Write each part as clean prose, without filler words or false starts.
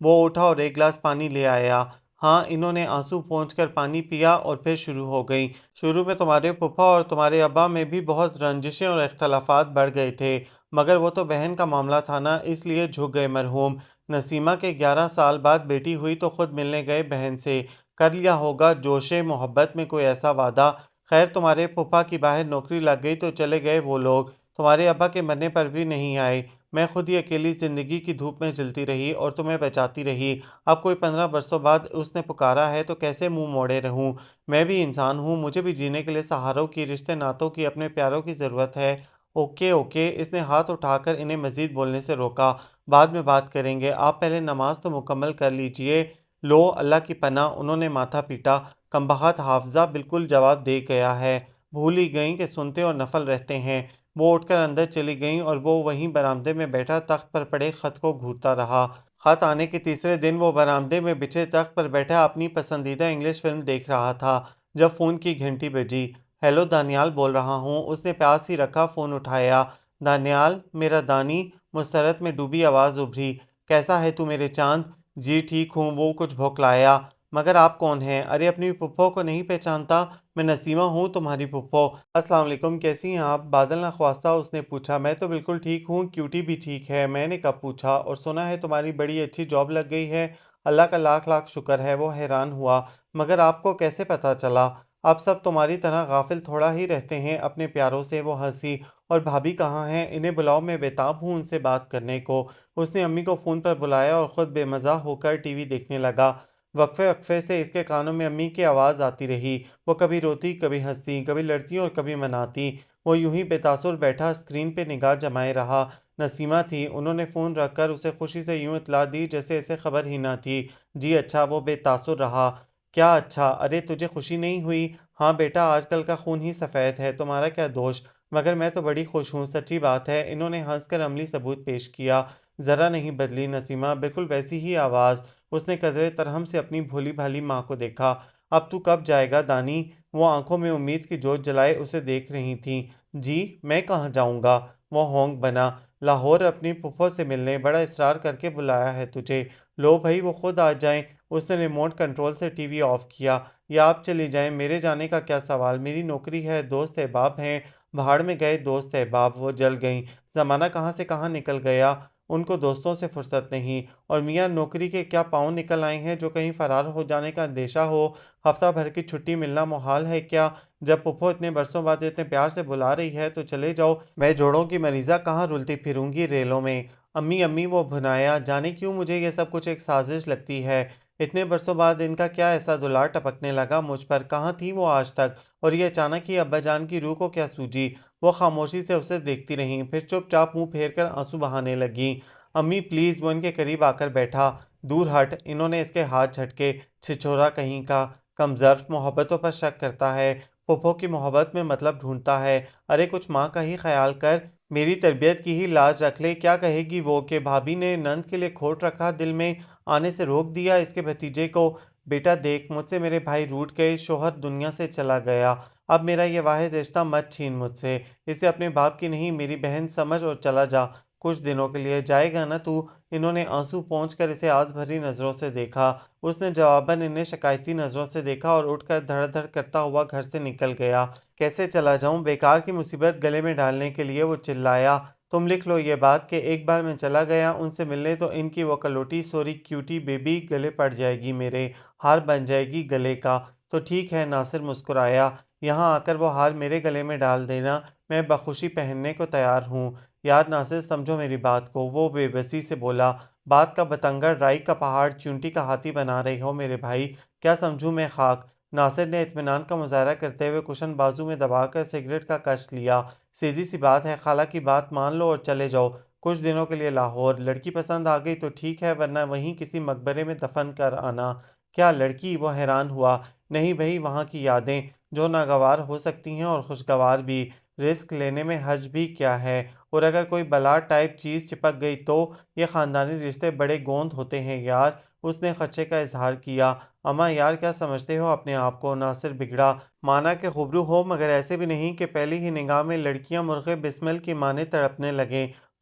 وہ اٹھا اور ایک گلاس پانی لے آیا۔ ہاں، انہوں نے آنسو پونچھ کر پانی پیا اور پھر شروع ہو گئی۔ شروع میں تمہارے پھپھا اور تمہارے ابا میں بھی بہت رنجشیں اور اختلافات بڑھ گئے تھے، مگر وہ تو بہن کا معاملہ تھا نا، اس لیے جھک گئے مرحوم۔ نسیمہ کے 11 سال بعد بیٹی ہوئی تو خود ملنے گئے بہن سے۔ کر لیا ہوگا جوش محبت میں کوئی ایسا وعدہ۔ خیر تمہارے پھپھا کی باہر نوکری لگ گئی تو چلے گئے وہ لوگ، تمہارے ابا کے مرنے پر بھی نہیں آئے۔ میں خود ہی اکیلی زندگی کی دھوپ میں جلتی رہی اور تمہیں بچاتی رہی۔ اب کوئی 15 برسوں بعد اس نے پکارا ہے تو کیسے منہ موڑے رہوں؟ میں بھی انسان ہوں، مجھے بھی جینے کے لیے سہاروں کی، رشتے ناتوں کی، اپنے پیاروں کی ضرورت ہے۔ اوکے اوکے، اس نے ہاتھ اٹھا کر انہیں مزید بولنے سے روکا۔ بعد میں بات کریں گے، آپ پہلے نماز تو مکمل کر لیجئے۔ لو اللہ کی پناہ، انہوں نے ماتھا پیٹا۔ کمبخت حافظہ بالکل جواب دے گیا ہے، بھول ہی گئیں کہ سنتے اور نفل رہتے ہیں۔ وہ اٹھ کر اندر چلی گئیں اور وہ وہیں برآمدے میں بیٹھا تخت پر پڑے خط کو گھورتا رہا۔ خط آنے کے تیسرے دن وہ برآمدے میں بچھے تخت پر بیٹھا اپنی پسندیدہ انگلش فلم دیکھ رہا تھا جب فون کی گھنٹی بجی۔ ہیلو، دانیال بول رہا ہوں۔ اس نے پیاس ہی رکھا فون اٹھایا۔ دانیال، میرا دانی، مسرت میں ڈوبی آواز ابھری۔ کیسا ہے تو میرے چاند؟ جی ٹھیک ہوں، وہ کچھ بھوکلایا۔ مگر آپ کون ہیں؟ ارے اپنی پھپھو کو نہیں پہچانتا؟ میں نسیمہ ہوں، تمہاری پھپھو۔ السلام علیکم، کیسی ہیں آپ؟ بادل نخواستہ اس نے پوچھا۔ میں تو بالکل ٹھیک ہوں، کیوٹی بھی ٹھیک ہے۔ میں نے کب پوچھا؟ اور سنا ہے تمہاری بڑی اچھی جاب لگ گئی ہے۔ اللہ کا لاکھ لاکھ شکر ہے، وہ حیران ہوا۔ مگر آپ کو کیسے پتہ چلا؟ اب سب تمہاری طرح غافل تھوڑا ہی رہتے ہیں اپنے پیاروں سے، وہ ہنسی۔ اور بھابھی کہاں ہیں؟ انہیں بلاؤ، میں بےتاب ہوں ان سے بات کرنے کو۔ اس نے امی کو فون پر بلایا اور خود بے مزہ ہو کر ٹی وی دیکھنے لگا۔ وقفے وقفے سے اس کے کانوں میں امی کی آواز آتی رہی۔ وہ کبھی روتی، کبھی ہنستی، کبھی لڑتی اور کبھی مناتی۔ وہ یوں ہی بے تاثر بیٹھا اسکرین پہ نگاہ جمائے رہا۔ نسیمہ تھی، انہوں نے فون رکھ کر اسے خوشی سے یوں اطلاع دی جیسے اسے خبر ہی نہ تھی۔ جی اچھا، وہ بے تاثر رہا۔ کیا اچھا؟ ارے تجھے خوشی نہیں ہوئی؟ ہاں بیٹا، آج کل کا خون ہی سفید ہے، تمہارا کیا دوش؟ مگر میں تو بڑی خوش ہوں، سچی بات ہے۔ انہوں نے ہنس کر عملی ثبوت پیش کیا۔ ذرا نہیں بدلی نسیمہ، بالکل ویسی ہی آواز۔ اس نے قدرے ترحم سے اپنی بھولی بھالی ماں کو دیکھا۔ اب تو کب جائے گا دانی؟ وہ آنکھوں میں امید کی جوت جلائے اسے دیکھ رہی تھیں۔ جی میں کہاں جاؤں گا؟ وہ ہونک بنا۔ لاہور اپنی پھپھو سے ملنے، بڑا اصرار کر کے بلایا ہے تجھے۔ لو بھائی، وہ خود آ جائیں۔ اس نے ریموٹ کنٹرول سے ٹی وی آف کیا۔ یا آپ چلی جائیں، میرے جانے کا کیا سوال؟ میری نوکری ہے، دوست احباب ہیں۔ بھاڑ میں گئے دوست احباب، وہ جل گئیں۔ زمانہ کہاں سے کہاں نکل گیا، ان کو دوستوں سے فرصت نہیں۔ اور میاں نوکری کے کیا پاؤں نکل آئے ہیں جو کہیں فرار ہو جانے کا اندیشہ ہو؟ ہفتہ بھر کی چھٹی ملنا محال ہے کیا؟ جب پھپھو اتنے برسوں بعد اتنے پیار سے بلا رہی ہے تو چلے جاؤ، میں جوڑوں کی مریضہ کہاں رلتی پھروں گی ریلوں میں۔ امی امی، وہ بھنایا، جانے کیوں مجھے یہ سب کچھ ایک سازش لگتی ہے۔ اتنے برسوں بعد ان کا کیا ایسا دلار ٹپکنے لگا مجھ پر؟ کہاں تھی وہ آج تک؟ اور یہ اچانک ہی ابا جان کی روح کو کیا سوجی؟ وہ خاموشی سے اسے دیکھتی رہیں، پھر چپ چاپ منہ پھیر کر آنسو بہانے لگیں۔ امی پلیز، وہ ان کے قریب آ کر بیٹھا۔ دور ہٹ، انہوں نے اس کے ہاتھ جھٹکے۔ چھچھورا کہیں کا، کم ظرف، محبتوں پر شک کرتا ہے، پھپھو کی محبت میں مطلب ڈھونڈتا ہے۔ ارے کچھ ماں کا ہی خیال کر، میری تربیت کی ہی لاج رکھ لے۔ کیا کہے گی وہ کہ بھابھی نے نند کے لیے کھوٹ رکھا، دل میں آنے سے روک دیا اس کے بھتیجے کو؟ بیٹا دیکھ، مجھ سے میرے بھائی روٹھ گئے، شوہر دنیا سے چلا گیا، اب میرا یہ واحد رشتہ مت چھین مجھ سے، اسے اپنے باپ کی نہیں میری بہن سمجھ اور چلا جا، کچھ دنوں کے لیے جائے گا نا تو؟ انہوں نے آنسو پونچھ کر اسے آس بھری نظروں سے دیکھا۔ اس نے جواباً انہیں شکایتی نظروں سے دیکھا اور اٹھ کر دھڑ دھڑ کرتا ہوا گھر سے نکل گیا۔ کیسے چلا جاؤں؟ بیکار کی مصیبت گلے میں ڈالنے کے لیے وہ چلایا۔ تم لکھ لو یہ بات کہ ایک بار میں چلا گیا ان سے ملنے تو ان کی وہ کلوٹی سوری کیوٹی بیبی گلے پڑ جائے گی، میرے ہار بن جائے گی گلے کا۔ تو ٹھیک ہے، ناصر مسکرایا، یہاں آ کر وہ ہار میرے گلے میں ڈال دینا، میں بخوشی پہننے کو تیار ہوں۔ یار ناصر، سمجھو میری بات کو، وہ بے بسی سے بولا۔ بات کا بتنگڑ، رائی کا پہاڑ، چونٹی کا ہاتھی بنا رہے ہو میرے بھائی، کیا سمجھوں میں خاک؟ ناصر نے اطمینان کا مظاہرہ کرتے ہوئے کشن بازو میں دبا کر سگریٹ کا کش لیا۔ سیدھی سی بات ہے، خالہ کی بات مان لو اور چلے جاؤ کچھ دنوں کے لیے لاہور۔ لڑکی پسند آ گئی تو ٹھیک ہے، ورنہ وہیں کسی مقبرے میں دفن کر آنا۔ کیا لڑکی؟ وہ حیران ہوا۔ نہیں بھئی، وہاں کی یادیں جو ناگوار ہو سکتی ہیں اور خوشگوار بھی، رسک لینے میں حرج بھی کیا ہے؟ اور اگر کوئی بلا ٹائپ چیز چپک گئی تو؟ یہ خاندانی رشتے بڑے گوند ہوتے ہیں یار، اس نے خدشے کا اظہار کیا۔ اماں یار، کیا سمجھتے ہو اپنے آپ کو؟ ناصر بگڑا۔ مانا کہ خبرو ہو، مگر ایسے بھی نہیں کہ پہلی ہی نگاہ میں لڑکیاں مرغ بسمل کی مانند تڑپنے لگیں۔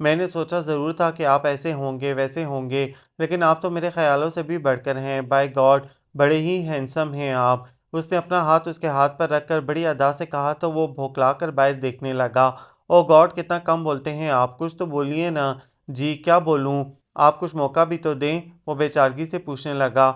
میں نے سوچا ضرور تھا کہ آپ ایسے ہوں گے ویسے ہوں گے، لیکن آپ تو میرے خیالوں سے بھی بڑھ کر ہیں، بائی گاڈ بڑے ہی ہینڈسم ہیں آپ۔ اس نے اپنا ہاتھ اس کے ہاتھ پر رکھ کر بڑی ادا سے کہا تو وہ بھوکلا کر باہر دیکھنے لگا۔ او گاڈ کتنا کم بولتے ہیں آپ، کچھ تو بولیے نا۔ جی کیا بولوں، آپ کچھ موقع بھی تو دیں، وہ بے چارگی سے پوچھنے لگا۔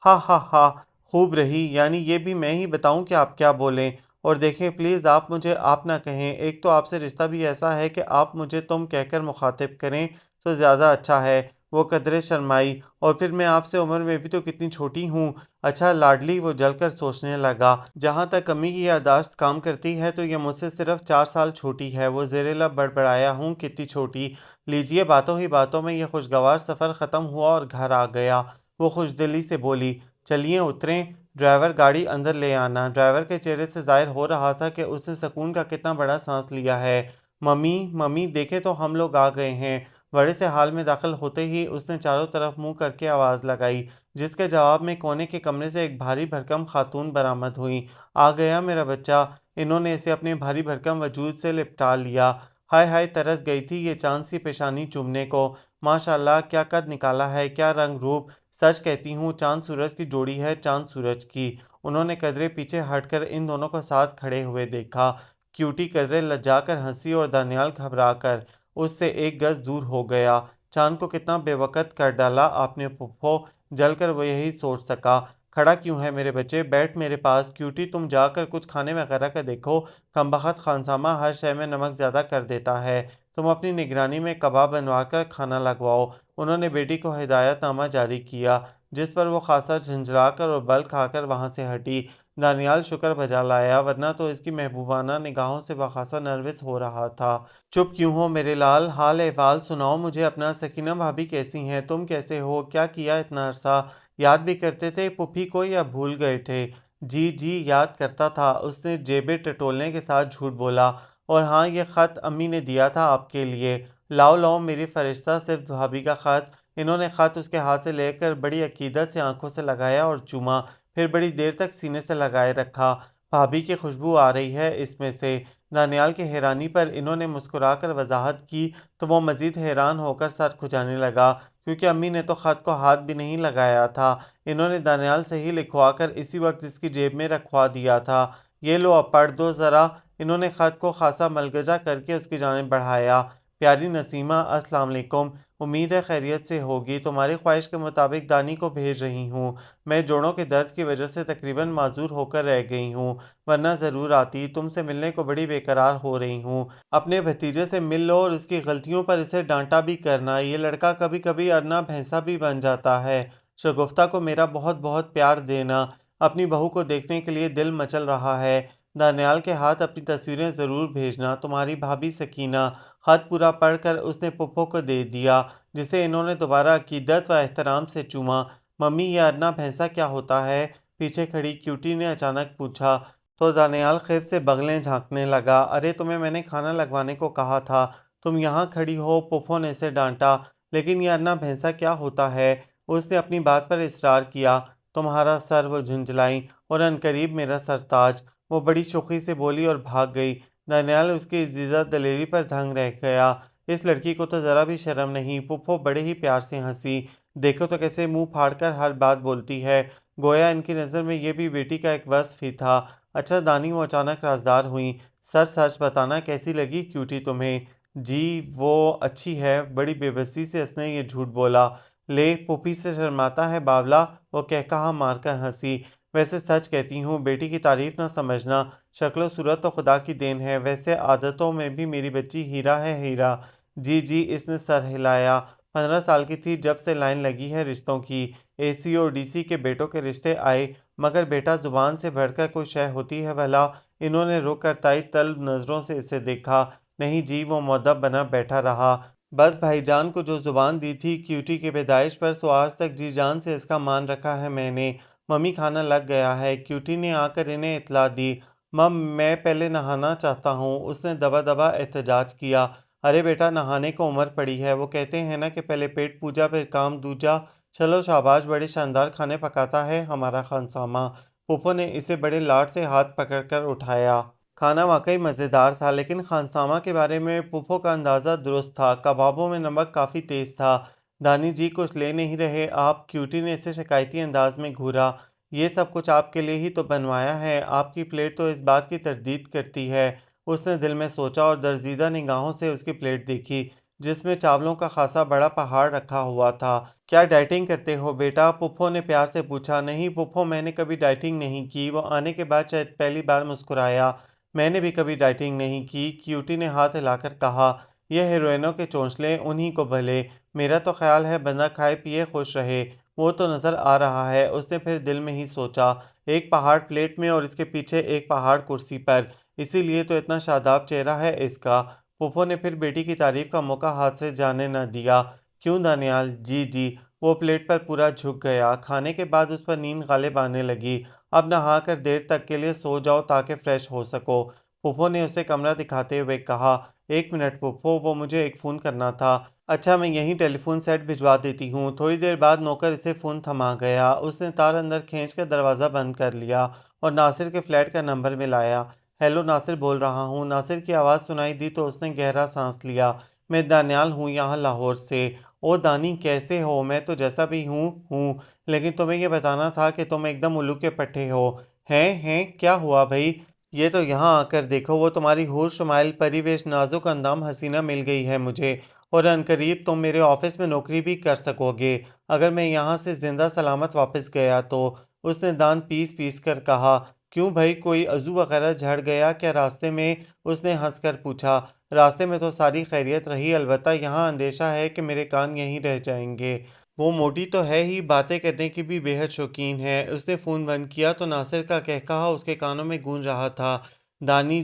ہا ہا ہا، خوب رہی، یعنی یہ بھی میں ہی بتاؤں کہ آپ کیا بولیں؟ اور دیکھیں پلیز آپ مجھے آپ نہ کہیں، ایک تو آپ سے رشتہ بھی ایسا ہے کہ آپ مجھے تم کہہ کر مخاطب کریں تو زیادہ اچھا ہے۔ وہ قدرے شرمائی، اور پھر میں آپ سے عمر میں بھی تو کتنی چھوٹی ہوں۔ اچھا لاڈلی، وہ جل کر سوچنے لگا، جہاں تک امی کی یادداشت کام کرتی ہے تو یہ مجھ سے صرف 4 سال چھوٹی ہے۔ وہ زیر لب بڑبڑایا، ہوں کتنی چھوٹی۔ لیجیے، باتوں ہی باتوں میں یہ خوشگوار سفر ختم ہوا اور گھر آ گیا۔ وہ خوش دلی سے بولی، چلیے اتریں، ڈرائیور گاڑی اندر لے آنا۔ ڈرائیور کے چہرے سے ظاہر ہو رہا تھا کہ اس نے سکون کا کتنا بڑا سانس لیا ہے۔ ممی ممی دیکھیں تو ہم لوگ آ گئے ہیں۔ بڑے سے حال میں داخل ہوتے ہی اس نے چاروں طرف منہ کر کے آواز لگائی، جس کے جواب میں کونے کے کمرے سے ایک بھاری بھرکم خاتون برآمد ہوئی۔ آ گیا میرا بچہ۔ انہوں نے اسے اپنے بھاری بھرکم وجود سے لپٹا لیا۔ ہائے ہائے، ترس گئی تھی یہ چاند سی پیشانی چومنے کو۔ ماشاء اللہ، کیا قد نکالا ہے، کیا رنگ روپ۔ سچ کہتی ہوں، چاند سورج کی جوڑی ہے، چاند سورج کی۔ انہوں نے قدرے پیچھے ہٹ کر ان دونوں کو ساتھ کھڑے ہوئے دیکھا۔ کیوٹی قدرے لجا کر ہنسی اور دانیال گھبرا کر اس سے 1 گز دور ہو گیا۔ چاند کو کتنا بے وقت کر ڈالا آپ نے پھپھو، جل کر وہ یہی سوچ سکا۔ کھڑا کیوں ہے میرے بچے، بیٹھ میرے پاس۔ کیوٹی تم جا کر کچھ کھانے وغیرہ کا دیکھو، کمبخت خانسامہ ہر شے میں نمک زیادہ کر دیتا ہے۔ تم اپنی نگرانی میں کباب بنوا کر کھانا لگواؤ۔ انہوں نے بیٹی کو ہدایت نامہ جاری کیا، جس پر وہ خاصا جھنجھلا کر اور بل کھا کر وہاں سے ہٹی۔ دانیال شکر بجا لایا، ورنہ تو اس کی محبوبانہ نگاہوں سے بخاصا نروس ہو رہا تھا۔ چپ کیوں ہو میرے لال، حال احوال سناؤ مجھے اپنا۔ سکینہ بھابھی کیسی ہیں، تم کیسے ہو، کیا کیا اتنا عرصہ؟ یاد بھی کرتے تھے پھوپھی کو یا بھول گئے تھے؟ جی جی یاد کرتا تھا، اس نے جیبیں ٹٹولنے کے ساتھ جھوٹ بولا۔ اور ہاں، یہ خط امی نے دیا تھا آپ کے لیے۔ لاؤ لاؤ میری فرشتہ، صرف بھابھی کا خط۔ انہوں نے خط اس کے ہاتھ سے لے کر بڑی عقیدت سے آنکھوں سے لگایا اور چوما، پھر بڑی دیر تک سینے سے لگائے رکھا۔ بھابھی کی خوشبو آ رہی ہے اس میں سے۔ دانیال کی حیرانی پر انہوں نے مسکرا کر وضاحت کی تو وہ مزید حیران ہو کر سر کھجانے لگا، کیونکہ امی نے تو خط کو ہاتھ بھی نہیں لگایا تھا۔ انہوں نے دانیال سے ہی لکھوا کر اسی وقت اس کی جیب میں رکھوا دیا تھا۔ یہ لو، اب پڑھ دو ذرا۔ انہوں نے خط کو خاصا ملگجا کر کے اس کی جانب بڑھایا۔ پیاری نسیمہ، السلام علیکم۔ امید ہے خیریت سے ہوگی۔ تمہاری خواہش کے مطابق دانی کو بھیج رہی ہوں۔ میں جوڑوں کے درد کی وجہ سے تقریباً معذور ہو کر رہ گئی ہوں، ورنہ ضرور آتی۔ تم سے ملنے کو بڑی بے قرار ہو رہی ہوں۔ اپنے بھتیجے سے مل لو اور اس کی غلطیوں پر اسے ڈانٹا بھی کرنا۔ یہ لڑکا کبھی کبھی ارنا بھینسا بھی بن جاتا ہے۔ شگفتہ کو میرا بہت بہت پیار دینا۔ اپنی بہو کو دیکھنے کے لیے دل مچل رہا ہے۔ دانیال کے ہاتھ اپنی تصویریں ضرور بھیجنا، تمہاری بھابھی سکینہ۔ خط پورا پڑھ کر اس نے پھپھو کو دے دیا، جسے انہوں نے دوبارہ عقیدت و احترام سے چوما۔ ممی، یہ ارنا بھینسا کیا ہوتا ہے؟ پیچھے کھڑی کیوٹی نے اچانک پوچھا تو دانیال خیف سے بغلیں جھانکنے لگا۔ ارے تمہیں میں نے کھانا لگوانے کو کہا تھا، تم یہاں کھڑی ہو، پھپھو نے اسے ڈانٹا۔ لیکن یہ ارنا بھینسا کیا ہوتا ہے؟ اس نے اپنی بات پر اصرار کیا۔ تمہارا سر، وہ جھنجھلائی، اور عنقریب میرا سرتاج، وہ بڑی شوخی سے بولی اور بھاگ گئی۔ دانیال اس کی عزیزہ دلیری پر دھنگ رہ گیا۔ اس لڑکی کو تو ذرا بھی شرم نہیں۔ پھپھو بڑے ہی پیار سے ہنسی۔ دیکھو تو کیسے منہ پھاڑ کر ہر بات بولتی ہے، گویا ان کی نظر میں یہ بھی بیٹی کا ایک وصف ہی تھا۔ اچھا دانی، وہ اچانک رازدار ہوئیں، سچ سچ بتانا کیسی لگی کیوٹی تمہیں؟ جی وہ اچھی ہے۔ بڑی بے بسی سے اس نے یہ جھوٹ بولا۔ لے، پھوپھی سے شرماتا ہے باولا، وہ کہا مار کر ہنسی۔ ویسے سچ کہتی ہوں، بیٹی کی تعریف نہ سمجھنا، شکل و صورت تو خدا کی دین ہے، ویسے عادتوں میں بھی میری بچی ہیرا ہے، ہیرا۔ جی جی، اس نے سر ہلایا۔ 15 سال کی تھی جب سے لائن لگی ہے رشتوں کی۔ اے سی اور ڈی سی کے بیٹوں کے رشتے آئے، مگر بیٹا زبان سے بڑھ کر کوئی شے ہوتی ہے بھلا؟ انہوں نے رک کر تائید طلب نظروں سے اسے دیکھا۔ نہیں جی، وہ مؤدب بنا بیٹھا رہا۔ بس بھائی جان کو جو زبان دی تھی کیوٹی کی پیدائش پر، سو آج تک جی جان سے اس کا مان رکھا ہے میں نے۔ ممی، کھانا لگ گیا ہے۔ کیوٹی نے آ کر انہیں اطلاع دی۔ مم، میں پہلے نہانا چاہتا ہوں، اس نے دبا دبا احتجاج کیا۔ ارے بیٹا، نہانے کو عمر پڑی ہے، وہ کہتے ہیں نا کہ پہلے پیٹ پوجا پھر کام دوجا۔ چلو شاباش، بڑے شاندار کھانے پکاتا ہے ہمارا خانسامہ۔ پھپھو نے اسے بڑے لاڈ سے ہاتھ پکڑ کر اٹھایا۔ کھانا واقعی مزیدار تھا، لیکن خانسامہ کے بارے میں پھپھو کا اندازہ درست تھا۔ کبابوں میں نمک کافی تیز تھا۔ دانی جی کچھ لے نہیں رہے آپ؟ کیوٹی نے اسے شکایتی انداز میں گھورا۔ یہ سب کچھ آپ کے لیے ہی تو بنوایا ہے، آپ کی پلیٹ تو اس بات کی تردید کرتی ہے۔ اس نے دل میں سوچا اور درزیدہ نگاہوں سے اس کی پلیٹ دیکھی، جس میں چاولوں کا خاصا بڑا پہاڑ رکھا ہوا تھا۔ کیا ڈائٹنگ کرتے ہو بیٹا؟ پھپھو نے پیار سے پوچھا۔ نہیں پھپھو، میں نے کبھی ڈائٹنگ نہیں کی۔ وہ آنے کے بعد شاید پہلی بار مسکرایا۔ میں نے بھی کبھی ڈائٹنگ نہیں کی، کیوٹی نے ہاتھ ہلا کر کہا۔ یہ ہیروئنوں کے چونچلے انہی کو بھلے، میرا تو خیال ہے بندہ کھائے پیے خوش رہے۔ وہ تو نظر آ رہا ہے، اس نے پھر دل میں ہی سوچا۔ ایک پہاڑ پلیٹ میں اور اس کے پیچھے ایک پہاڑ کرسی پر، اسی لیے تو اتنا شاداب چہرہ ہے اس کا۔ پھپھو نے پھر بیٹی کی تعریف کا موقع ہاتھ سے جانے نہ دیا۔ کیوں دانیال؟ جی جی۔ وہ پلیٹ پر پورا جھک گیا۔ کھانے کے بعد اس پر نیند غالب آنے لگی۔ اب نہا کر دیر تک کے لیے سو جاؤ تاکہ فریش ہو سکو۔ پھپھو نے اسے کمرہ دکھاتے ہوئے کہا۔ ایک منٹ پھپھو، وہ مجھے ایک فون کرنا تھا۔ اچھا میں یہیں ٹیلی فون سیٹ بھجوا دیتی ہوں۔ تھوڑی دیر بعد نوکر اسے فون تھما گیا۔ اس نے تار اندر کھینچ کر دروازہ بند کر لیا اور ناصر کے فلیٹ کا نمبر ملایا۔ ہیلو، ناصر بول رہا ہوں۔ ناصر کی آواز سنائی دی تو اس نے گہرا سانس لیا۔ میں دانیال ہوں، یہاں لاہور سے۔ او دانی، کیسے ہو؟ میں تو جیسا بھی ہوں لیکن تمہیں یہ بتانا تھا کہ تم ایک دم الو کے پٹھے ہو۔ ہیں کیا ہوا بھائی؟ یہ تو یہاں آ کر دیکھو، وہ تمہاری حور شمائل پریویش نازک اندام حسینہ مل گئی ہے مجھے، اور عنقریب تم میرے آفس میں نوکری بھی کر سکو گے اگر میں یہاں سے زندہ سلامت واپس گیا تو۔ اس نے دان پیس پیس کر کہا۔ کیوں بھائی، کوئی عضو وغیرہ جھڑ گیا کیا راستے میں؟ اس نے ہنس کر پوچھا۔ راستے میں تو ساری خیریت رہی، البتہ یہاں اندیشہ ہے کہ میرے کان یہیں رہ جائیں گے۔ وہ موٹی تو ہے ہی، باتیں کرنے کی بھی بے حد شوقین ہے۔ اس نے فون بند کیا تو ناصر کا کہکہا اس کے کانوں میں گونج رہا تھا۔ دانی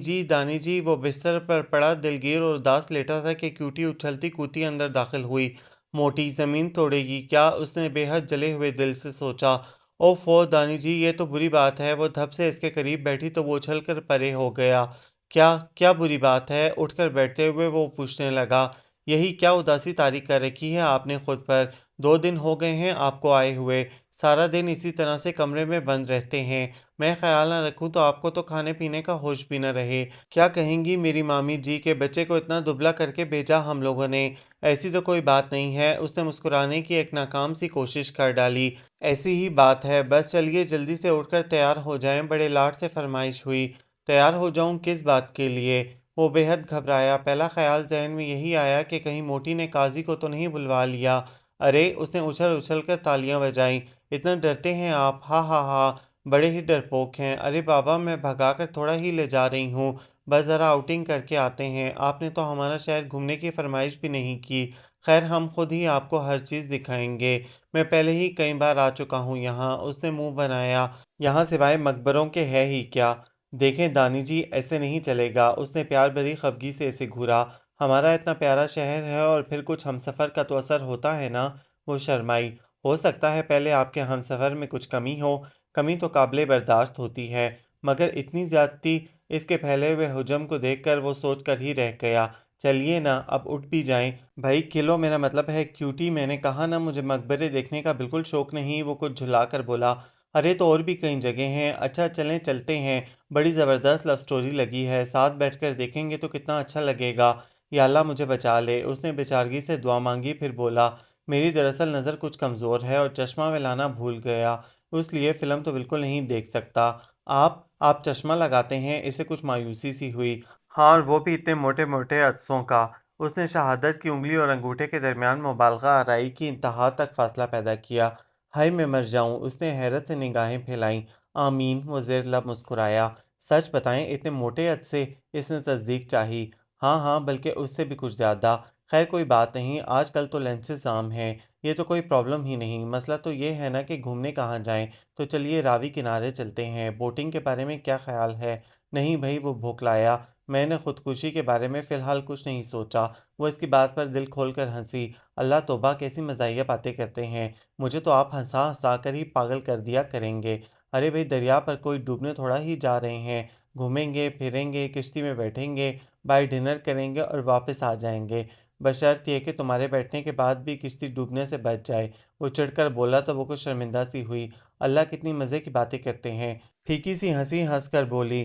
جی۔ وہ بستر پر پڑا دلگیر اور اداس لیٹا تھا کہ کیوٹی اچھلتی کودتی اندر داخل ہوئی۔ موٹی زمین توڑے گی کیا؟ اس نے بے حد جلے ہوئے دل سے سوچا۔ اوفو دانی جی، یہ تو بری بات ہے۔ وہ دھپ سے اس کے قریب بیٹھی تو وہ اچھل کر پرے ہو گیا۔ کیا بری بات ہے؟ اٹھ کر بیٹھتے ہوئے وہ پوچھنے لگا۔ یہی کیا اداسی طاری کر رکھی ہے آپ نے خود پر؟ 2 دن ہو گئے ہیں آپ کو آئے ہوئے، سارا دن اسی طرح سے کمرے میں بند رہتے ہیں۔ میں خیال نہ رکھوں تو آپ کو تو کھانے پینے کا ہوش بھی نہ رہے۔ کیا کہیں گی میری مامی جی کہ بچے کو اتنا دبلا کر کے بھیجا ہم لوگوں نے؟ ایسی تو کوئی بات نہیں ہے۔ اس نے مسکرانے کی ایک ناکام سی کوشش کر ڈالی۔ ایسی ہی بات ہے، بس چلیے جلدی سے اٹھ کر تیار ہو جائیں، بڑے لاڈ سے فرمائش ہوئی۔ تیار ہو جاؤں کس بات کے لیے؟ وہ بے حد گھبرایا۔ پہلا خیال ذہن میں یہی آیا کہ کہیں موٹی نے قاضی کو تو نہیں بلوا لیا۔ ارے، اس نے اچھل اچھل کر تالیاں بجائیں۔ اتنا ڈرتے ہیں آپ؟ ہاں، بڑے ہی ڈرپوک ہیں۔ ارے بابا، میں بھگا کر تھوڑا ہی لے جا رہی ہوں، بس ذرا آؤٹنگ کر کے آتے ہیں۔ آپ نے تو ہمارا شہر گھومنے کی فرمائش بھی نہیں کی۔ خیر، ہم خود ہی آپ کو ہر چیز دکھائیں گے، میں پہلے ہی کئی بار آ چکا ہوں یہاں۔ اس نے منہ بنایا۔ یہاں سوائے مقبروں کے ہے ہی کیا؟ دیکھیں دانی جی، ایسے نہیں چلے گا۔ اس نے پیار بھری خفگی سے اسے گھورا۔ ہمارا اتنا پیارا شہر ہے اور پھر کچھ ہمسفر کا تو اثر ہوتا ہے نا؟ وہ شرمائی۔ ہو سکتا ہے پہلے آپ کے ہمسفر میں کچھ کمی ہو، کمی تو قابل برداشت ہوتی ہے، مگر اتنی زیادتی؟ اس کے پھیلے ہوئے حجم کو دیکھ کر وہ سوچ کر ہی رہ گیا۔ چلیے نا، اب اٹھ بھی جائیں۔ بھائی کھلو، میرا مطلب ہے کیوٹی، میں نے کہا نا مجھے مقبرے دیکھنے کا بالکل شوق نہیں۔ وہ کچھ جھلا کر بولا۔ ارے تو اور بھی کئی جگہ ہیں۔ اچھا چلیں، چلتے ہیں۔ بڑی زبردست لو سٹوری لگی ہے، ساتھ بیٹھ کر دیکھیں گے تو کتنا اچھا لگے گا۔ یا اللہ مجھے بچا لے۔ اس نے بیچارگی سے دعا مانگی، پھر بولا۔ میری دراصل نظر کچھ کمزور ہے اور چشمہ میں لانا بھول گیا، اس لیے فلم تو بالکل نہیں دیکھ سکتا۔ آپ چشمہ لگاتے ہیں؟ اسے کچھ مایوسی سی ہوئی۔ ہاں، اور وہ بھی اتنے موٹے موٹے عدسوں کا۔ اس نے شہادت کی انگلی اور انگوٹھے کے درمیان مبالغہ آرائی کی انتہا تک فاصلہ پیدا کیا۔ ہائے میں مر جاؤں! اس نے حیرت سے نگاہیں پھیلائیں۔ آمین! وہ زیر لب مسکرایا۔ سچ بتائیں، اتنے موٹے عدسے؟ اس نے تصدیق چاہی۔ ہاں، بلکہ اس سے بھی کچھ زیادہ۔ خیر کوئی بات نہیں، آج کل تو لینسز عام ہیں، یہ تو کوئی پرابلم ہی نہیں۔ مسئلہ تو یہ ہے نا کہ گھومنے کہاں جائیں؟ تو چلیے راوی کنارے چلتے ہیں۔ بوٹنگ کے بارے میں کیا خیال ہے؟ نہیں بھائی، وہ بھوکلایا۔ میں نے خودکشی کے بارے میں فی الحال کچھ نہیں سوچا۔ وہ اس کی بات پر دل کھول کر ہنسی۔ اللہ توبہ، کیسی مزاحیہ باتیں کرتے ہیں، مجھے تو آپ ہنسا ہنسا کر ہی پاگل کر دیا کریں گے۔ ارے بھائی، دریا پر کوئی ڈوبنے تھوڑا ہی جا رہے ہیں، گھومیں گے پھریں گے، کشتی میں بیٹھیں گے، بائی ڈنر کریں گے اور واپس آ جائیں گے، بشرط یہ کہ تمہارے بیٹھنے کے بعد بھی کشتی ڈوبنے سے بچ جائے۔ وہ چڑھ کر بولا تو وہ کچھ شرمندہ سی ہوئی۔ اللہ، کتنی مزے کی باتیں کرتے ہیں۔ پھیکی سی ہنسی ہنس کر بولی۔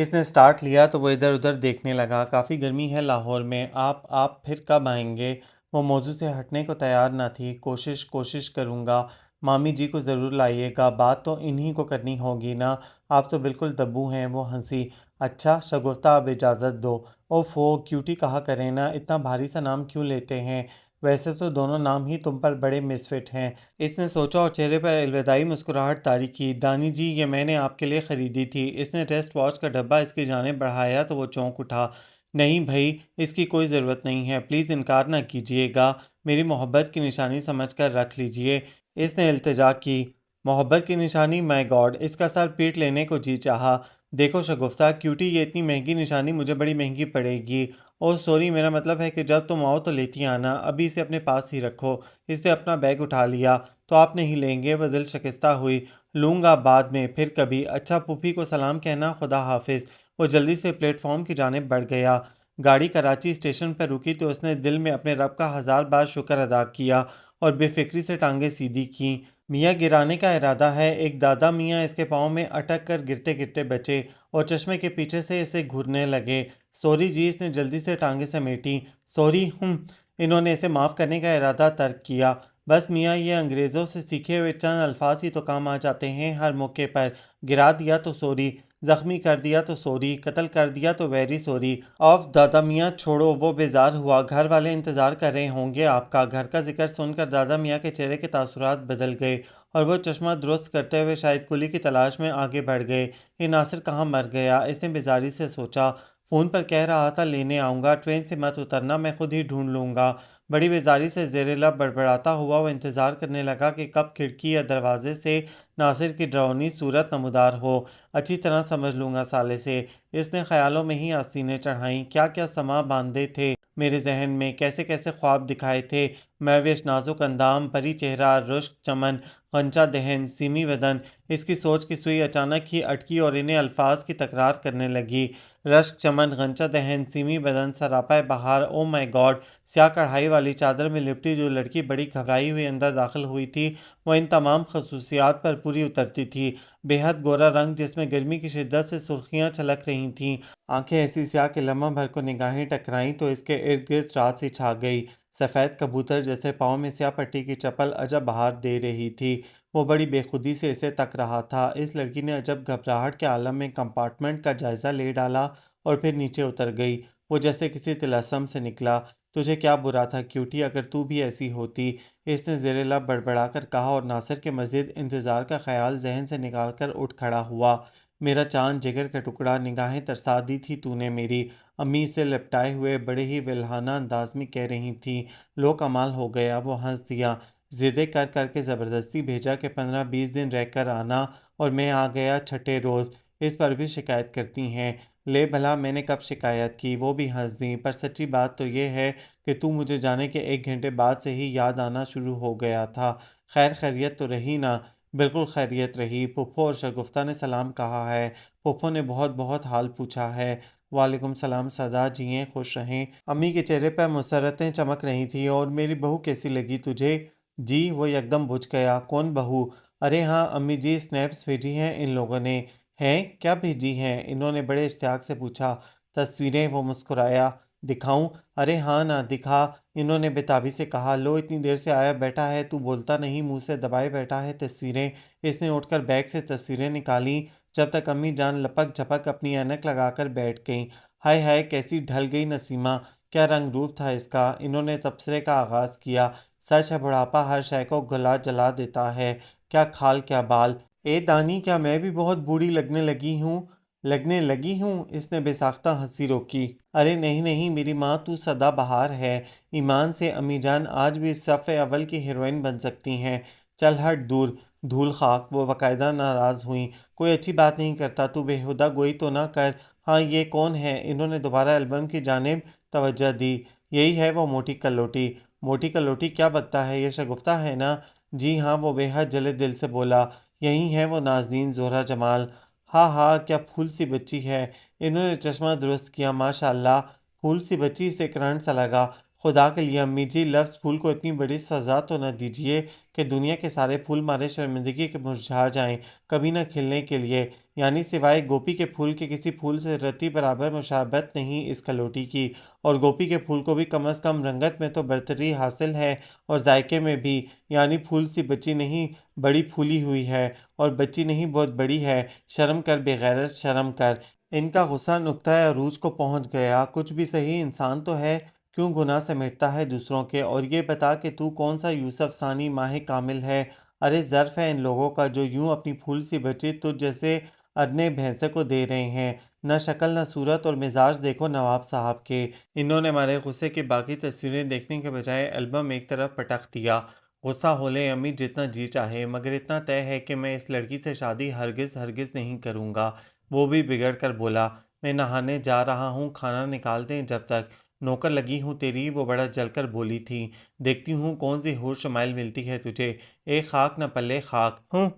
اس نے سٹارٹ لیا تو وہ ادھر ادھر دیکھنے لگا۔ کافی گرمی ہے لاہور میں، آپ پھر کب آئیں گے؟ وہ موضوع سے ہٹنے کو تیار نہ تھی۔ کوشش کروں گا، مامی جی کو ضرور لائیے گا، بات تو انہی کو کرنی ہوگی نا، آپ تو بالکل دبو ہیں۔ وہ ہنسی۔ اچھا شگفتہ اب اجازت دو۔ اوفو کیوٹی کہا کریں نا، اتنا بھاری سا نام کیوں لیتے ہیں؟ ویسے تو دونوں نام ہی تم پر بڑے مسفٹ ہیں۔ اس نے سوچا اور چہرے پر الوداعی مسکراہٹ طاری کی۔ دانی جی یہ میں نے آپ کے لیے خریدی تھی۔ اس نے ریسٹ واچ کا ڈبہ اس کی جانب بڑھایا تو وہ چونک اٹھا۔ نہیں بھائی، اس کی کوئی ضرورت نہیں ہے، پلیز انکار نہ کیجیے گا، میری محبت کی نشانی سمجھ کر رکھ لیجیے۔ اس نے التجا کی۔ محبت کی نشانی؟ مائی گاڈ! اس کا سر پیٹ لینے کو جی چاہا۔ دیکھو شگفتہ کیوٹی، یہ اتنی مہنگی نشانی مجھے بڑی مہنگی پڑے گی۔ اوہ سوری، میرا مطلب ہے کہ جب تم آؤ تو لیتی آنا، ابھی اسے اپنے پاس ہی رکھو۔ اس نے اپنا بیگ اٹھا لیا۔ تو آپ نہیں لیں گے؟ وہ دل شکستہ ہوئی۔ لوں گا بعد میں، پھر کبھی۔ اچھا پھوپھی کو سلام کہنا، خدا حافظ۔ وہ جلدی سے پلیٹ فارم کی جانب بڑھ گیا۔ گاڑی کراچی اسٹیشن پر رکی تو اس نے دل میں اپنے رب کا 1000 بار شکر ادا کیا اور بے فکری سے ٹانگیں سیدھی کیں۔ میاں گرانے کا ارادہ ہے؟ ایک دادا میاں اس کے پاؤں میں اٹک کر گرتے گرتے بچے اور چشمے کے پیچھے سے اسے گھورنے لگے۔ سوری جی، اس نے جلدی سے ٹانگیں سمیٹیں۔ سوری انہوں نے اسے معاف کرنے کا ارادہ ترک کیا۔ بس میاں، یہ انگریزوں سے سیکھے ہوئے چند الفاظ ہی تو کام آ جاتے ہیں ہر موقع پر۔ گرا دیا تو سوری، زخمی کر دیا تو سوری، قتل کر دیا تو ویری سوری۔ آف دادا میاں چھوڑو۔ وہ بیزار ہوا۔ گھر والے انتظار کر رہے ہوں گے آپ کا۔ گھر کا ذکر سن کر دادا میاں کے چہرے کے تاثرات بدل گئے اور وہ چشمہ درست کرتے ہوئے شاہد کلی کی تلاش میں آگے بڑھ گئے۔ یہ ناصر کہاں مر گیا؟ اس نے بیزاری سے سوچا۔ فون پر کہہ رہا تھا لینے آؤں گا، ٹرین سے مت اترنا، میں خود ہی ڈھونڈ لوں گا۔ بڑی بیزاری سے زیر لب بڑبڑاتا ہوا وہ انتظار کرنے لگا کہ کب کھڑکی یا دروازے سے ناصر کی ڈراؤنی صورت نمودار ہو۔ اچھی طرح سمجھ لوں گا سالے سے۔ اس نے خیالوں میں ہی آستینیں چڑھائیں۔ کیا کیا سما باندھے تھے میرے ذہن میں، کیسے کیسے خواب دکھائے تھے۔ مہوش نازک اندام، پری چہرہ، رشک چمن، غنچہ دہن، سیمی بدن۔ اس کی سوچ کی سوئی اچانک ہی اٹکی اور انہیں الفاظ کی تکرار کرنے لگی۔ رشک چمن، غنچہ دہن، سیمی بدن، سراپا بہار۔ او مائی گاڈ! سیاہ کڑھائی والی چادر میں لپٹی جو لڑکی بڑی گھبرائی ہوئی اندر داخل ہوئی تھی، وہ ان تمام خصوصیات پر پوری اترتی تھی۔ بے حد گورا رنگ جس میں گرمی کی شدت سے سرخیاں چھلک رہی تھیں، آنکھیں ایسی سیاہ کہ لمحہ بھر کو نگاہیں ٹکرائیں تو اس کے ارد گرد رات سی چھا گئی۔ سفید کبوتر جیسے پاؤں میں سیاہ پٹی کی چپل عجب بہار دے رہی تھی۔ وہ بڑی بے خودی سے اسے تک رہا تھا۔ اس لڑکی نے عجب گھبراہٹ کے عالم میں کمپارٹمنٹ کا جائزہ لے ڈالا اور پھر نیچے اتر گئی۔ وہ جیسے کسی طلسم سے نکلا۔ تجھے کیا برا تھا کیوٹی، اگر تو بھی ایسی ہوتی؟ اس نے زیر لب بڑبڑا کر کہا اور ناصر کے مزید انتظار کا خیال ذہن سے نکال کر اٹھ کھڑا ہوا۔ میرا چاند جگر کا ٹکڑا، نگاہیں ترسا دی تھی تو نے میری۔ امی اسے لپٹائے ہوئے بڑے ہی ولہانہ انداز میں کہہ رہی تھیں۔ لو کمال ہو گیا، وہ ہنس دیا۔ ضدیں کر کر کے زبردستی بھیجا کہ 15-20 دن رہ کر آنا اور میں آ گیا چھٹے روز۔ اس پر بھی شکایت کرتی ہیں؟ لے بھلا میں نے کب شکایت کی؟ وہ بھی ہنس دیں۔ پر سچی بات تو یہ ہے کہ تو مجھے جانے کے 1 گھنٹے بعد سے ہی یاد آنا شروع ہو گیا تھا۔ خیر خیریت تو رہی نا؟ بالکل خیریت رہی۔ پھپھو اور شگفتہ نے سلام کہا ہے؟ پھپھو نے بہت بہت حال پوچھا ہے؟ وعلیکم السلام، سدا جئیں، خوش رہیں۔ امی کے چہرے پر مسرتیں چمک رہی تھیں۔ اور میری بہو کیسی لگی تجھے؟ جی؟ وہ یکدم بجھ گیا۔ کون بہو؟ ارے ہاں امی جی، سنیپس بھیجی ہیں ان لوگوں نے۔ ہیں؟ کیا بھیجی ہیں؟ انہوں نے بڑے اشتیاق سے پوچھا۔ تصویریں؟ وہ مسکرایا۔ دکھاؤں؟ ارے ہاں نا، دکھا، انہوں نے بے تابی سے کہا۔ لو اتنی دیر سے آیا بیٹھا ہے تو بولتا نہیں، منہ سے دبائے بیٹھا ہے تصویریں۔ اس نے اٹھ کر بیگ سے تصویریں نکالیں جب تک امی جان لپک جھپک اپنی اینک لگا کر بیٹھ گئیں۔ ہائے ہائے کیسی ڈھل گئی نسیمہ، کیا رنگ روپ تھا اس کا۔ انہوں نے تبصرے کا آغاز کیا۔ سچ ہے بڑھاپا ہر شے کو گلا جلا دیتا ہے، کیا کھال کیا بال۔ اے دانی، کیا میں بھی بہت بوڑھی لگنے لگی ہوں؟ لگنے لگی ہوں؟ اس نے بے ساختہ ہنسی روکی۔ ارے نہیں نہیں میری ماں، تو سدا بہار ہے۔ ایمان سے امی جان آج بھی صف اول کی ہیروئن بن سکتی ہیں۔ چل ہٹ دور، دھول خاک۔ وہ باقاعدہ ناراض ہوئیں۔ کوئی اچھی بات نہیں کرتا، تو بےہودہ گوئی تو نہ کر۔ ہاں یہ کون ہے؟ انہوں نے دوبارہ البم کی جانب توجہ دی۔ یہی ہے وہ موٹی کلوٹی۔ موٹی کلوٹی کیا بکتا ہے، یہ شگفتہ ہے نا؟ جی ہاں، وہ بے حد جلے دل سے بولا۔ یہی ہے وہ نازنین زہرہ جمال۔ ہاں ہاں، کیا پھول سی بچی ہے۔ انہوں نے چشمہ درست کیا۔ ماشاء اللہ، پھول سی بچی، اسے کرنٹ سا لگا۔ خدا کے لیے امی جی، لفظ پھول کو اتنی بڑی سزا تو نہ دیجیے کہ دنیا کے سارے پھول مارے شرمندگی کے مرجھا جائیں، کبھی نہ کھلنے کے لیے۔ یعنی سوائے گوپی کے پھول کے کسی پھول سے رتی برابر مشابہت نہیں اس کلوٹی کی، اور گوپی کے پھول کو بھی کم از کم رنگت میں تو برتری حاصل ہے اور ذائقے میں بھی، یعنی پھول سی بچی نہیں بڑی پھولی ہوئی ہے، اور بچی نہیں بہت بڑی ہے۔ شرم کر بے غیرت، شرم کر۔ ان کا غصہ نقطۂ عروج کو پہنچ گیا۔ کچھ بھی صحیح، انسان تو ہے، کیوں گناہ سمیٹتا ہے دوسروں کے؟ اور یہ بتا کہ تو کون سا یوسف ثانی ماہ کامل ہے؟ ارے ظرف ہے ان لوگوں کا جو یوں اپنی پھول سی بچی تجھ جیسے ارنے بھینسے کو دے رہے ہیں۔ نہ شکل نہ صورت اور مزاج دیکھو نواب صاحب کے۔ انہوں نے ہمارے غصے کی باقی تصویریں دیکھنے کے بجائے البم ایک طرف پٹک دیا۔ غصہ ہو لے امی جتنا جی چاہے، مگر اتنا طے ہے کہ میں اس لڑکی سے شادی ہرگز ہرگز نہیں کروں گا۔ وہ بھی بگڑ کر بولا، میں نہانے جا رہا ہوں، کھانا نکال دیں جب تک۔ نوکر لگی ہوں تیری، وہ بڑا جل کر بولی تھی۔ دیکھتی ہوں کون سی حور شمائل ملتی ہے تجھے، ایک خاک نہ پلے خاک ہوں۔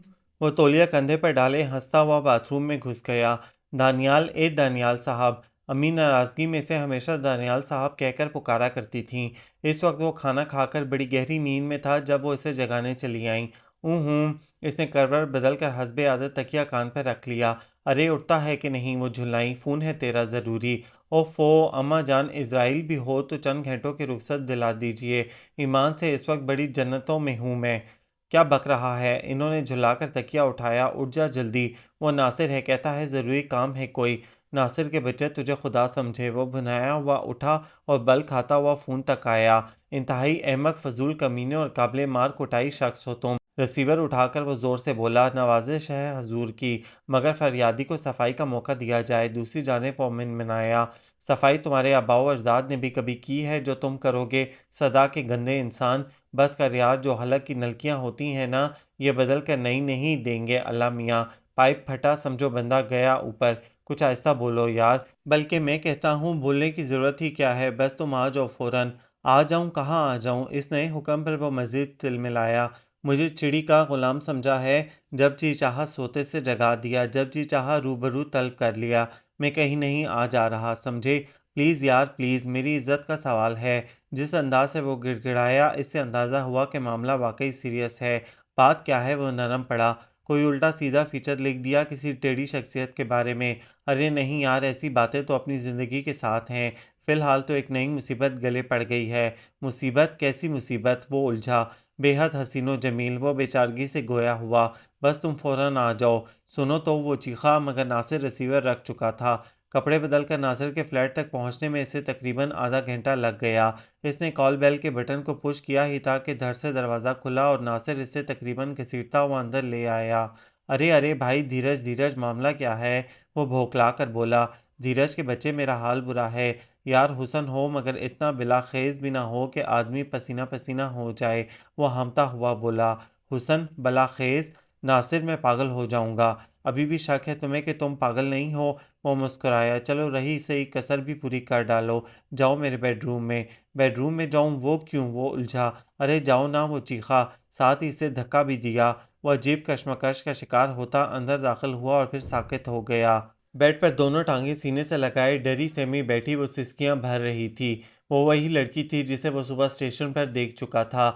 وہ تولیہ کندھے پر ڈالے ہنستا ہوا باتھ روم میں گھس گیا۔ دانیال، اے دانیال صاحب! امی ناراضگی میں سے ہمیشہ دانیال صاحب کہہ کر پکارا کرتی تھیں۔ اس وقت وہ کھانا کھا کر بڑی گہری نیند میں تھا جب وہ اسے جگانے چلی آئیں۔ ہوں۔ اس نے کروٹ بدل کر حسب عادت تکیہ کان پر رکھ لیا۔ ارے اٹھتا ہے کہ نہیں؟ وہ جھلائیں۔ فون ہے تیرا ضروری۔ اوفو اماں جان، اسرائیل بھی ہو تو چند گھنٹوں کی رخصت دلا دیجیے، ایمان سے اس وقت بڑی جنتوں میں ہوں میں۔ کیا بک رہا ہے؟ انہوں نے جھلا کر تکیہ اٹھایا۔ اٹھ جا جلدی، وہ ناصر ہے، کہتا ہے ضروری کام ہے کوئی۔ ناصر کے بچے تجھے خدا سمجھے۔ وہ بھنایا ہوا اٹھا اور بل کھاتا ہوا فون تک آیا۔ انتہائی احمق، فضول، کمینے اور قابل مار کٹائی شخص ہو تم۔ ریسیور اٹھا کر وہ زور سے بولا، نوازش ہے حضور کی، مگر فریادی کو صفائی کا موقع دیا جائے۔ دوسری جانب وہ منمنایا، صفائی تمہارے آباء و اجداد نے بھی کبھی کی ہے جو تم کرو گے، صدا کے گندے انسان؟ بس کر یار، جو حلق کی نلکیاں ہوتی ہیں نا، یہ بدل کر نئی نہیں دیں گے اللہ میاں۔ پائپ پھٹا سمجھو بندہ گیا اوپر۔ کچھ آہستہ بولو یار۔ بلکہ میں کہتا ہوں بولنے کی ضرورت ہی کیا ہے، بس تم آ جاؤ فوراً۔ آ جاؤں کہاں آ جاؤں؟ اس نئے حکم پر وہ مزید تلملایا، مجھے چڑی کا غلام سمجھا ہے؟ جب جی چاہا سوتے سے جگا دیا، جب جی چاہا روبرو طلب کر لیا۔ میں کہیں نہیں آ جا رہا، سمجھے؟ پلیز یار پلیز، میری عزت کا سوال ہے۔ جس انداز سے وہ گڑ گڑایا، اس سے اندازہ ہوا کہ معاملہ واقعی سیریس ہے۔ بات کیا ہے؟ وہ نرم پڑا۔ کوئی الٹا سیدھا فیچر لکھ دیا کسی ٹیڑھی شخصیت کے بارے میں؟ ارے نہیں یار، ایسی باتیں تو اپنی زندگی کے ساتھ ہیں۔ فی الحال تو ایک نئی مصیبت گلے پڑ گئی ہے۔ مصیبت؟ کیسی مصیبت؟ وہ الجھا۔ بے حد حسین و جمیل، وہ بے چارگی سے گویا ہوا، بس تم فوراً آ جاؤ۔ سنو تو، وہ چیخا، مگر ناصر ریسیور رکھ چکا تھا۔ کپڑے بدل کر ناصر کے فلیٹ تک پہنچنے میں اسے تقریباً آدھا گھنٹہ لگ گیا۔ اس نے کال بیل کے بٹن کو پش کیا ہی تھا کہ دھڑ سے دروازہ کھلا اور ناصر اسے تقریباً گھسیٹتا ہوا اندر لے آیا۔ ارے ارے بھائی، دھیرج دھیرج، معاملہ کیا ہے؟ وہ بھوکلا کر بولا۔ دھیرج کے بچے، میرا حال برا ہے یار، حسن ہو مگر اتنا بلا خیز بھی نہ ہو کہ آدمی پسینہ پسینہ ہو جائے۔ وہ ہمتا ہوا بولا، حسن بلا خیز؟ ناصر، میں پاگل ہو جاؤں گا۔ ابھی بھی شک ہے تمہیں کہ تم پاگل نہیں ہو؟ وہ مسکرایا، چلو رہی صحیح کسر بھی پوری کر ڈالو، جاؤ میرے بیڈ روم میں۔ بیڈ روم میں جاؤں؟ وہ کیوں؟ وہ الجھا۔ ارے جاؤ نا، وہ چیخا، ساتھ ہی اسے دھکا بھی دیا۔ وہ عجیب کشمکش کا شکار ہوتا اندر داخل ہوا اور پھر ساکت ہو گیا۔ بیڈ پر دونوں ٹانگیں سینے سے لگائے ڈری سہمی بیٹھی وہ سسکیاں بھر رہی تھی۔ وہ وہی لڑکی تھی جسے وہ صبح اسٹیشن پر دیکھ چکا تھا۔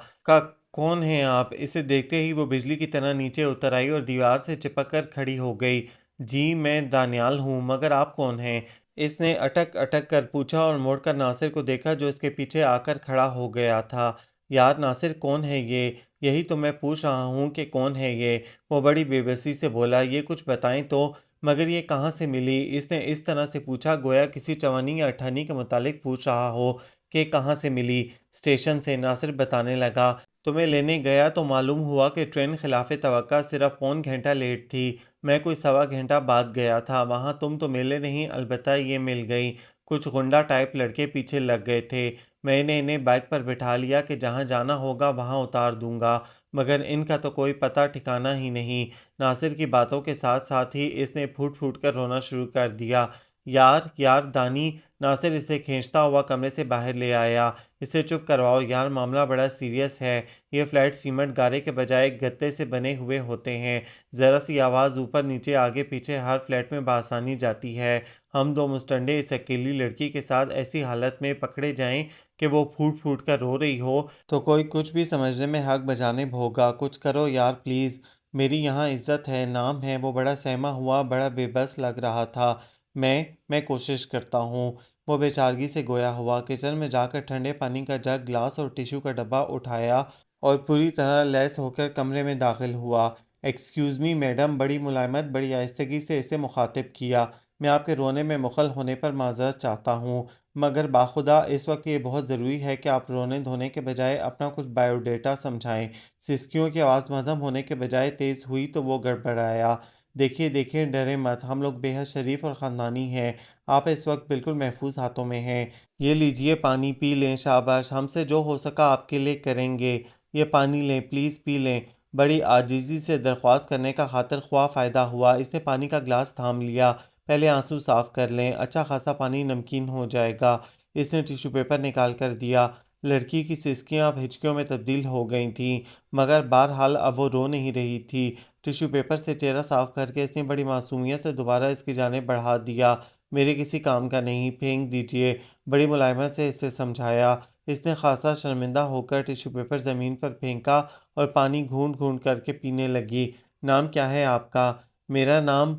کون ہیں آپ؟ اسے دیکھتے ہی وہ بجلی کی طرح نیچے اتر آئی اور دیوار سے چپک کر کھڑی ہو گئی۔ جی میں دانیال ہوں، مگر آپ کون ہیں؟ اس نے اٹک اٹک کر پوچھا اور موڑ کر ناصر کو دیکھا جو اس کے پیچھے آ کر کھڑا ہو گیا تھا۔ یار ناصر، کون ہے یہ؟ یہی تو میں پوچھ رہا ہوں کہ کون ہے یہ؟ وہ بڑی بے بسی سے بولا، یہ کچھ بتائیں تو۔ مگر یہ کہاں سے ملی؟ اس نے اس طرح سے پوچھا گویا کسی چوانی یا اٹھانی کے متعلق پوچھ رہا ہو کہ کہاں سے ملی۔ اسٹیشن سے، ناصر بتانے لگا۔ تمہیں لینے گیا تو معلوم ہوا کہ ٹرین خلاف توقع صرف پون گھنٹہ لیٹ تھی۔ میں کوئی سوا گھنٹہ بعد گیا تھا وہاں۔ تم تو ملے نہیں، البتہ یہ مل گئی۔ کچھ غنڈہ ٹائپ لڑکے پیچھے لگ گئے تھے۔ میں نے انہیں بائک پر بٹھا لیا کہ جہاں جانا ہوگا وہاں اتار دوں گا، مگر ان کا تو کوئی پتہ ٹھکانہ ہی نہیں۔ ناصر کی باتوں کے ساتھ ساتھ ہی اس نے پھوٹ پھوٹ کر رونا شروع کر دیا۔ یار یار دانی، ناصر اسے کھینچتا ہوا کمرے سے باہر لے آیا۔ اسے چپ کرواؤ یار، معاملہ بڑا سیریس ہے۔ یہ فلیٹ سیمنٹ گارے کے بجائے گتے سے بنے ہوئے ہوتے ہیں۔ ذرا سی آواز اوپر نیچے آگے پیچھے ہر فلیٹ میں بآسانی جاتی ہے۔ ہم دو مسٹنڈے اس اکیلی لڑکی کے ساتھ ایسی حالت میں پکڑے جائیں کہ وہ پھوٹ پھوٹ کر رو رہی ہو تو کوئی کچھ بھی سمجھنے میں حق بجانب ہوگا۔ کچھ کرو یار پلیز، میری یہاں عزت ہے، نام ہے۔ وہ بڑا سہما ہوا، بڑا بے بس لگ رہا تھا۔ میں کوشش کرتا ہوں۔ وہ بے چارگی سے گویا ہوا۔ کچن میں جا کر ٹھنڈے پانی کا جگ، گلاس اور ٹیشو کا ڈبہ اٹھایا اور پوری طرح لیس ہو کر کمرے میں داخل ہوا۔ ایکسکیوز می میڈم، بڑی ملائمت بڑی آہستگی سے اسے مخاطب کیا۔ میں آپ کے رونے میں مخل ہونے پر معذرت چاہتا ہوں، مگر باخدا اس وقت یہ بہت ضروری ہے کہ آپ رونے دھونے کے بجائے اپنا کچھ بائیو ڈیٹا سمجھائیں۔ سسکیوں کی آواز مدھم ہونے کے بجائے تیز ہوئی تو وہ گڑبڑایا۔ دیکھیے ڈریں مت، ہم لوگ بے حد شریف اور خاندانی ہیں۔ آپ اس وقت بالکل محفوظ ہاتھوں میں ہیں۔ یہ لیجئے پانی پی لیں، شاباش، ہم سے جو ہو سکا آپ کے لیے کریں گے۔ یہ پانی لیں، پلیز پی لیں۔ بڑی عاجزی سے درخواست کرنے کا خاطر خواہ فائدہ ہوا۔ اس نے پانی کا گلاس تھام لیا۔ پہلے آنسو صاف کر لیں، اچھا خاصا پانی نمکین ہو جائے گا۔ اس نے ٹیشو پیپر نکال کر دیا۔ لڑکی کی سسکیاں اب ہچکیوں میں تبدیل ہو گئی تھیں، مگر بہرحال اب وہ رو نہیں رہی تھی۔ ٹیشو پیپر سے چہرہ صاف کر کے اس نے بڑی معصومیت سے دوبارہ اس کی جانب بڑھا دیا۔ میرے کسی کام کا نہیں، پھینک دیجئے، بڑی ملائمت سے اسے سمجھایا۔ اس نے خاصا شرمندہ ہو کر ٹیشو پیپر زمین پر پھینکا اور پانی گھونٹ گھونٹ کر کے پینے لگی۔ نام کیا ہے آپ کا؟ میرا نام،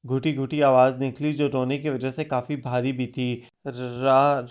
گھٹی گھٹی آواز نکلی جو رونے کی وجہ سے کافی بھاری بھی تھی۔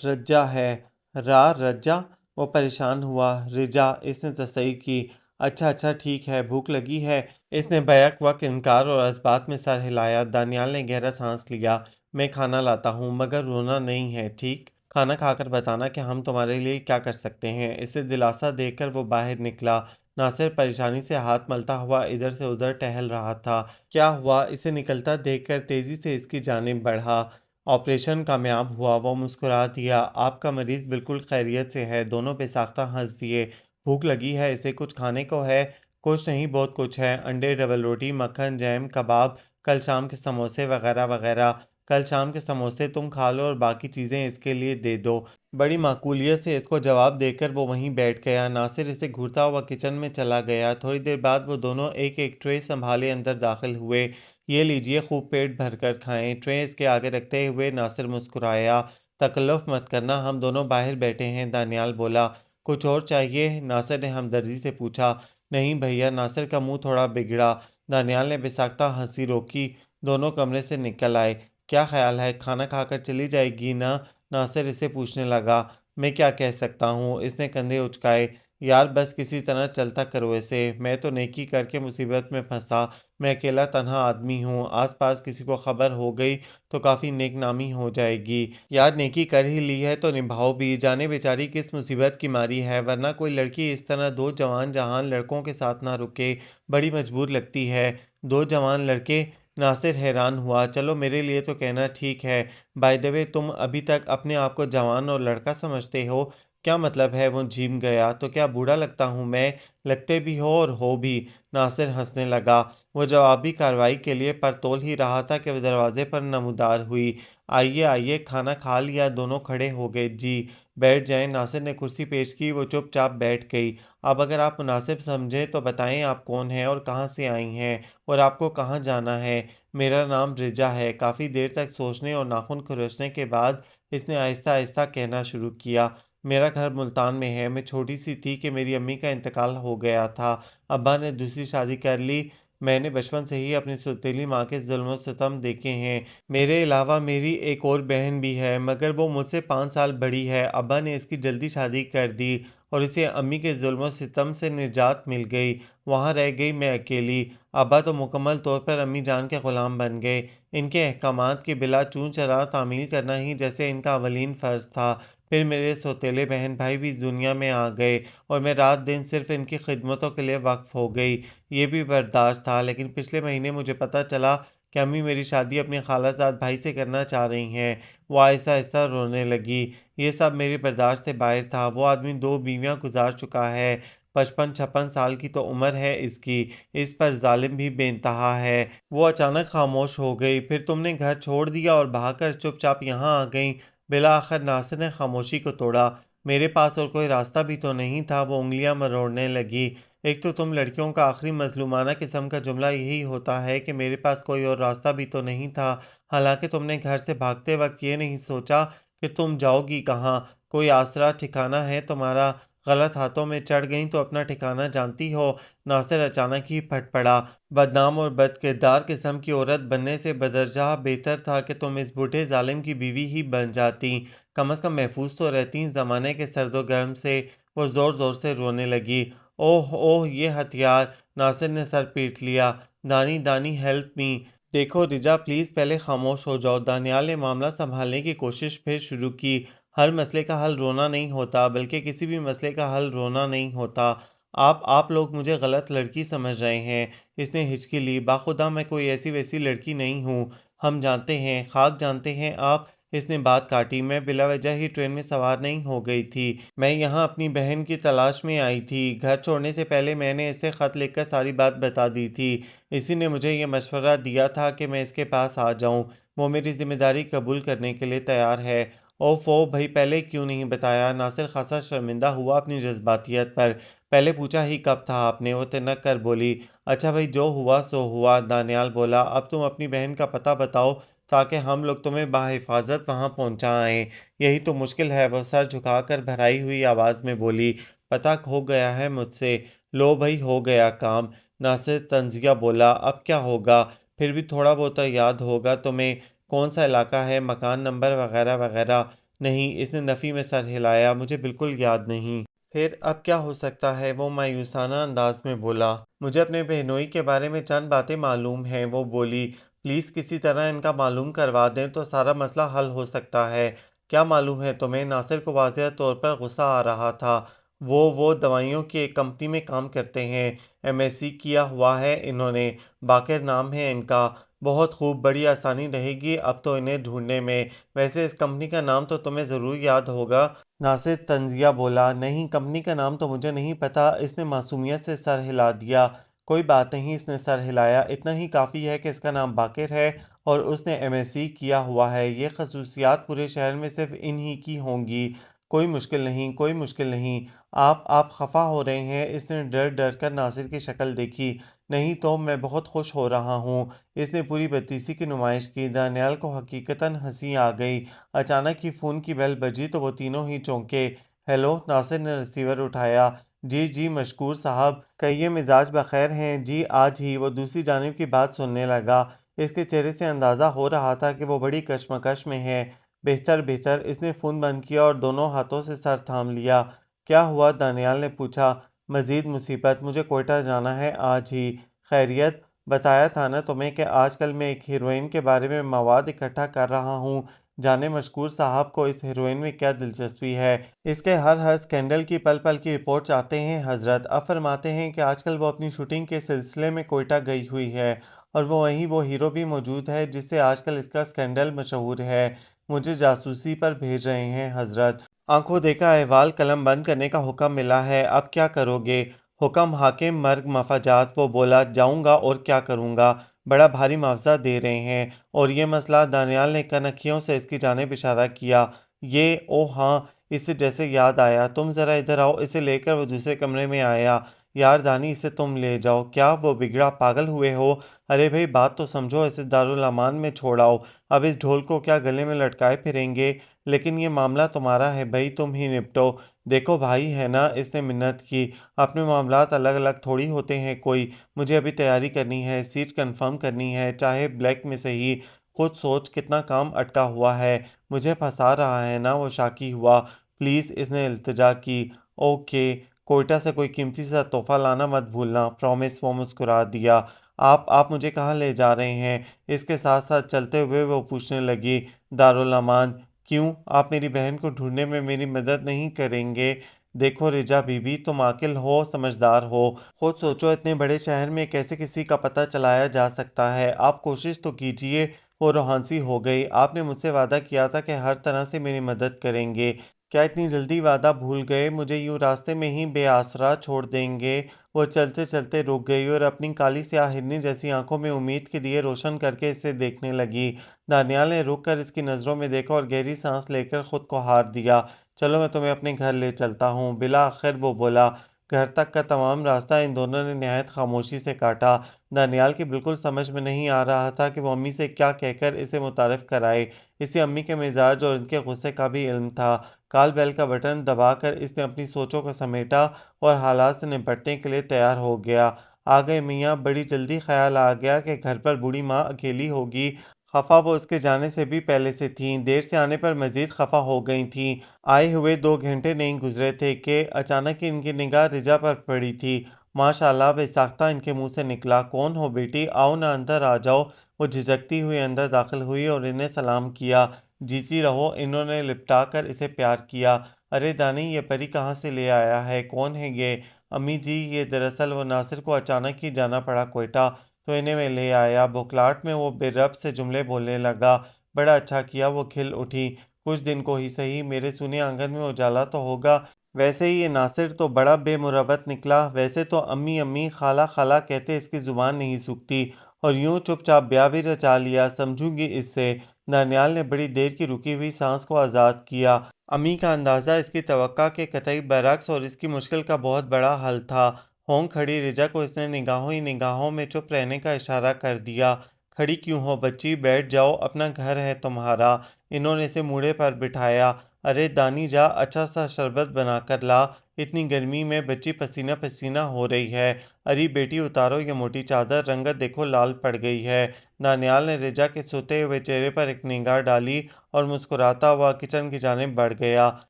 رجا ہے۔ رجا؟ وہ پریشان ہوا۔ رجا، اس نے تصحیح کی۔ اچھا ٹھیک ہے، بھوک لگی ہے؟ اس نے بیک وقت انکار اور اثبات میں سر ہلایا۔ دانیال نے گہرا سانس لیا۔ میں کھانا لاتا ہوں، مگر رونا نہیں ہے، ٹھیک؟ کھانا کھا کر بتانا کہ ہم تمہارے لیے کیا کر سکتے ہیں۔ اسے دلاسا دے کر وہ باہر نکلا۔ ناصر پریشانی سے ہاتھ ملتا ہوا ادھر سے ادھر ٹہل رہا تھا۔ کیا ہوا؟ اسے نکلتا دیکھ کر تیزی سے اس کی جانب بڑھا۔ آپریشن کامیاب ہوا۔ وہ مسکرا دیا۔ آپ کا مریض بالکل خیریت سے ہے۔ دونوں بے ساختہ ہنس دیے۔ بھوک لگی ہے اسے؟ کچھ کھانے کو ہے؟ کچھ نہیں، بہت کچھ ہے، انڈے، ڈبل روٹی، مکھن، جیم، کباب، کل شام کے سموسے وغیرہ وغیرہ۔ کل شام کے سموسے تم کھا لو اور باقی چیزیں اس کے لیے دے دو۔ بڑی معقولیت سے اس کو جواب دے کر وہ وہیں بیٹھ گیا۔ ناصر اسے گھورتا ہوا کچن میں چلا گیا۔ تھوڑی دیر بعد وہ دونوں ایک ایک ٹرے سنبھالے اندر داخل ہوئے۔ یہ لیجئے، خوب پیٹ بھر کر کھائیں۔ ٹرے اس کے آگے رکھتے ہوئے ناصر مسکرایا۔ تکلف مت کرنا، ہم دونوں باہر بیٹھے ہیں، دانیال بولا۔ کچھ اور چاہیے؟ ناصر نے ہمدردی سے پوچھا۔ نہیں بھیا، ناصر کا منہ تھوڑا بگڑا۔ دانیال نے بے ساختہ ہنسی روکی۔ دونوں کمرے سے نکل آئے۔ کیا خیال ہے، کھانا کھا کر چلی جائے گی نا؟ ناصر اسے پوچھنے لگا۔ میں کیا کہہ سکتا ہوں؟ اس نے کندھے اچکائے۔ یار بس کسی طرح چلتا کرو اسے، میں تو نیکی کر کے مصیبت میں پھنسا، میں اکیلا تنہا آدمی ہوں، آس پاس کسی کو خبر ہو گئی تو کافی نیک نامی ہو جائے گی۔ یار نیکی کر ہی لی ہے تو نبھاؤ بھی، جانے بیچاری کس مصیبت کی ماری ہے، ورنہ کوئی لڑکی اس طرح دو جوان جہان لڑکوں کے ساتھ نہ رکے، بڑی مجبور لگتی ہے۔ دو جوان لڑکے؟ ناصر حیران ہوا۔ چلو میرے لیے تو کہنا ٹھیک ہے۔ بائی دی وے، تم ابھی تک اپنے آپ کو جوان اور لڑکا سمجھتے ہو؟ کیا مطلب ہے؟ وہ جھیم گیا۔ تو کیا بوڑھا لگتا ہوں میں؟ لگتے بھی ہو اور ہو بھی۔ ناصر ہنسنے لگا۔ وہ جوابی کارروائی کے لیے پر تول ہی رہا تھا کہ وہ دروازے پر نمودار ہوئی۔ آئیے، کھانا کھا لیا؟ دونوں کھڑے ہو گئے۔ جی، بیٹھ جائیں۔ ناصر نے کرسی پیش کی۔ وہ چپ چاپ بیٹھ گئی۔ اب اگر آپ مناسب سمجھیں تو بتائیں آپ کون ہیں اور کہاں سے آئی ہیں اور آپ کو کہاں جانا ہے؟ میرا نام رجا ہے۔ کافی دیر تک سوچنے اور ناخن کھرچنے کے بعد اس نے آہستہ آہستہ کہنا شروع کیا۔ میرا گھر ملتان میں ہے۔ میں چھوٹی سی تھی کہ میری امی کا انتقال ہو گیا تھا۔ ابا نے دوسری شادی کر لی۔ میں نے بچپن سے ہی اپنی سوتیلی ماں کے ظلم و ستم دیکھے ہیں۔ میرے علاوہ میری ایک اور بہن بھی ہے، مگر وہ مجھ سے 5 سال بڑی ہے۔ ابا نے اس کی جلدی شادی کر دی اور اسے امی کے ظلم و ستم سے نجات مل گئی۔ وہاں رہ گئی میں اکیلی۔ ابا تو مکمل طور پر امی جان کے غلام بن گئے۔ ان کے احکامات کی بلا چون چرا تعمیل کرنا ہی جیسے ان کا اولین فرض تھا۔ پھر میرے سوتیلے بہن بھائی بھی اس دنیا میں آ گئے اور میں رات دن صرف ان کی خدمتوں کے لیے وقف ہو گئی۔ یہ بھی برداشت تھا، لیکن پچھلے مہینے مجھے پتہ چلا کہ امی میری شادی اپنے خالہ زاد بھائی سے کرنا چاہ رہی ہیں۔ وہ آہستہ آہستہ رونے لگی۔ یہ سب میری برداشت سے باہر تھا۔ وہ آدمی 2 بیویاں گزار چکا ہے، 55-56 سال کی تو عمر ہے اس کی، اس پر ظالم بھی بے انتہا ہے۔ وہ اچانک خاموش ہو گئی۔ پھر تم نے گھر چھوڑ دیا اور بھاگ کر چپ چاپ یہاں آ گئیں؟ بالآخر ناصر نے خاموشی کو توڑا۔ میرے پاس اور کوئی راستہ بھی تو نہیں تھا، وہ انگلیاں مروڑنے لگی۔ ایک تو تم لڑکیوں کا آخری مظلومانہ قسم کا جملہ یہی ہوتا ہے کہ میرے پاس کوئی اور راستہ بھی تو نہیں تھا، حالانکہ تم نے گھر سے بھاگتے وقت یہ نہیں سوچا کہ تم جاؤ گی کہاں، کوئی آسرا ٹھکانہ ہے تمہارا؟ غلط ہاتھوں میں چڑھ گئیں تو اپنا ٹھکانہ جانتی ہو؟ ناصر اچانک ہی پھٹ پڑا۔ بدنام اور بد کردار قسم کی عورت بننے سے بدرجہ بہتر تھا کہ تم اس بوڑھے ظالم کی بیوی ہی بن جاتی، کم از کم محفوظ تو رہتی زمانے کے سرد و گرم سے۔ وہ زور زور سے رونے لگی۔ اوہ اوہ، یہ ہتھیار! ناصر نے سر پیٹ لیا۔ دانی دانی ہیلپ می! دیکھو رجا، پلیز پہلے خاموش ہو جاؤ۔ دانیال نے معاملہ سنبھالنے کی کوشش پھر شروع کی۔ ہر مسئلے کا حل رونا نہیں ہوتا، بلکہ کسی بھی مسئلے کا حل رونا نہیں ہوتا۔ آپ لوگ مجھے غلط لڑکی سمجھ رہے ہیں۔ اس نے ہچکی لی۔ باخدا میں کوئی ایسی ویسی لڑکی نہیں ہوں، ہم جانتے ہیں، خاک جانتے ہیں آپ۔ اس نے بات کاٹی۔ میں بلا وجہ ہی ٹرین میں سوار نہیں ہو گئی تھی، میں یہاں اپنی بہن کی تلاش میں آئی تھی۔ گھر چھوڑنے سے پہلے میں نے اسے خط لکھ کر ساری بات بتا دی تھی، اسی نے مجھے یہ مشورہ دیا تھا کہ میں اس کے پاس آ جاؤں، وہ میری ذمہ داری قبول کرنے کے لیے تیار ہے۔ اوف او بھائی، پہلے کیوں نہیں بتایا؟ ناصر خاصا شرمندہ ہوا اپنی جذباتیت پر۔ پہلے پوچھا ہی کب تھا آپ نے؟ وہ تنک کر بولی۔ اچھا بھائی، جو ہوا سو ہوا، دانیال بولا۔ اب تم اپنی بہن کا پتہ بتاؤ تاکہ ہم لوگ تمہیں بحفاظت وہاں پہنچائیں۔ یہی تو مشکل ہے، وہ سر جھکا کر بھرائی ہوئی آواز میں بولی۔ پتہ ہو گیا ہے مجھ سے۔ لو بھائی، ہو گیا کام، ناصر طنزیہ بولا۔ اب کیا ہوگا؟ پھر بھی تھوڑا بہت یاد ہوگا تمہیں، کون سا علاقہ ہے، مکان نمبر وغیرہ وغیرہ؟ نہیں، اس نے نفی میں سر ہلایا، مجھے بالکل یاد نہیں۔ پھر اب کیا ہو سکتا ہے؟ وہ مایوسانہ انداز میں بولا۔ مجھے اپنے بہنوئی کے بارے میں چند باتیں معلوم ہیں، وہ بولی۔ پلیز کسی طرح ان کا معلوم کروا دیں تو سارا مسئلہ حل ہو سکتا ہے۔ کیا معلوم ہے تمہیں؟ ناصر کو واضح طور پر غصہ آ رہا تھا۔ وہ دوائیوں کی ایک کمپنی میں کام کرتے ہیں، ایم ایس سی کیا ہوا ہے انہوں نے، باقر نام ہے ان کا۔ بہت خوب، بڑی آسانی رہے گی اب تو انہیں ڈھونڈنے میں۔ ویسے اس کمپنی کا نام تو تمہیں ضرور یاد ہوگا، ناصر طنزیہ بولا۔ نہیں، کمپنی کا نام تو مجھے نہیں پتا، اس نے معصومیت سے سر ہلا دیا۔ کوئی بات نہیں، اس نے سر ہلایا۔ اتنا ہی کافی ہے کہ اس کا نام باقر ہے اور اس نے ایم ایس سی کیا ہوا ہے، یہ خصوصیات پورے شہر میں صرف انہی کی ہوں گی۔ کوئی مشکل نہیں، کوئی مشکل نہیں۔ آپ خفا ہو رہے ہیں؟ اس نے ڈر ڈر کر ناصر کی شکل دیکھی۔ نہیں تو میں بہت خوش ہو رہا ہوں، اس نے پوری بدتیسی کی نمائش کی۔ دانیال کو حقیقتاً ہنسی آ گئی۔ اچانک ہی فون کی بیل بجی تو وہ تینوں ہی چونکے۔ ہیلو، ناصر نے ریسیور اٹھایا۔ جی جی مشکور صاحب، کہیے مزاج بخیر ہیں؟ جی آج ہی، وہ دوسری جانب کی بات سننے لگا۔ اس کے چہرے سے اندازہ ہو رہا تھا کہ وہ بڑی کشمکش میں ہے۔ بہتر بہتر، اس نے فون بند کیا اور دونوں ہاتھوں سے سر تھام لیا۔ کیا ہوا؟ دانیال نے پوچھا۔ مزید مصیبت، مجھے کوئٹہ جانا ہے آج ہی۔ خیریت؟ بتایا تھا نا تمہیں کہ آج کل میں ایک ہیروئن کے بارے میں مواد اکٹھا کر رہا ہوں۔ جانے مشکور صاحب کو اس ہیروئن میں کیا دلچسپی ہے؟ اس کے ہر سکینڈل کی پل پل کی رپورٹ چاہتے ہیں حضرت۔ اب فرماتے ہیں کہ آج کل وہ اپنی شوٹنگ کے سلسلے میں کوئٹہ گئی ہوئی ہے اور وہیں وہ ہیرو بھی موجود ہے جس سے آج کل اس کا سکینڈل مشہور ہے۔ مجھے جاسوسی پر بھیج رہے ہیں حضرت۔ آنکھوں دیکھا احوال قلم بند کرنے کا حکم ملا ہے، اب کیا کرو گے؟ حکم حاکم مرگ مفاجات، وہ بولا۔ جاؤں گا اور کیا کروں گا، بڑا بھاری معاوضہ دے رہے ہیں اور یہ مسئلہ؟ دانیال نے کنکھیوں سے اس کی جانب اشارہ کیا۔ یہ او ہاں، اس سے جیسے یاد آیا، تم ذرا ادھر آؤ۔ اسے لے کر وہ دوسرے کمرے میں آیا۔ یار دانی، اسے تم لے جاؤ۔ کیا وہ بگڑا؟ پاگل ہوئے ہو؟ ارے بھائی بات تو سمجھو، اسے دارالامان میں چھوڑ آؤ۔ اب اس ڈھول کو کیا گلے میں لٹکائے پھریں گے؟ لیکن یہ معاملہ تمہارا ہے بھائی، تم ہی نپٹو۔ دیکھو بھائی ہے نا، اس نے منت کی، اپنے معاملات الگ الگ تھوڑی ہوتے ہیں کوئی۔ مجھے ابھی تیاری کرنی ہے، سیٹ کنفرم کرنی ہے، چاہے بلیک میں صحیح۔ خود سوچ کتنا کام اٹکا ہوا ہے، مجھے پھنسا رہا ہے نا؟ وہ شاکی ہوا۔ پلیز، اس نے التجا کی۔ اوکے، کوئٹہ سے کوئی قیمتی سا تحفہ لانا مت بھولنا، پرومس، وہ مسکرا دیا۔ آپ مجھے کہاں لے جا رہے ہیں؟ اس کے ساتھ ساتھ چلتے ہوئے وہ پوچھنے لگی۔ دارالامان۔ کیوں؟ آپ میری بہن کو ڈھونڈنے میں میری مدد نہیں کریں گے؟ دیکھو رجا بی بی، تم عاقل ہو، سمجھدار ہو، خود سوچو اتنے بڑے شہر میں کیسے کسی کا پتہ چلایا جا سکتا ہے؟ آپ کوشش تو کیجئے۔ وہ روحانسی ہو گئی۔ آپ نے مجھ سے وعدہ کیا تھا کہ ہر طرح سے میری مدد کریں گے، کیا اتنی جلدی وعدہ بھول گئے؟ مجھے یوں راستے میں ہی بے آسرا چھوڑ دیں گے؟ وہ چلتے چلتے رک گئی اور اپنی کالی سیاہ ہرنی جیسی آنکھوں میں امید کے دیے روشن کر کے اسے دیکھنے لگی۔ دانیال نے رک کر اس کی نظروں میں دیکھا اور گہری سانس لے کر خود کو ہار دیا۔ چلو میں تمہیں اپنے گھر لے چلتا ہوں، بالآخر وہ بولا۔ گھر تک کا تمام راستہ ان دونوں نے نہایت خاموشی سے کاٹا۔ دانیال کی بالکل سمجھ میں نہیں آ رہا تھا کہ وہ امی سے کیا کہہ کر اسے متعارف کرائے۔ اسے امی کے مزاج اور ان کے غصے کا بھی علم تھا۔ کال بیل کا بٹن دبا کر اس نے اپنی سوچوں کو سمیٹا اور حالات سے نپٹنے کے لیے تیار ہو گیا۔ آ گئے میاں، بڑی جلدی خیال آ گیا کہ گھر پر بوڑھی ماں اکیلی ہوگی۔ خفا وہ اس کے جانے سے بھی پہلے سے تھیں، دیر سے آنے پر مزید خفا ہو گئی تھیں۔ آئے ہوئے 2 گھنٹے نہیں گزرے تھے کہ اچانک ان کی نگاہ رجا پر پڑی تھی۔ ماشاء اللہ بے ساختہ ان کے منہ سے نکلا، کون ہو بیٹی، آؤ نا اندر آ جاؤ۔ وہ جھجکتی ہوئی اندر داخل ہوئی اور انہیں سلام کیا۔ جیتی رہو، انہوں نے لپٹا کر اسے پیار کیا۔ ارے دانی، یہ پری کہاں سے لے آیا ہے، کون ہے یہ؟ امی جی، یہ دراصل وہ ناصر کو اچانک ہی جانا پڑا کوئٹہ، تو انہیں میں لے آیا۔ بھوکلاہٹ میں وہ بے ربط سے جملے بولنے لگا۔ بڑا اچھا کیا، وہ کھل اٹھی۔ کچھ دن کو ہی صحیح، میرے سونے آنگن میں اجالا تو ہوگا۔ ویسے ہی یہ ناصر تو بڑا بے مروت نکلا، ویسے تو امی امی خالہ خالہ کہتے اس کی زبان نہیں سوکھتی، اور یوں چپ چاپ بیاہ بھی رچا لیا، سمجھوں گی اس سے۔ دانیال نے بڑی دیر کی رکی ہوئی سانس کو آزاد کیا۔ امی کا اندازہ اس کی توقع کے قطعی برعکس اور اس کی مشکل کا بہت بڑا حل تھا۔ ہونک کھڑی رجا کو اس نے نگاہوں ہی نگاہوں میں چپ رہنے کا اشارہ کر دیا۔ کھڑی کیوں ہو بچی، بیٹھ جاؤ، اپنا گھر ہے تمہارا۔ انہوں نے اسے موڑے پر بٹھایا۔ ارے دانی جا، اچھا سا شربت بنا کر لا، اتنی گرمی میں بچی پسینہ پسینہ ہو رہی ہے۔ اری بیٹی اتارو یہ موٹی چادر، رنگت دیکھو لال پڑ گئی ہے۔ دانیال نے رجا کے سوتے ہوئے چہرے پر ایک نگاہ ڈالی اور مسکراتا ہوا کچن کی جانب بڑھ گیا۔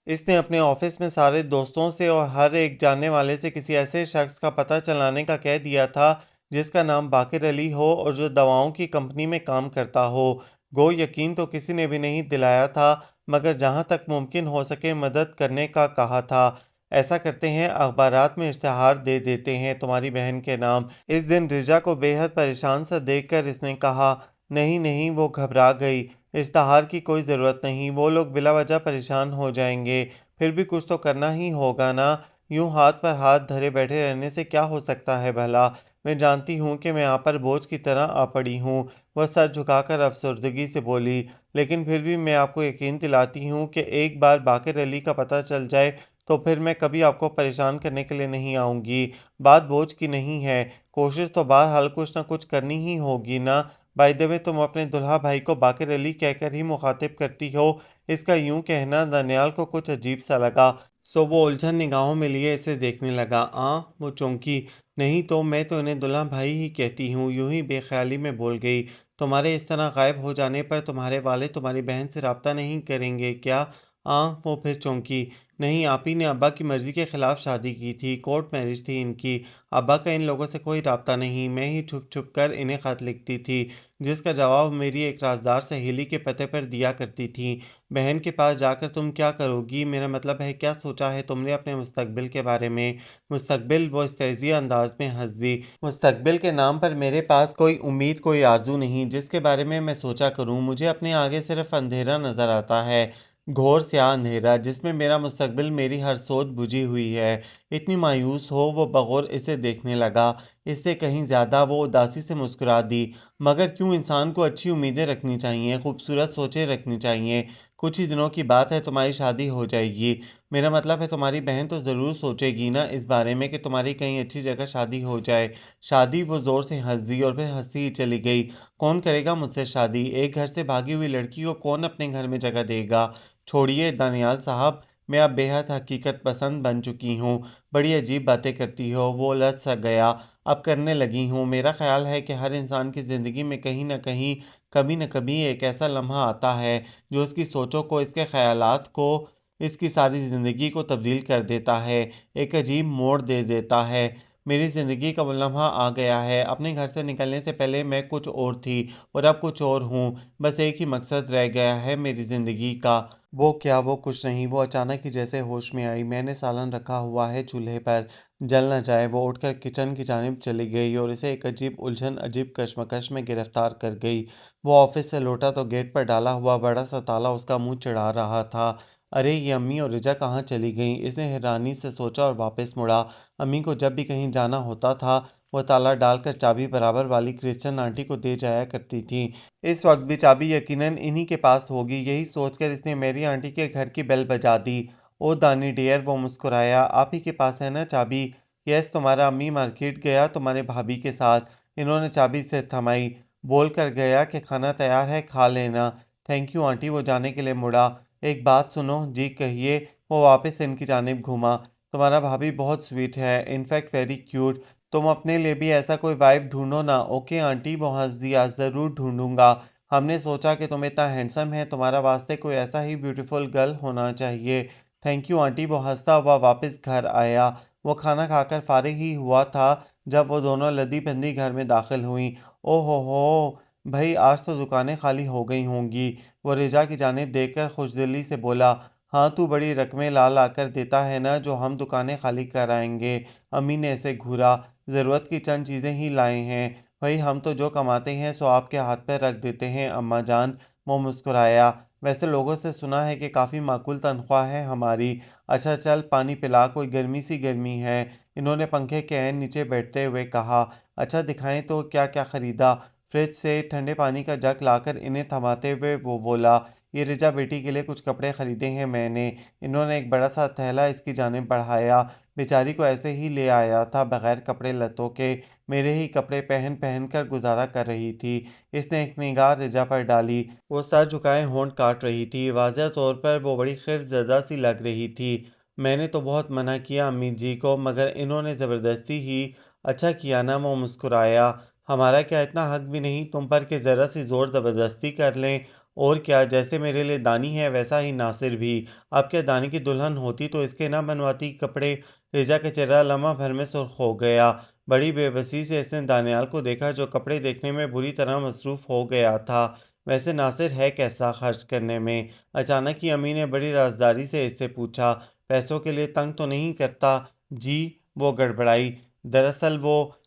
اس نے اپنے آفس میں سارے دوستوں سے اور ہر ایک جاننے والے سے کسی ایسے شخص کا پتہ چلانے کا کہہ دیا تھا جس کا نام باقر علی ہو اور جو دواؤں کی کمپنی میں کام کرتا ہو۔ گو یقین تو کسی نے بھی نہیں دلایا تھا، مگر جہاں تک ممکن ہو سکے مدد کرنے کا کہا تھا۔ ایسا کرتے ہیں، اخبارات میں اشتہار دے دیتے ہیں تمہاری بہن کے نام۔ اس دن رجا کو بے حد پریشان سا دیکھ کر اس نے کہا۔ نہیں نہیں، وہ گھبرا گئی۔ اشتہار کی کوئی ضرورت نہیں، وہ لوگ بلا وجہ پریشان ہو جائیں گے، پھر بھی کچھ تو کرنا ہی ہوگا نا۔ یوں ہاتھ پر ہاتھ دھرے بیٹھے رہنے سے کیا ہو سکتا ہے بھلا؟ میں جانتی ہوں کہ میں آپ پر بوجھ کی طرح آ پڑی ہوں۔ وہ سر جھکا کر افسردگی سے بولی، لیکن پھر بھی میں آپ کو یقین دلاتی ہوں کہ ایک بار باقر علی کا پتہ چل جائے تو پھر میں کبھی آپ کو پریشان کرنے کے لیے نہیں آؤں گی۔ بات بوجھ کی نہیں ہے، کوشش تو بہرحال کچھ نہ کچھ کرنی ہی ہوگی نا۔ بائی دی وے، تم اپنے دلہا بھائی کو باقر علی کہہ کر ہی مخاطب کرتی ہو۔ اس کا یوں کہنا دانیال کو کچھ عجیب سا لگا، سو وہ الجھن نگاہوں میں لیے اسے دیکھنے لگا۔ وہ چونکی۔ نہیں تو میں تو انہیں دلہا بھائی ہی کہتی ہوں، یوں ہی بے خیالی میں بول گئی۔ تمہارے اس طرح غائب ہو جانے پر تمہارے والد تمہاری بہن سے رابطہ نہیں کریں گے کیا؟ وہ پھر چونکی۔ نہیں، آپ ہی نے ابا کی مرضی کے خلاف شادی کی تھی، کورٹ میرج تھی ان کی۔ ابا کا ان لوگوں سے کوئی رابطہ نہیں، میں ہی چھپ چھپ کر انہیں خط لکھتی تھی، جس کا جواب میری ایک رازدار سہیلی کے پتے پر دیا کرتی تھی۔ بہن کے پاس جا کر تم کیا کرو گی؟ میرا مطلب ہے کیا سوچا ہے تم نے اپنے مستقبل کے بارے میں؟ مستقبل؟ وہ استہزائیہ انداز میں ہنس دی۔ مستقبل کے نام پر میرے پاس کوئی امید، کوئی آرزو نہیں جس کے بارے میں سوچا کروں۔ مجھے اپنے آگے صرف اندھیرا نظر آتا ہے، گھور سیاہ اندھیرا، جس میں میرا مستقبل، میری ہر سوچ بجھی ہوئی ہے۔ اتنی مایوس ہو وہ بغور اسے دیکھنے لگا۔ اس سے کہیں زیادہ وہ اداسی سے مسکرا دی۔ مگر کیوں، انسان کو اچھی امیدیں رکھنی چاہیے، خوبصورت سوچیں رکھنی چاہیے۔ کچھ ہی دنوں کی بات ہے، تمہاری شادی ہو جائے گی۔ میرا مطلب ہے تمہاری بہن تو ضرور سوچے گی نا اس بارے میں کہ تمہاری کہیں اچھی جگہ شادی ہو جائے۔ شادی؟ وہ زور سے ہنس دی اور پھر ہنستی ہی چلی گئی۔ کون کرے گا مجھ سے شادی؟ ایک گھر سے بھاگی ہوئی لڑکی کو کون اپنے گھر میں جگہ دے گا؟ چھوڑیے دانیال صاحب، میں اب بے حد حقیقت پسند بن چکی ہوں۔ بڑی عجیب باتیں کرتی ہو۔ وہ الجھ سا گیا۔ اب کرنے لگی ہوں۔ میرا خیال ہے کہ ہر انسان کی زندگی میں کہیں نہ کہیں، کبھی نہ کبھی ایک ایسا لمحہ آتا ہے جو اس کی سوچوں کو، اس کے خیالات کو، اس کی ساری زندگی کو تبدیل کر دیتا ہے، ایک عجیب موڑ دے دیتا ہے۔ میری زندگی کا وہ لمحہ آ گیا ہے۔ اپنے گھر سے نکلنے سے پہلے میں کچھ اور تھی اور اب کچھ اور ہوں۔ بس ایک ہی مقصد رہ گیا ہے میری زندگی کا۔ وہ کیا؟ وہ کچھ نہیں۔ وہ اچانک ہی جیسے ہوش میں آئی۔ میں نے سالن رکھا ہوا ہے چولہے پر، جل نہ جائے۔ وہ اٹھ کر کچن کی جانب چلی گئی اور اسے ایک عجیب الجھن، عجیب کشمکش میں گرفتار کر گئی۔ وہ آفس سے لوٹا تو گیٹ پر ڈالا ہوا بڑا سا تالا اس کا منہ چڑھا رہا تھا۔ ارے یہ امی اور رجا کہاں چلی گئیں؟ اس نے حیرانی سے سوچا اور واپس مڑا۔ امی کو جب بھی کہیں جانا ہوتا تھا وہ تالا ڈال کر چابی برابر والی کرسچن آنٹی کو دے جایا کرتی تھی۔ اس وقت بھی چابی یقیناً انہی کے پاس ہوگی، یہی سوچ کر اس نے میری آنٹی کے گھر کی بیل بجا دی۔ او دانی ڈیئر، وہ مسکرایا، آپ ہی کے پاس ہے نا چابی؟ یس، تمہارا امی مارکیٹ گیا تمہارے بھابھی کے ساتھ، انہوں نے چابی سے تھمائی، بول کر گیا کہ کھانا تیار ہے کھا لینا۔ تھینک یو آنٹی، وہ جانے کے لیے مڑا۔ ایک بات سنو، جی کہیے۔ وہ واپس ان کی جانب گھوما۔ تمہارا بھابھی بہت سویٹ ہے، انفیکٹ ویری کیوٹ، تم اپنے لیے بھی ایسا کوئی وائف ڈھونڈو نا۔ اوکے آنٹی، وہ ہنس دیا، ضرور ڈھونڈوں گا۔ ہم نے سوچا کہ تم اتنا ہینڈسم ہے، تمہارا واسطے کوئی ایسا ہی بیوٹیفل گرل ہونا چاہیے۔ تھینک یو آنٹی، وہ ہنستا ہوا واپس گھر آیا۔ وہ کھانا کھا کر فارغ ہی ہوا تھا جب وہ دونوں لدی بندی گھر میں داخل ہوئیں۔ او ہو بھائی، آج تو دکانیں خالی ہو گئی ہوں گی، وہ رجا کی جانب دیکھ کر خوش دلی سے بولا۔ ہاں، تو بڑی رقمیں لا کر دیتا ہے نا جو ہم دکانیں خالی کرائیں گے۔ امی نے اسے گھورا۔ ضرورت کی چند چیزیں ہی لائے ہیں بھائی، ہم تو جو کماتے ہیں سو آپ کے ہاتھ پہ رکھ دیتے ہیں اماں جان۔ وہ مسکرایا۔ ویسے لوگوں سے سنا ہے کہ کافی معقول تنخواہ ہے ہماری۔ اچھا چل پانی پلا، کوئی گرمی سی گرمی ہے، انہوں نے پنکھے کے عین نیچے بیٹھتے ہوئے کہا۔ اچھا دکھائیں تو کیا کیا خریدا؟ فریج سے ٹھنڈے پانی کا جگ لا کر انہیں تھماتے ہوئے وہ بولا۔ یہ رجا بیٹی کے لیے کچھ کپڑے خریدے ہیں میں نے۔ انہوں نے ایک بڑا سا تھیلا اس کی جانب بڑھایا۔ بیچاری کو ایسے ہی لے آیا تھا بغیر کپڑے لتوں کے، میرے ہی کپڑے پہن پہن کر گزارا کر رہی تھی۔ اس نے ایک نگاہ رجا پر ڈالی، وہ سر جھکائے ہونٹ کاٹ رہی تھی، واضح طور پر وہ بڑی خیف زدہ سی لگ رہی تھی۔ میں نے تو بہت منع کیا امی جی کو، مگر انہوں نے زبردستی ہی۔ اچھا کیا نا، وہ مسکرایا۔ ہمارا کیا اتنا حق بھی نہیں تم پر کہ ذرا سی زور زبردستی کر لیں؟ اور کیا، جیسے میرے لیے دانی ہے ویسا ہی ناصر بھی۔ اب کیا دانی کی دلہن ہوتی تو اس کے نہ بنواتی کپڑے؟ رجا کا چہرہ لمحہ بھر میں سرخ ہو گیا۔ بڑی بے بسی سے اس نے دانیال کو دیکھا جو کپڑے دیکھنے میں بری طرح مصروف ہو گیا تھا۔ ویسے ناصر ہے کیسا خرچ کرنے میں؟ اچانک ہی امی نے بڑی رازداری سے اس سے پوچھا۔ پیسوں کے لیے تنگ تو نہیں کرتا؟ جی، وہ گڑبڑائی۔ دراصل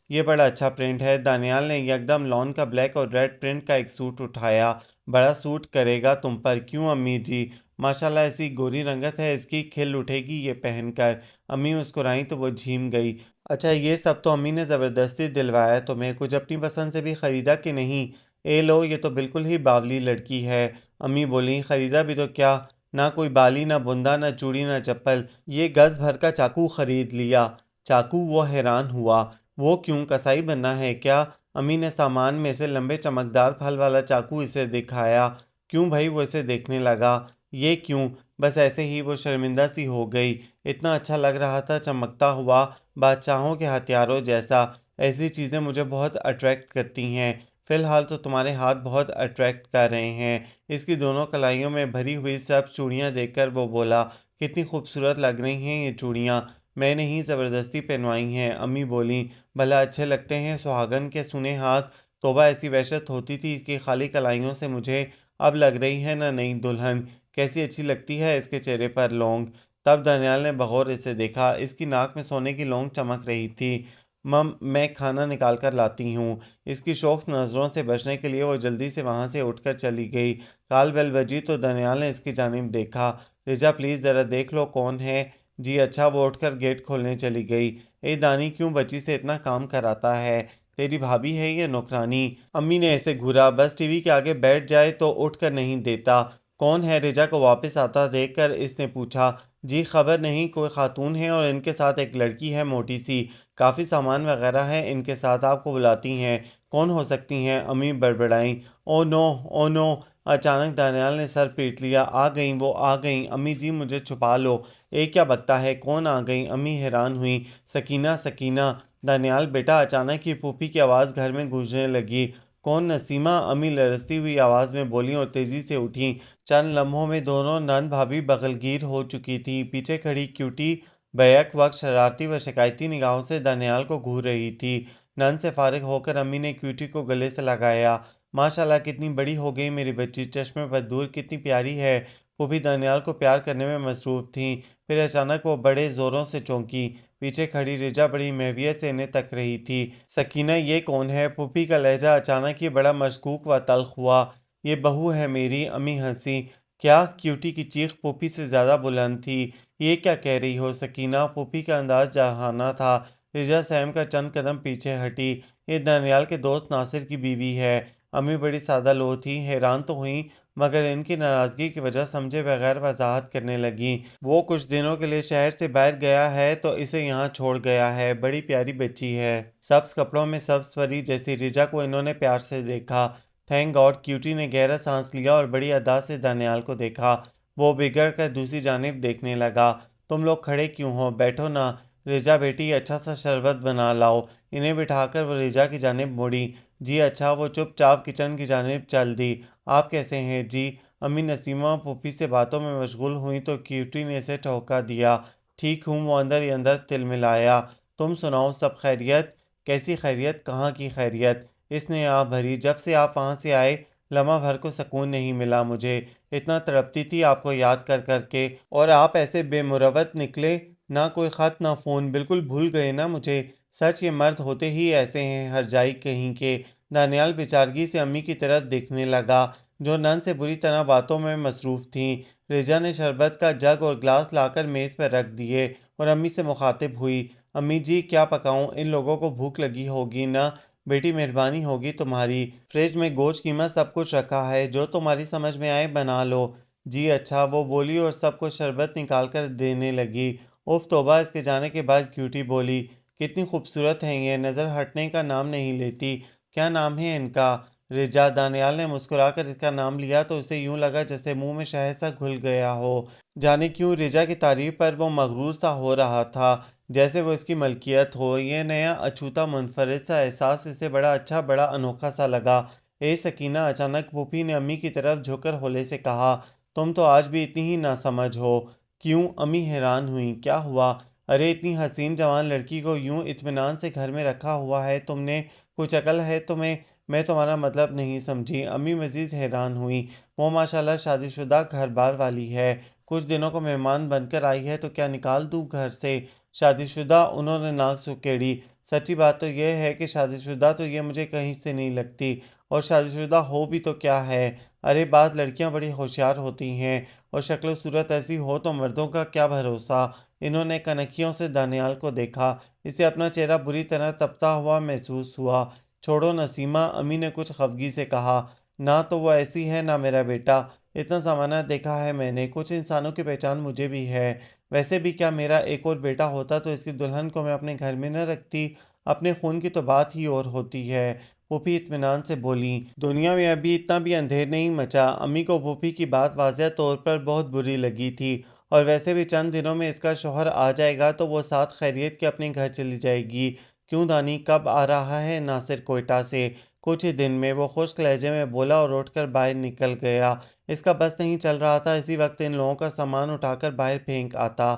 یہ بڑا اچھا پرنٹ ہے۔ دانیال نے یکدم لون کا بلیک اور ریڈ پرنٹ کا ایک سوٹ اٹھایا۔ بڑا سوٹ کرے گا تم پر، کیوں امی جی؟ ماشاءاللہ ایسی گوری رنگت ہے اس کی، کھل اٹھے گی یہ پہن کر۔ امی مسکرائیں تو وہ جھیم گئی۔ اچھا یہ سب تو امی نے زبردستی دلوایا تمہیں، کچھ اپنی پسند سے بھی خریدا کہ نہیں؟ اے لو، یہ تو بالکل ہی باولی لڑکی ہے۔ امی بولیں، خریدا بھی تو کیا، نہ کوئی بالی نہ بندہ نہ چوڑی نہ چپل، یہ گز بھر کا چاقو خرید لیا۔ چاقو؟ وہ حیران ہوا۔ وہ کیوں، کسائی بننا ہے کیا؟ امی نے سامان میں سے لمبے چمکدار پھل والا چاقو اسے دکھایا۔ کیوں بھائی، وہ اسے دیکھنے لگا۔ یہ کیوں؟ بس ایسے ہی، وہ شرمندہ سی ہو گئی۔ اتنا اچھا لگ رہا تھا، چمکتا ہوا، بادشاہوں کے ہتھیاروں جیسا۔ ایسی چیزیں مجھے بہت اٹریکٹ کرتی ہیں۔ فی الحال تو تمہارے ہاتھ بہت اٹریکٹ کر رہے ہیں۔ اس کی دونوں کلائیوں میں بھری ہوئی سب چوڑیاں دیکھ کر وہ بولا۔ کتنی خوبصورت لگ رہی ہیں یہ چوڑیاں، میں نے ہی زبردستی پہنوائی ہیں۔ امی بولیں، بھلا اچھے لگتے ہیں سہاگن کے سنے ہاتھ؟ توبہ، ایسی وحشت ہوتی تھی اس کی خالی کلائیوں سے مجھے، اب لگ رہی ہے نا نئی دلہن۔ کیسی اچھی لگتی ہے اس کے چہرے پر لونگ۔ تب دانیال نے بغور اسے دیکھا، اس کی ناک میں سونے کی لونگ چمک رہی تھی۔ مم، میں کھانا نکال کر لاتی ہوں۔ اس کی شوخ نظروں سے بچنے کے لیے وہ جلدی سے وہاں سے اٹھ کر چلی گئی۔ کال بیل بجی تو دانیال نے اس کی جانب دیکھا۔ رجا پلیز ذرا دیکھ لو کون ہے۔ جی اچھا، وہ اٹھ کر گیٹ کھولنے چلی گئی۔ اے دانی، کیوں بچی سے اتنا کام کراتا ہے؟ تیری بھابھی ہے یہ نوکرانی؟ امی نے اسے گھورا۔ بس ٹی وی کے آگے بیٹھ جائے تو اٹھ کر نہیں دیتا۔ کون ہے؟ رجا کو واپس آتا دیکھ کر اس نے پوچھا۔ جی خبر نہیں، کوئی خاتون ہے اور ان کے ساتھ ایک لڑکی ہے موٹی سی، کافی سامان وغیرہ ہے ان کے ساتھ، آپ کو بلاتی ہیں۔ کون ہو سکتی ہیں؟ امی بڑبڑائیں۔ او نو، او نو! اچانک دانیال نے سر پیٹ لیا۔ آ گئیں، وہ آ گئیں! امی جی مجھے چھپا لو۔ اے کیا بکتا ہے، کون آ گئیں؟ امی حیران ہوئیں۔ سکینہ، سکینہ! دانیال بیٹا! اچانک ہی پھوپھی کی آواز گھر میں گونجنے لگی۔ کون؟ نسیمہ! امی لرزتی ہوئی آواز میں بولیں اور تیزی سے اٹھیں۔ چند لمحوں میں دونوں نند بھابھی بغل گیر ہو چکی تھیں۔ پیچھے کھڑی کیوٹی بیک وقت شرارتی و شکایتی نگاہوں سے دانیال کو گھور رہی تھی۔ نند سے فارغ ہو کر امی نے کیوٹی کو گلے سے لگایا۔ ماشاءاللہ کتنی بڑی ہو گئی میری بچی، چشمے پر دور، کتنی پیاری ہے۔ پھوپھی دانیال کو پیار کرنے میں مصروف تھیں۔ پھر اچانک وہ بڑے زوروں سے چونکی۔ پیچھے کھڑی رجا بڑی محویت سے انہیں تک رہی تھی۔ سکینہ، یہ کون ہے؟ پھوپھی کا لہجہ اچانک ہی بڑا مشکوک و تلخ ہوا۔ یہ بہو ہے میری، امی ہنسی۔ کیا؟ کیوٹی کی چیخ پھوپھی سے زیادہ بلند تھی۔ یہ کیا کہہ رہی ہو سکینہ؟ پھوپھی کا انداز جارحانہ تھا۔ رجا سیم کا چند قدم پیچھے ہٹی۔ یہ دانیال کے دوست ناصر کی بیوی ہے۔ امی بڑی سادہ لوح تھی، حیران تو ہوئیں مگر ان کی ناراضگی کی وجہ سمجھے بغیر وضاحت کرنے لگیں۔ وہ کچھ دنوں کے لیے شہر سے باہر گیا ہے تو اسے یہاں چھوڑ گیا ہے۔ بڑی پیاری بچی ہے۔ سبز کپڑوں میں سبز پری جیسی رجا کو انہوں نے پیار سے دیکھا۔ Thank God! کیوٹی نے گہرا سانس لیا اور بڑی ادا سے دانیال کو دیکھا۔ وہ بگڑ کر دوسری جانب دیکھنے لگا۔ تم لوگ کھڑے کیوں ہو؟ بیٹھو نا۔ رجا بیٹی اچھا سا شربت بنا لاؤ۔ انہیں بٹھا کر وہ رجا کی جانب مڑی۔ جی اچھا۔ وہ چپ چاپ کچن کی جانب چل دی۔ آپ کیسے ہیں جی؟ امی نسیمہ پھوپھی سے باتوں میں مشغول ہوئیں تو کیوٹی نے اسے ٹھوکا دیا۔ ٹھیک ہوں، وہ اندر ہی اندر تلملایا۔ تم سناؤ، سب خیریت؟ کیسی خیریت؟ کہاں کی خیریت؟ اس نے آہ بھری۔ جب سے آپ وہاں سے آئے لمحہ بھر کو سکون نہیں ملا مجھے۔ اتنا تڑپتی تھی آپ کو یاد کر کر کے، اور آپ ایسے بے مروت نکلے۔ نہ کوئی خط نہ فون، بالکل بھول گئے نا مجھے؟ سچ یہ مرد ہوتے ہی ایسے ہیں، ہرجائی کہیں کے۔ دانیال بیچارگی سے امی کی طرف دیکھنے لگا جو نن سے بری طرح باتوں میں مصروف تھیں۔ رجا نے شربت کا جگ اور گلاس لا کر میز پر رکھ دیے اور امی سے مخاطب ہوئی۔ امی جی کیا پکاؤں؟ ان لوگوں کو بھوک لگی ہوگی نا؟ بیٹی مہربانی ہوگی تمہاری، فریج میں گوشت قیمہ سب کچھ رکھا ہے، جو تمہاری سمجھ میں آئے بنا لو۔ جی اچھا، وہ بولی اور سب کو شربت نکال کر دینے لگی۔ اف توبہ! اس کے جانے کے بعد کیوٹی بولی، کتنی خوبصورت ہیں یہ، نظر ہٹنے کا نام نہیں لیتی۔ کیا نام ہے ان کا؟ رجا۔ دانیال نے مسکرا کر اس کا نام لیا تو اسے یوں لگا جیسے منہ میں شہد سا گھل گیا ہو۔ جانے کیوں رجا کی تعریف پر وہ مغرور سا ہو رہا تھا، جیسے وہ اس کی ملکیت ہو۔ یہ نیا اچھوتا منفرد سا احساس اسے بڑا اچھا، بڑا انوکھا سا لگا۔ اے سکینہ! اچانک پھوپھی نے امی کی طرف جھک کر ہولے سے کہا، تم تو آج بھی اتنی ہی ناسمجھ ہو۔ کیوں؟ امی حیران ہوئیں۔ کیا ہوا؟ ارے اتنی حسین جوان لڑکی کو یوں اطمینان سے گھر میں رکھا ہوا ہے تم نے، کچھ عقل ہے تمہیں؟ میں تمہارا مطلب نہیں سمجھی۔ امی مزید حیران ہوئیں۔ وہ ماشاءاللہ شادی شدہ گھر بار والی ہے، کچھ دنوں کو مہمان بن کر آئی ہے تو کیا نکال دوں گھر سے؟ شادی شدہ؟ انہوں نے ناک سکیڑی۔ سچی بات تو یہ ہے کہ شادی شدہ تو یہ مجھے کہیں سے نہیں لگتی، اور شادی شدہ ہو بھی تو کیا ہے؟ ارے بعض لڑکیاں بڑی ہوشیار ہوتی ہیں، اور شکل و صورت ایسی ہو تو مردوں کا کیا بھروسہ۔ انہوں نے کنکھیوں سے دانیال کو دیکھا۔ اسے اپنا چہرہ بری طرح تپتا ہوا محسوس ہوا۔ چھوڑو نسیمہ، امی نے کچھ خفگی سے کہا۔ نہ تو وہ ایسی ہے نہ میرا بیٹا۔ اتنا زمانہ دیکھا ہے میں نے، کچھ انسانوں کی پہچان مجھے بھی ہے۔ ویسے بھی کیا میرا ایک اور بیٹا ہوتا تو اس کی دلہن کو میں اپنے گھر میں نہ رکھتی؟ اپنے خون کی تو بات ہی اور ہوتی ہے۔ پھوپھی اطمینان سے بولیں۔ دنیا میں ابھی اتنا بھی اندھیر نہیں مچا۔ امی کو پھوپھی کی بات واضح طور پر بہت بری لگی تھی، اور ویسے بھی چند دنوں میں اس کا شوہر آ جائے گا تو وہ ساتھ خیریت کے اپنے گھر چلی جائے گی۔ کیوں دانی؟ کب آ رہا ہے ناصر کوئٹہ سے؟ کچھ ہی دن میں، وہ خشک لہجے میں بولا اور اٹھ کر باہر نکل گیا۔ اس کا بس نہیں چل رہا تھا اسی وقت ان لوگوں کا سامان اٹھا کر باہر پھینک آتا۔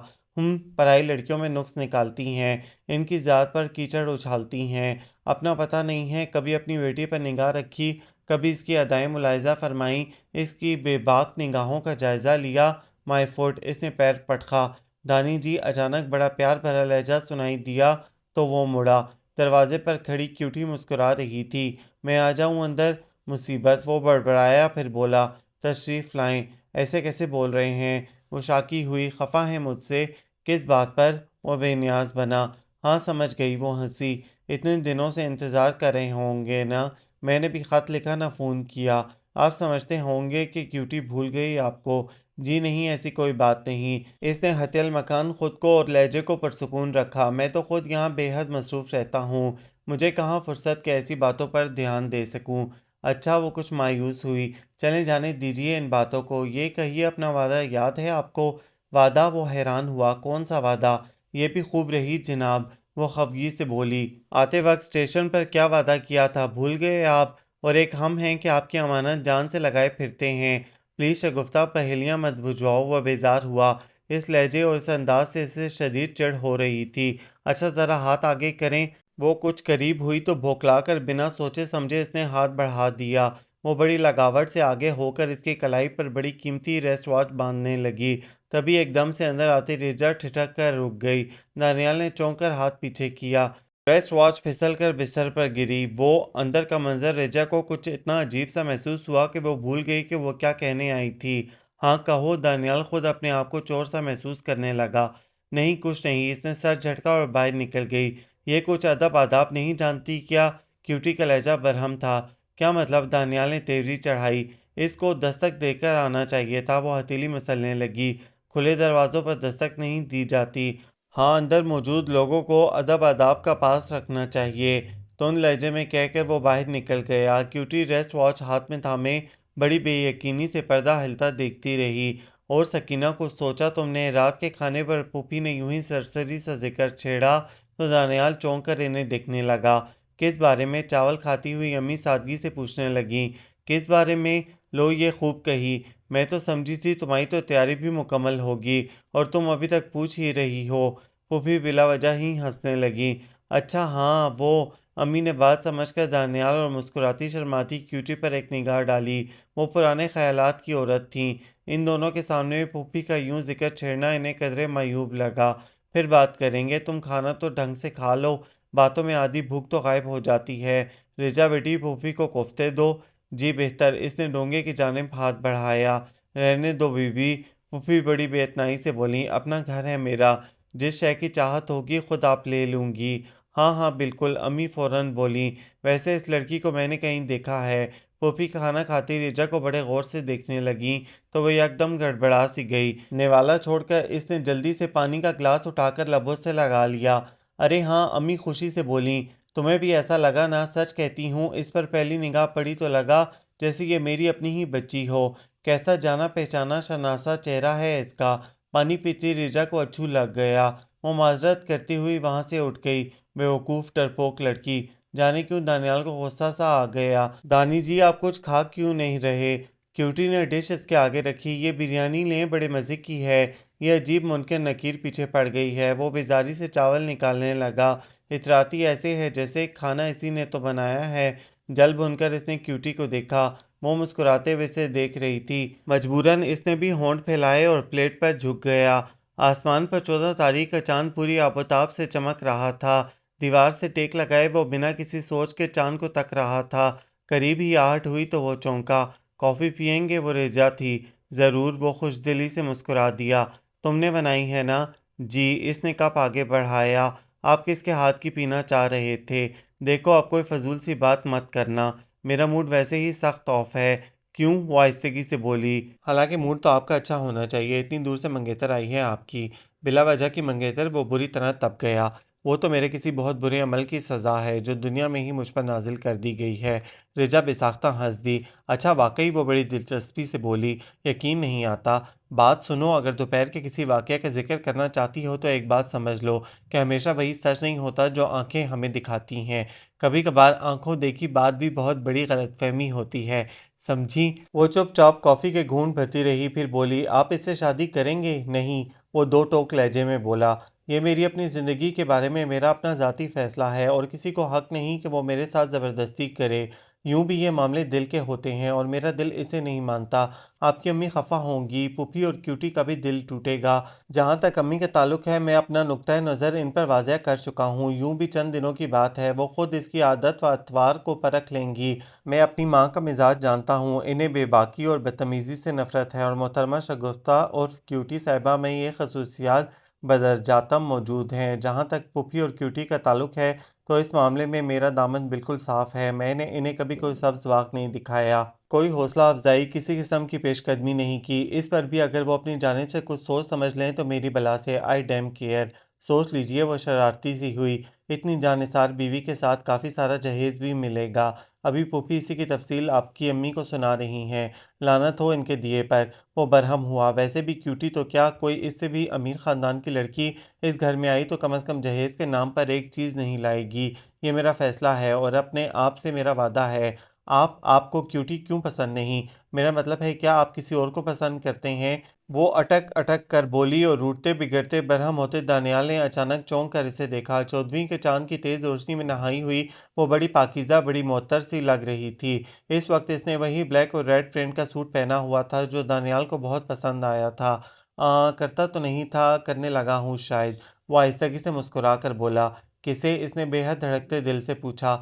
پرائی لڑکیوں میں نقص نکالتی ہیں، ان کی ذات پر کیچڑ اچھالتی ہیں۔ اپنا پتہ نہیں ہے، کبھی اپنی بیٹی پر نگاہ رکھی، کبھی اس کی ادائیں ملاحظہ فرمائیں، اس کی بے باک نگاہوں کا جائزہ لیا۔ مائی فٹ! اس نے پیر پٹکا۔ دانی جی! اچانک بڑا پیار بھرا لہجہ سنائی دیا تو وہ مڑا۔ دروازے پر کھڑی کیوٹی مسکرا رہی تھی۔ میں آ جاؤں اندر؟ مصیبت! وہ بڑبڑایا، پھر بولا، تشریف لائیں۔ ایسے کیسے بول رہے ہیں؟ وہ شاکی ہوئی۔ خفا ہیں مجھ سے؟ کس بات پر؟ وہ بے نیاز بنا۔ ہاں سمجھ گئی۔ وہ ہنسی۔ اتنے دنوں سے انتظار کر رہے ہوں گے نا؟ میں نے بھی خط لکھا نہ فون کیا۔ آپ سمجھتے ہوں گے کہ کیوٹی بھول گئی آپ کو۔ جی نہیں، ایسی کوئی بات نہیں۔ اس نے حتی المکان خود کو اور لہجے کو پرسکون رکھا۔ میں تو خود یہاں بے حد مصروف رہتا ہوں، مجھے کہاں فرصت کہ ایسی باتوں پر دھیان دے سکوں۔ اچھا! وہ کچھ مایوس ہوئی۔ چلیں جانے دیجیے ان باتوں کو، یہ کہیے اپنا وعدہ یاد ہے آپ کو؟ وعدہ؟ وہ حیران ہوا۔ کون سا وعدہ؟ یہ بھی خوب رہی جناب، وہ خفگی سے بولی۔ آتے وقت اسٹیشن پر کیا وعدہ کیا تھا بھول گئے آپ؟ اور ایک ہم ہیں کہ آپ کی امانت جان سے لگائے پھرتے ہیں۔ پلیز شگفتہ پہیلیاں مت بجھواؤ۔ وہ بیزار ہوا۔ اس لہجے اور اس انداز سے اسے شدید چڑ ہو رہی تھی۔ اچھا ذرا ہاتھ آگے کریں۔ وہ کچھ قریب ہوئی تو بھوکلا کر بنا سوچے سمجھے اس نے ہاتھ بڑھا دیا۔ وہ بڑی لگاوٹ سے آگے ہو کر اس کی کلائی پر بڑی قیمتی ریسٹ واچ باندھنے لگی۔ تبھی ایک دم سے اندر آتی رجا ٹھٹک کر رک گئی۔ دانیال نے چونک کر ہاتھ پیچھے کیا۔ ریسٹ واچ پھسل کر بستر پر گری۔ وہ اندر کا منظر رجا کو کچھ اتنا عجیب سا محسوس ہوا کہ وہ بھول گئی کہ وہ کیا کہنے آئی تھی۔ ہاں کہو، دانیال خود اپنے آپ کو چور سا محسوس کرنے لگا۔ نہیں کچھ نہیں، اس نے سر جھٹکا اور باہر نکل گئی۔ یہ کچھ ادب آداب نہیں جانتی کیا؟ کیوٹی کا لہجہ برہم تھا۔ کیا مطلب؟ دانیال نے تیوری چڑھائی۔ اس کو دستک دے کر آنا چاہیے تھا، وہ ہتھیلی مسلنے لگی۔ کھلے دروازوں پر دستک نہیں دی جاتی۔ ہاں، اندر موجود لوگوں کو ادب آداب کا پاس رکھنا چاہیے، تند لہجے میں کہہ کر وہ باہر نکل گیا۔ کیوٹی ریسٹ واچ ہاتھ میں تھامے بڑی بے یقینی سے پردہ ہلتا دیکھتی رہی۔ اور سکینہ، کچھ سوچا تم نے؟ رات کے کھانے پر پھوپھی نے یوں ہی سرسری سا ذکر چھیڑا تو دانیال چونک کر انہیں دیکھنے لگا۔ کس بارے میں؟ چاول کھاتی ہوئی امی سادگی سے پوچھنے لگیں۔ کس بارے میں؟ لو یہ خوب کہی۔ میں تو سمجھی تھی تمہاری تو تیاری بھی مکمل ہوگی اور تم ابھی تک پوچھ ہی رہی ہو۔ پھوپھی بلا وجہ ہی ہنسنے لگیں۔ اچھا ہاں وہ۔ امی نے بات سمجھ کر دانیال اور مسکراتی شرماتی کیوٹی پر ایک نگاہ ڈالی۔ وہ پرانے خیالات کی عورت تھیں۔ ان دونوں کے سامنے پھوپھی کا یوں ذکر چھیڑنا انہیں قدرے معیوب لگا۔ پھر بات کریں گے، تم کھانا تو ڈھنگ سے کھا لو، باتوں میں آدھی بھوک تو غائب ہو جاتی ہے۔ رجا بیٹی، پھوپھی کو کوفتے دو۔ جی بہتر۔ اس نے ڈونگے کی جانب ہاتھ بڑھایا۔ رہنے دو بی بی، پھوپھی بڑی بے اتنائی سے بولیں۔ اپنا گھر ہے میرا، جس شے کی چاہت ہوگی خود آپ لے لوں گی۔ ہاں ہاں بالکل، امی فوراً بولیں۔ ویسے اس لڑکی کو میں نے کہیں دیکھا ہے۔ پھوپھی کھانا کھاتی رجا کو بڑے غور سے دیکھنے لگیں تو وہ یکدم گڑبڑا سی گئی۔ نوالا چھوڑ کر اس نے جلدی سے پانی کا گلاس اٹھا کر لبوں سے لگا لیا۔ ارے ہاں، امی خوشی سے بولیں۔ تمہیں بھی ایسا لگا نا؟ سچ کہتی ہوں، اس پر پہلی نگاہ پڑی تو لگا جیسے یہ میری اپنی ہی بچی ہو۔ کیسا جانا پہچانا شناسا چہرہ ہے اس کا۔ پانی پیتی رجا کو اچھو لگ گیا۔ وہ معذرت کرتی ہوئی وہاں سے اٹھ گئی۔ بیوقوف ڈرپوک لڑکی! جانے کیوں دانیال کو غصہ سا آ گیا۔ دانی جی، آپ کچھ کھا کیوں نہیں رہے؟ کیوٹی نے ڈش اس کے آگے رکھی۔ یہ بریانی لیں، بڑے مزے کی ہے۔ یہ عجیب منکر نکیر پیچھے پڑ گئی ہے۔ وہ بیزاری سے چاول نکالنے لگا۔ اتراتی ایسے ہے جیسے کھانا اسی نے تو بنایا ہے۔ جل بھن کر اس نے کیوٹی کو دیکھا۔ وہ مسکراتے ہوئے اسے دیکھ رہی تھی۔ مجبوراً اس نے بھی ہونٹ پھیلائے اور پلیٹ پر جھک گیا۔ آسمان پر 14 تاریخ کا چاند پوری آب و تاب سے چمک رہا تھا۔ دیوار سے ٹیک لگائے وہ بنا کسی سوچ کے چاند کو تک رہا تھا۔ قریب ہی آہٹ ہوئی تو وہ چونکا۔ کافی پئیں گے؟ وہ رجا تھی۔ ضرور، وہ خوش دلی سے مسکرا دیا۔ تم نے بنائی ہے نا؟ جی۔ اس نے کپ آگے بڑھایا۔ آپ کس کے ہاتھ کی پینا چاہ رہے تھے؟ دیکھو اب کوئی فضول سی بات مت کرنا، میرا موڈ ویسے ہی سخت آف ہے۔ کیوں؟ وہ آہستگی سے بولی۔ حالانکہ موڈ تو آپ کا اچھا ہونا چاہیے، اتنی دور سے منگیتر آئی ہے آپ کی۔ بلا وجہ کی منگیتر؟ وہ بری طرح تپ گیا۔ وہ تو میرے کسی بہت برے عمل کی سزا ہے جو دنیا میں ہی مجھ پر نازل کر دی گئی ہے۔ رجا بے ساختہ ہنس دی۔ اچھا واقعی؟ وہ بڑی دلچسپی سے بولی۔ یقین نہیں آتا۔ بات سنو، اگر دوپہر کے کسی واقعہ کا ذکر کرنا چاہتی ہو تو ایک بات سمجھ لو کہ ہمیشہ وہی سچ نہیں ہوتا جو آنکھیں ہمیں دکھاتی ہیں۔ کبھی کبھار آنکھوں دیکھی بات بھی بہت بڑی غلط فہمی ہوتی ہے، سمجھی؟ وہ چپ چاپ کافی کے گھونٹ بھرتی رہی، پھر بولی۔ آپ اس سے شادی کریں گے؟ نہیں، وہ دو ٹوک لہجے میں بولا۔ یہ میری اپنی زندگی کے بارے میں میرا اپنا ذاتی فیصلہ ہے اور کسی کو حق نہیں کہ وہ میرے ساتھ زبردستی کرے۔ یوں بھی یہ معاملے دل کے ہوتے ہیں اور میرا دل اسے نہیں مانتا۔ آپ کی امی خفا ہوں گی، پھوپھی اور کیوٹی کا بھی دل ٹوٹے گا۔ جہاں تک امی کا تعلق ہے، میں اپنا نقطۂ نظر ان پر واضح کر چکا ہوں۔ یوں بھی چند دنوں کی بات ہے، وہ خود اس کی عادت و اطوار کو پرکھ لیں گی۔ میں اپنی ماں کا مزاج جانتا ہوں، انہیں بے باکی اور بدتمیزی سے نفرت ہے اور محترمہ شگفتہ اور کیوٹی صاحبہ میں یہ خصوصیات بدرجاتم موجود ہیں۔ جہاں تک پھوپھی اور کیوٹی کا تعلق ہے تو اس معاملے میں میرا دامن بالکل صاف ہے۔ میں نے انہیں کبھی کوئی سبز واق نہیں دکھایا، کوئی حوصلہ افزائی، کسی قسم کی پیش قدمی نہیں کی۔ اس پر بھی اگر وہ اپنی جانب سے کچھ سوچ سمجھ لیں تو میری بلا سے، آئی ڈیم کیئر۔ سوچ لیجئے، وہ شرارتی سی ہوئی۔ اتنی جانثار بیوی کے ساتھ کافی سارا جہیز بھی ملے گا۔ ابھی پھوپھی اسی کی تفصیل آپ کی امی کو سنا رہی ہیں۔ لعنت ہو ان کے دیے پر! وہ برہم ہوا۔ ویسے بھی کیوٹی تو کیا، کوئی اس سے بھی امیر خاندان کی لڑکی اس گھر میں آئی تو کم از کم جہیز کے نام پر ایک چیز نہیں لائے گی۔ یہ میرا فیصلہ ہے اور اپنے آپ سے میرا وعدہ ہے۔ آپ کو کیوٹی کیوں پسند نہیں؟ میرا مطلب ہے کیا آپ کسی اور کو پسند کرتے ہیں؟ وہ اٹک اٹک کر بولی اور روٹتے بگڑتے برہم ہوتے دانیال نے اچانک چونک کر اسے دیکھا۔ 14ویں کے چاند کی تیز روشنی میں نہائی ہوئی وہ بڑی پاکیزہ، بڑی معطر سی لگ رہی تھی۔ اس وقت اس نے وہی بلیک اور ریڈ پرنٹ کا سوٹ پہنا ہوا تھا جو دانیال کو بہت پسند آیا تھا۔ کرتا تو نہیں تھا، کرنے لگا ہوں شاید۔ وہ آہستگی سے مسکرا کر بولا۔ کسے؟ اس نے بے حد دھڑکتے دل سے پوچھا۔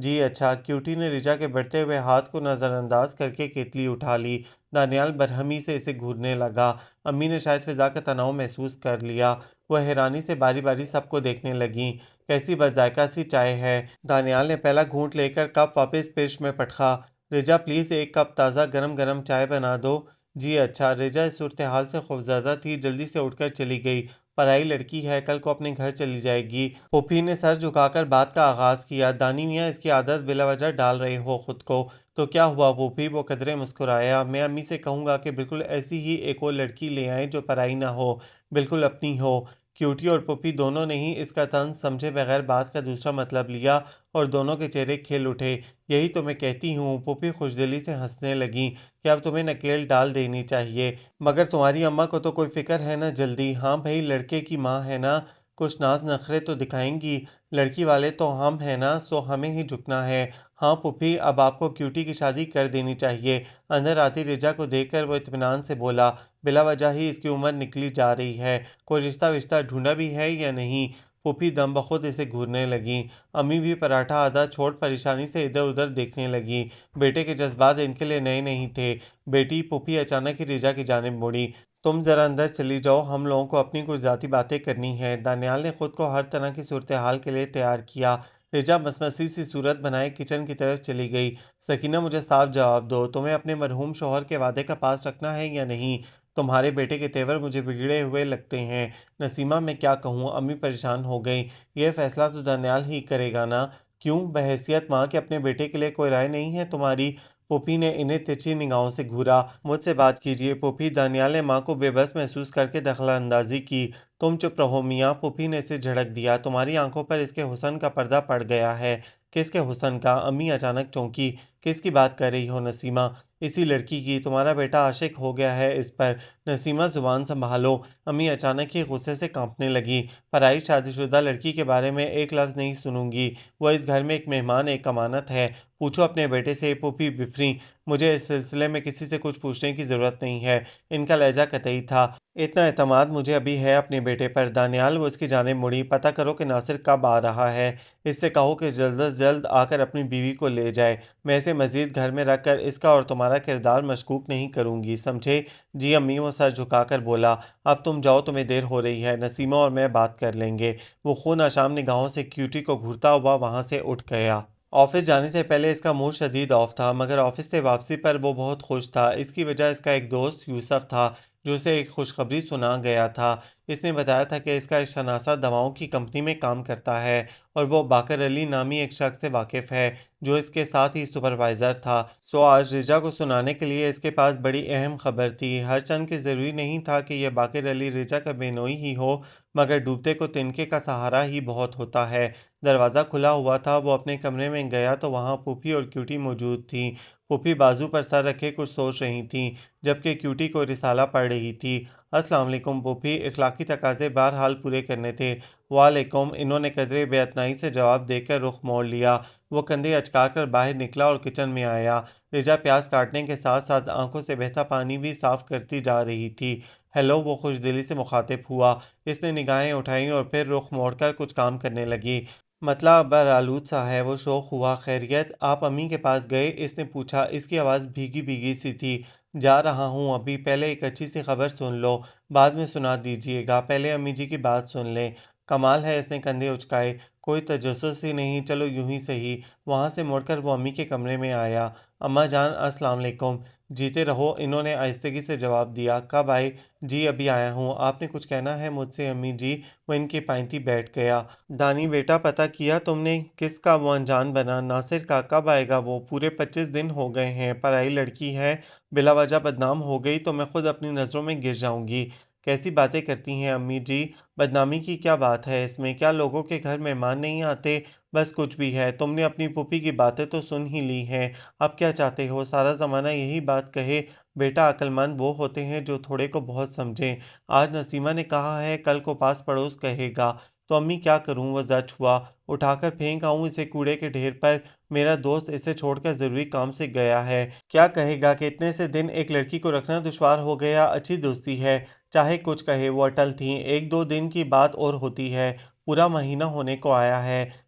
جی اچھا، کیوٹی نے رجا کے بڑھتے ہوئے ہاتھ کو نظر انداز کر کے کیتلی اٹھا لی۔ دانیال برہمی سے اسے گھورنے لگا۔ امی نے شاید فضا کا تناؤ محسوس کر لیا۔ وہ حیرانی سے باری باری سب کو دیکھنے لگیں۔ کیسی بذائقہ سی چائے ہے۔ دانیال نے پہلا گھونٹ لے کر کپ واپس فرش میں پٹخا۔ رجا پلیز ایک کپ تازہ گرم گرم چائے بنا دو۔ جی اچھا۔ رجا اس صورتحال سے خوفزدہ تھی، جلدی سے اٹھ کر چلی گئی۔ پرائی لڑکی ہے، کل کو اپنے گھر چلی جائے گی۔ پھوپھی نے سر جھکا کر بات کا آغاز کیا۔ دانی میاں، اس کی عادت بلا وجہ ڈال رہے ہو خود کو۔ تو کیا ہوا پھوپھی؟ وہ قدرے مسکرایا۔ میں امی سے کہوں گا کہ بالکل ایسی ہی ایک اور لڑکی لے آئیں جو پرائی نہ ہو، بالکل اپنی ہو۔ کیوٹی اور پھوپھی دونوں نے ہی اس کا طنز سمجھے بغیر بات کا دوسرا مطلب لیا اور دونوں کے چہرے کھل اٹھے۔ یہی تو میں کہتی ہوں۔ پھوپھی خوشدلی سے ہنسنے لگیں کہ اب تمہیں نکیل ڈال دینی چاہیے۔ مگر تمہاری اماں کو تو کوئی فکر ہے نا جلدی؟ ہاں بھئی، لڑکے کی ماں ہے نا، کچھ ناز نخرے تو دکھائیں گی۔ لڑکی والے تو ہم ہیں نا، سو ہمیں ہی جھکنا ہے۔ ہاں پھوپھی، اب آپ کو کیوٹی کی شادی کر دینی چاہیے۔ اندر آتی رجا کو دیکھ کر وہ اطمینان سے بولا۔ بلا وجہ ہی اس کی عمر نکلی جا رہی ہے۔ کوئی رشتہ وشتہ ڈھونڈا بھی ہے یا نہیں؟ پھوپھی دم بخود اسے گھورنے لگیں۔ امی بھی پراٹھا آدھا چھوڑ پریشانی سے ادھر ادھر دیکھنے لگیں۔ بیٹے کے جذبات ان کے لیے نئے نہیں تھے۔ بیٹی، پھوپھی اچانک ہی رجا کی جانب مڑی۔ تم ذرا اندر چلی جاؤ، ہم لوگوں کو اپنی کچھ ذاتی باتیں کرنی ہیں۔ دانیال نے خود کو ہر طرح کی صورتحال کے لیے تیار کیا۔ رجا مسمسی سی صورت بنائے کچن کی طرف چلی گئی۔ سکینہ، مجھے صاف جواب دو، تمہیں اپنے مرحوم شوہر کے وعدے کا پاس رکھنا ہے یا نہیں؟ تمہارے بیٹے کے تیور مجھے بگڑے ہوئے لگتے ہیں۔ نسیمہ، میں کیا کہوں؟ امی پریشان ہو گئیں۔ یہ فیصلہ تو دانیال ہی کرے گا نا؟ کیوں، بحیثیت ماں کے اپنے بیٹے کے لیے کوئی رائے نہیں ہے تمہاری؟ پھوپھی نے انہیں ترچھی نگاہوں سے گھورا۔ مجھ سے بات کیجیے پھوپھی۔ دانیال نے ماں کو بے بس محسوس کر کے دخل اندازی کی۔ تم چپ رہو میاں، پھوپھی نے اسے جھڑک دیا۔ تمہاری آنکھوں پر اس کے حسن کا پردہ پڑ گیا ہے۔ کس کے حسن کا؟ امی اچانک چونکی۔ کس کی بات کر رہی ہو نسیمہ؟ اسی لڑکی کی، تمہارا بیٹا عاشق ہو گیا ہے اس پر۔ نسیمہ، زبان سنبھالو۔ امی اچانک ہی غصے سے کانپنے لگی۔ پرائی شادی شدہ لڑکی کے بارے میں ایک لفظ نہیں سنوں گی۔ وہ اس گھر میں ایک مہمان، ایک امانت ہے۔ پوچھو اپنے بیٹے سے۔ پھوپھی بفریں۔ مجھے اس سلسلے میں کسی سے کچھ پوچھنے کی ضرورت نہیں ہے۔ ان کا لہجہ قطعی تھا۔ اتنا اعتماد مجھے ابھی ہے اپنے بیٹے پر۔ دانیال، وہ اس کی جانب مڑی۔ پتہ کرو کہ ناصر کب آ رہا ہے۔ اس سے کہو کہ جلد از جلد آ کر اپنی بیوی کو لے جائے۔ میں اسے مزید گھر میں رکھ کر اس کا اور تمہارا کردار مشکوک نہیں کروں گی، سمجھے؟ جی امی، وہ سر جھکا کر بولا۔ اب تم جاؤ، تمہیں دیر ہو رہی ہے، نسیمہ اور میں بات کر لیں گے۔ وہ خون آشام نگاہوں سے کیوٹی کو گھورتا ہوا وہاں سے اٹھ گیا۔ آفس جانے سے پہلے اس کا موڈ شدید آف تھا، مگر آفس سے واپسی پر وہ بہت خوش تھا۔ اس کی وجہ اس کا ایک دوست یوسف تھا جو اسے ایک خوشخبری سنا گیا تھا۔ اس نے بتایا تھا کہ اس کا ایک شناسہ دواؤں کی کمپنی میں کام کرتا ہے اور وہ باقر علی نامی ایک شخص سے واقف ہے جو اس کے ساتھ ہی سپروائزر تھا۔ سو آج رجا کو سنانے کے لیے اس کے پاس بڑی اہم خبر تھی۔ ہر چند کہ ضروری نہیں تھا کہ یہ باقر علی رجا کا بینوئی ہی ہو، مگر ڈوبتے کو تنکے کا سہارا ہی بہت ہوتا ہے۔ دروازہ کھلا ہوا تھا۔ وہ اپنے کمرے میں گیا تو وہاں پھوپھی اور کیوٹی موجود تھیں۔ پھوپھی بازو پر سر رکھے کچھ سوچ رہی تھیں، جبکہ کیوٹی کو رسالہ پڑھ رہی تھی۔ السلام علیکم پھوپھی، اخلاقی تقاضے بہرحال پورے کرنے تھے۔ وعلیکم، انہوں نے قدرے بے اتنائی سے جواب دے کر رخ موڑ لیا۔ وہ کندھے اچکا کر باہر نکلا اور کچن میں آیا۔ رجا پیاز کاٹنے کے ساتھ ساتھ آنکھوں سے بہتا پانی بھی صاف کرتی جا رہی تھی۔ ہیلو، وہ خوش دلی سے مخاطب ہوا۔ اس نے نگاہیں اٹھائیں اور پھر رخ موڑ کر کچھ کام کرنے لگی۔ مطلع برآلود سا ہے۔ وہ شوق ہوا۔ خیریت؟ آپ امی کے پاس گئے؟ اس نے پوچھا۔ اس کی آواز بھیگی بھیگی سی تھی۔ جا رہا ہوں ابھی، پہلے ایک اچھی سی خبر سن لو، بعد میں سنا دیجیے گا، پہلے امی جی کی بات سن لیں۔ کمال ہے، اس نے کندھے اچکائے۔ کوئی تجسس ہی نہیں، چلو یوں ہی سہی۔ وہاں سے مڑ کر وہ امی کے کمرے میں آیا۔ اماں جان، السلام علیکم۔ جیتے رہو، انہوں نے آہستگی سے جواب دیا۔ کب آئے؟ جی ابھی آیا ہوں۔ آپ نے کچھ کہنا ہے مجھ سے امی جی؟ وہ ان کی پائنتی بیٹھ گیا۔ دانی بیٹا، پتہ کیا تم نے کس کا وہ انجان بنا؟ ناصر کا۔ کب آئے گا وہ؟ پورے 25 دن ہو گئے ہیں۔ پرائی لڑکی ہے، بلا وجہ بدنام ہو گئی تو میں خود اپنی نظروں میں گر جاؤں گی۔ کیسی باتیں کرتی ہیں امی جی؟ بدنامی کی کیا بات ہے اس میں؟ کیا لوگوں کے گھر مہمان نہیں آتے؟ بس کچھ بھی ہے، تم نے اپنی پھوپھی کی باتیں تو سن ہی لی ہیں۔ اب کیا چاہتے ہو؟ سارا زمانہ یہی بات کہے؟ بیٹا، عقل مند وہ ہوتے ہیں جو تھوڑے کو بہت سمجھیں۔ آج نسیمہ نے کہا ہے، کل کو پاس پڑوس کہے گا تو امی کیا کروں؟ وہ زچ ہوا۔ اٹھا کر پھینک آؤں اسے کوڑے کے ڈھیر پر؟ میرا دوست اسے چھوڑ کر ضروری کام سے گیا ہے۔ کیا کہے گا کہ اتنے سے دن ایک لڑکی کو رکھنا دشوار ہو گیا؟ اچھی دوستی ہے، چاہے کچھ کہے۔ وہ اٹل تھیں۔ ایک دو دن کی بات اور ہوتی ہے، پورا مہینہ ہونے کو آیا ہے۔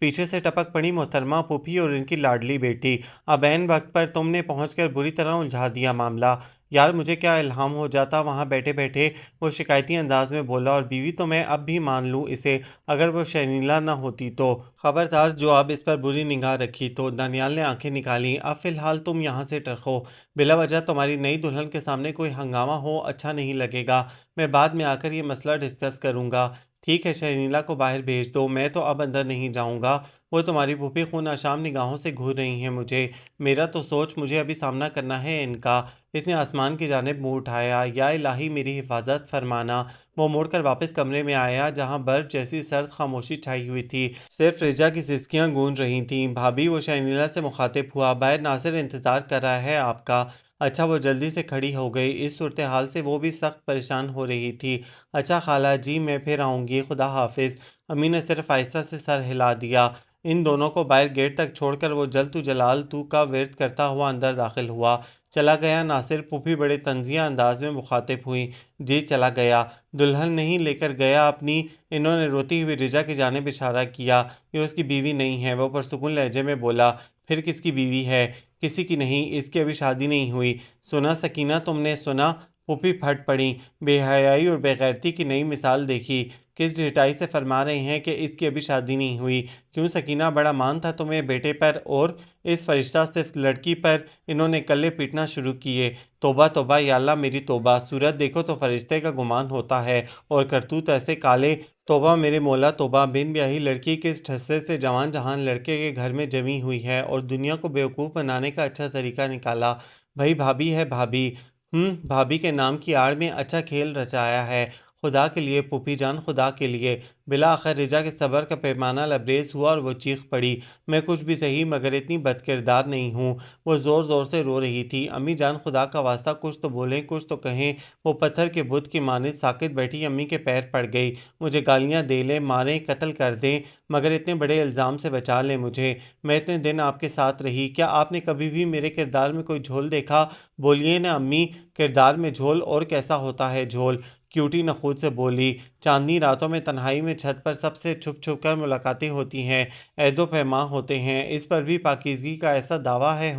پیچھے سے ٹپک پڑی محترمہ پھوپھی اور ان کی لاڈلی بیٹی۔ اب عین وقت پر تم نے پہنچ کر بری طرح الجھا دیا معاملہ۔ یار مجھے کیا الہام ہو جاتا وہاں بیٹھے بیٹھے، وہ شکایتی انداز میں بولا، اور بیوی تو میں اب بھی مان لوں اسے اگر وہ شرمیلا نہ ہوتی تو۔ خبردار جو اب اس پر بری نگاہ رکھی تو۔ دانیال نے آنکھیں نکالیں۔ اب فی الحال تم یہاں سے ٹرکو، بلا وجہ تمہاری نئی دلہن کے سامنے کوئی ہنگامہ ہو اچھا نہیں لگے گا۔ میں بعد میں آ کر یہ مسئلہ ڈسکس کروں گا۔ ٹھیک ہے شرمیلا کو باہر بھیج دو، میں تو اب اندر نہیں جاؤں گا۔ وہ تمہاری پھوپھی خون آشام نگاہوں سے گھور رہی ہیں مجھے۔ میرا تو سوچ مجھے ابھی سامنا کرنا ہے ان کا۔ اس نے آسمان کی جانب منہ اٹھایا۔ یا الہی میری حفاظت فرمانا۔ وہ مڑ کر واپس کمرے میں آیا جہاں برف جیسی سرد خاموشی چھائی ہوئی تھی، صرف رجا کی سسکیاں گونج رہی تھیں۔ بھابھی، وہ شرمیلا سے مخاطب ہوا، باہر ناصر انتظار کر رہا ہے آپ کا۔ اچھا، وہ جلدی سے کھڑی ہو گئی۔ اس صورتحال سے وہ بھی سخت پریشان ہو رہی تھی۔ اچھا خالہ جی، میں پھر آؤں گی، خدا حافظ۔ امی نے صرف آہستہ سے سر ہلا دیا۔ ان دونوں کو باہر گیٹ تک چھوڑ کر وہ جل تو جلال تو کا ورد کرتا ہوا اندر داخل ہوا۔ چلا گیا ناصر؟ پھوپھی بڑے طنزیہ انداز میں مخاطب ہوئیں۔ جی چلا گیا۔ دلہن نہیں لے کر گیا اپنی؟ انہوں نے روتی ہوئی رجا کی جانب اشارہ کیا۔ یہ اس کی بیوی نہیں ہے، وہ پرسکون لہجے میں بولا۔ پھر کس کی بیوی ہے؟ کسی کی نہیں، اس کی ابھی شادی نہیں ہوئی۔ سنا سکینہ، تم نے سنا؟ پھوپھی پھٹ پڑیں۔ بے حیائی اور بے غیرتی کی نئی مثال دیکھی۔ کس ڈھٹائی سے فرما رہے ہیں کہ اس کی ابھی شادی نہیں ہوئی؟ کیوں سکینہ، بڑا مان تھا تمہیں بیٹے پر اور اس فرشتہ صرف لڑکی پر؟ انہوں نے کلے پیٹنا شروع کیے۔ توبہ توبہ، یا اللہ میری توبہ، صورت دیکھو تو فرشتے کا گمان ہوتا ہے اور کرتوت ایسے کالے۔ توبہ میرے مولا توبہ، بن بیاہی لڑکی کس ٹھسے سے جوان جہان لڑکے کے گھر میں جمی ہوئی ہے اور دنیا کو بیوقوف بنانے کا اچھا طریقہ نکالا۔ بھائی بھابھی ہے بھابھی، بھابھی کے نام کی آڑ میں اچھا کھیل رچایا ہے۔ خدا کے لیے پھوپھی جان، خدا کے لیے۔ بالآخر رجا کے صبر کا پیمانہ لبریز ہوا اور وہ چیخ پڑی، میں کچھ بھی سہی مگر اتنی بد کردار نہیں ہوں۔ وہ زور زور سے رو رہی تھی۔ امی جان خدا کا واسطہ کچھ تو بولیں، کچھ تو کہیں۔ وہ پتھر کے بت کی مانند ساکت بیٹھی امی کے پیر پڑ گئی۔ مجھے گالیاں دے لیں، ماریں، قتل کر دیں، مگر اتنے بڑے الزام سے بچا لیں مجھے۔ میں اتنے دن آپ کے ساتھ رہی، کیا آپ نے کبھی بھی میرے کردار میں کوئی جھول دیکھا؟ بولیے نا امی، کردار میں جھول؟ اور کیسا ہوتا ہے جھول؟ کیوٹی نخوت سے بولی۔ چاندنی راتوں میں تنہائی میں چھت پر سب سے چھپ چھپ کر ملاقاتیں ہوتی ہیں، عہد و پیمان ہوتے ہیں، اس پر بھی پاکیزگی کا ایسا دعویٰ ہے؟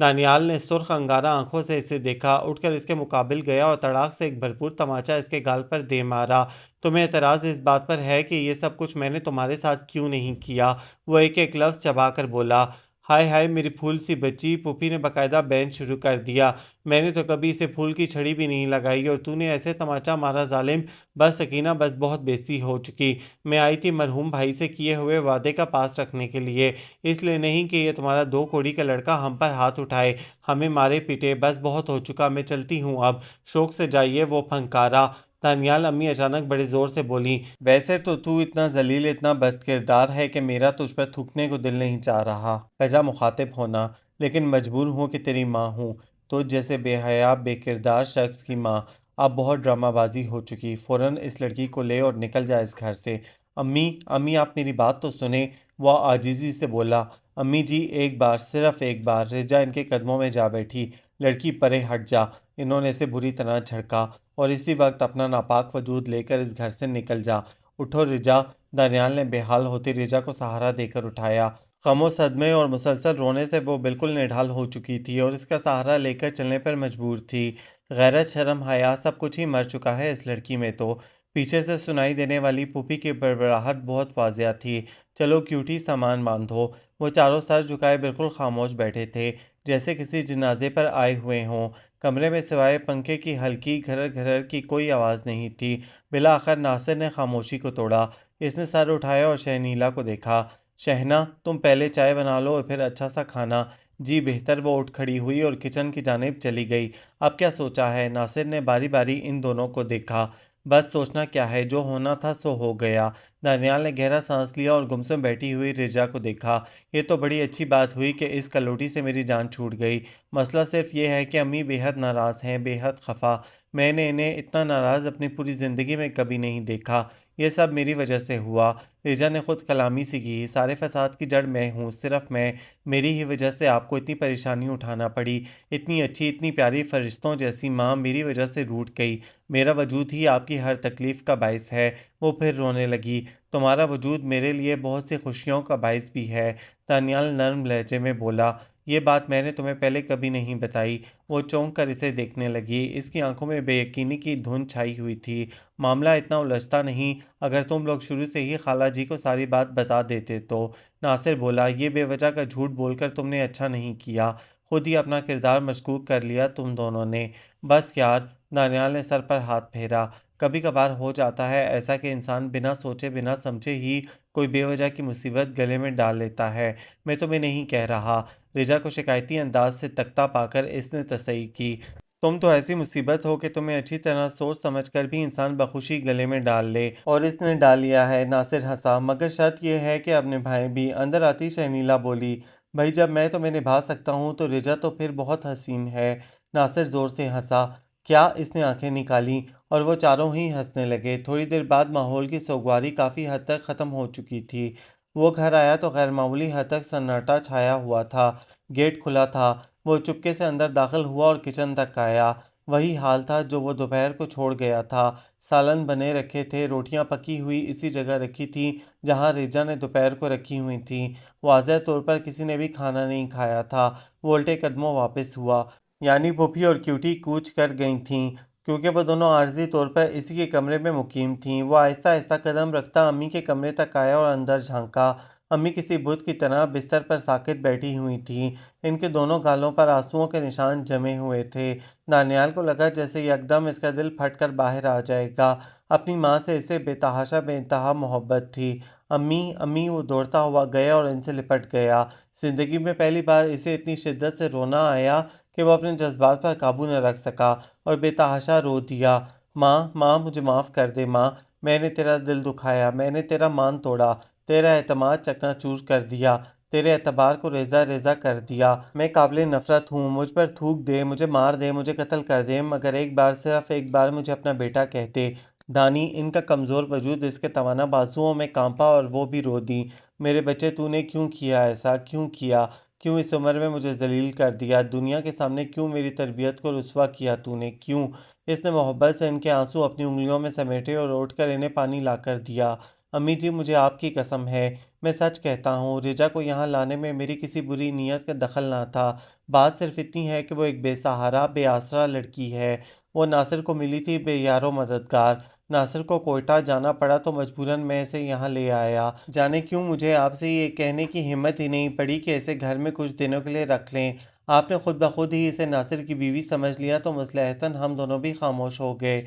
دانیال نے سرخ انگارہ آنکھوں سے اسے دیکھا، اٹھ کر اس کے مقابل گیا اور تڑاک سے ایک بھرپور تماچا اس کے گال پر دے مارا۔ تمہیں اعتراض اس بات پر ہے کہ یہ سب کچھ میں نے تمہارے ساتھ کیوں نہیں کیا؟ وہ ایک ایک لفظ چبا کر بولا۔ ہائے ہائے میری پھول سی بچی، پھوپھی نے باقاعدہ بین شروع کر دیا، میں نے تو کبھی اسے پھول کی چھڑی بھی نہیں لگائی اور تو نے ایسے تماچا مارا ظالم۔ بس سکینہ بس، بہت بےزتی ہو چکی۔ میں آئی تھی مرحوم بھائی سے کیے ہوئے وعدے کا پاس رکھنے کے لیے، اس لیے نہیں کہ یہ تمہارا دو کوڑی کا لڑکا ہم پر ہاتھ اٹھائے، ہمیں مارے پیٹے۔ بس بہت ہو چکا، میں چلتی ہوں اب، شوق سے جائیے۔ وہ پھنکارا۔ دانیال امی اچانک بڑے زور سے بولیں، ویسے تو اتنا ذلیل، اتنا بد کردار ہے کہ میرا تجھ پر تھوکنے کو دل نہیں چاہ رہا۔ کجا مخاطب ہونا، لیکن مجبور ہوں کہ تیری ماں ہوں، تو جیسے بے حیا بے کردار شخص کی ماں۔ اب بہت ڈرامہ بازی ہو چکی، فوراً اس لڑکی کو لے اور نکل جا اس گھر سے۔ امی آپ میری بات تو سنیں، وہ عاجزی سے بولا۔ امی جی ایک بار، صرف ایک بار۔ رجا ان کے قدموں میں جا بیٹھی۔ لڑکی پرے ہٹ جا، انہوں نے اسے بری طرح جھڑکا، اور اسی وقت اپنا ناپاک وجود لے کر اس گھر سے نکل جا۔ اٹھو رجا۔ دانیال نے بے حال ہوتی رجا کو سہارا دے کر اٹھایا۔ غم و صدمے اور مسلسل رونے سے وہ بالکل نڈھال ہو چکی تھی اور اس کا سہارا لے کر چلنے پر مجبور تھی۔ غیرت، شرم، حیا سب کچھ ہی مر چکا ہے اس لڑکی میں تو۔ پیچھے سے سنائی دینے والی پھوپھی کی بڑبڑاہٹ بہت واضح تھی، چلو کیوٹی سامان باندھو۔ وہ چاروں سر جھکائے بالکل خاموش بیٹھے تھے، جیسے کسی جنازے پر آئے ہوئے ہوں۔ کمرے میں سوائے پنکھے کی ہلکی گھرر گھرر کی کوئی آواز نہیں تھی۔ بالآخر ناصر نے خاموشی کو توڑا۔ اس نے سر اٹھایا اور شہنیلا کو دیکھا۔ شہنہ، تم پہلے چائے بنا لو اور پھر اچھا سا کھانا۔ جی بہتر۔ وہ اٹھ کھڑی ہوئی اور کچن کی جانب چلی گئی۔ اب کیا سوچا ہے؟ ناصر نے باری باری ان دونوں کو دیکھا۔ بس سوچنا کیا ہے، جو ہونا تھا سو ہو گیا۔ دانیال نے گہرا سانس لیا اور گمسم بیٹھی ہوئی رجا کو دیکھا۔ یہ تو بڑی اچھی بات ہوئی کہ اس کلوٹی سے میری جان چھوٹ گئی۔ مسئلہ صرف یہ ہے کہ امی بے حد ناراض ہیں، بے حد خفا۔ میں نے انہیں اتنا ناراض اپنی پوری زندگی میں کبھی نہیں دیکھا۔ یہ سب میری وجہ سے ہوا۔ ریجا نے خود کلامی سی کی، سارے فساد کی جڑ میں ہوں، صرف میں۔ میری ہی وجہ سے آپ کو اتنی پریشانی اٹھانا پڑی۔ اتنی اچھی، اتنی پیاری، فرشتوں جیسی ماں میری وجہ سے روٹھ گئی۔ میرا وجود ہی آپ کی ہر تکلیف کا باعث ہے۔ وہ پھر رونے لگی۔ تمہارا وجود میرے لیے بہت سی خوشیوں کا باعث بھی ہے، دانیال نرم لہجے میں بولا۔ یہ بات میں نے تمہیں پہلے کبھی نہیں بتائی۔ وہ چونک کر اسے دیکھنے لگی۔ اس کی آنکھوں میں بے یقینی کی دھند چھائی ہوئی تھی۔ معاملہ اتنا الجھتا نہیں اگر تم لوگ شروع سے ہی خالہ جی کو ساری بات بتا دیتے تو۔ ناصر بولا، یہ بے وجہ کا جھوٹ بول کر تم نے اچھا نہیں کیا، خود ہی اپنا کردار مشکوک کر لیا تم دونوں نے۔ بس یار، دانیال نے سر پر ہاتھ پھیرا۔ کبھی کبھار ہو جاتا ہے ایسا کہ انسان بنا سوچے بنا سمجھے ہی کوئی بے وجہ کی مصیبت گلے میں ڈال لیتا ہے۔ میں تمہیں نہیں کہہ رہا۔ ریجا کو شکایتی انداز سے تکتا پا کر اس نے تصحیح کی۔ تم تو ایسی مصیبت ہو کہ تمہیں اچھی طرح سوچ سمجھ کر بھی انسان بخوشی گلے میں ڈال لے، اور اس نے ڈال لیا ہے۔ ناصر ہنسا، مگر شرط یہ ہے کہ اب نبھائیں بھی۔ اندر آتی شہنیلا بولی، بھائی جب میں تمہیں نبھا سکتا ہوں تو ریجا تو پھر بہت حسین ہے۔ ناصر زور سے ہنسا۔ کیا؟ اس نے آنکھیں نکالیں اور وہ چاروں ہی ہنسنے لگے۔ تھوڑی دیر بعد ماحول کی سوگواری کافی حد تک ختم ہو چکی تھی۔ وہ گھر آیا تو غیر معمولی حد تک سناٹا چھایا ہوا تھا۔ گیٹ کھلا تھا۔ وہ چپکے سے اندر داخل ہوا اور کچن تک آیا۔ وہی حال تھا جو وہ دوپہر کو چھوڑ گیا تھا۔ سالن بنے رکھے تھے، روٹیاں پکی ہوئی اسی جگہ رکھی تھیں جہاں ریجا نے دوپہر کو رکھی ہوئی تھیں۔ واضح طور پر کسی نے بھی کھانا نہیں کھایا تھا۔ وہ الٹے قدموں واپس ہوا، یعنی پھوپھی اور کیوٹی کوچ کر گئی تھیں، کیونکہ وہ دونوں عارضی طور پر اسی کے کمرے میں مقیم تھیں۔ وہ آہستہ آہستہ قدم رکھتا امی کے کمرے تک آیا اور اندر جھانکا۔ امی کسی بت کی طرح بستر پر ساکت بیٹھی ہوئی تھیں۔ ان کے دونوں گالوں پر آنسوؤں کے نشان جمے ہوئے تھے۔ دانیال کو لگا جیسے یکدم اس کا دل پھٹ کر باہر آ جائے گا۔ اپنی ماں سے اسے بے تحاشا بے انتہا محبت تھی۔ امی امی، وہ دوڑتا ہوا گیا اور ان سے لپٹ گیا۔ زندگی میں پہلی بار اسے اتنی شدت سے رونا آیا کہ وہ اپنے جذبات پر قابو نہ رکھ سکا اور بے تحاشا رو دیا۔ ماں ماں، مجھے معاف کر دے ماں، میں نے تیرا دل دکھایا، میں نے تیرا مان توڑا، تیرا اعتماد چکنا چور کر دیا، تیرے اعتبار کو ریزہ ریزہ کر دیا۔ میں قابل نفرت ہوں، مجھ پر تھوک دے، مجھے مار دے، مجھے قتل کر دے، مگر ایک بار، صرف ایک بار مجھے اپنا بیٹا کہہ دے۔ دانی، ان کا کمزور وجود اس کے توانا بازوؤں میں کانپا اور وہ بھی رو دیں۔ میرے بچے، تو نے کیوں کیا ایسا؟ کیوں کیا؟ کیوں اس عمر میں مجھے ذلیل کر دیا؟ دنیا کے سامنے کیوں میری تربیت کو رسوا کیا تو نے؟ کیوں؟ اس نے محبت سے ان کے آنسو اپنی انگلیوں میں سمیٹے اور اٹھ کر انہیں پانی لا کر دیا۔ امی جی، مجھے آپ کی قسم ہے، میں سچ کہتا ہوں، ریجا کو یہاں لانے میں میری کسی بری نیت کا دخل نہ تھا۔ بات صرف اتنی ہے کہ وہ ایک بے سہارا، بے آسرا لڑکی ہے۔ وہ ناصر کو ملی تھی بے یار و مددگار۔ ناصر کو کوئٹہ جانا پڑا تو مجبوراً میں اسے یہاں لے آیا۔ جانے کیوں مجھے آپ سے یہ کہنے کی ہمت ہی نہیں پڑی کہ اسے گھر میں کچھ دنوں کے لیے رکھ لیں۔ آپ نے خود بخود ہی اسے ناصر کی بیوی سمجھ لیا تو مصلحتاً ہم دونوں بھی خاموش ہو گئے۔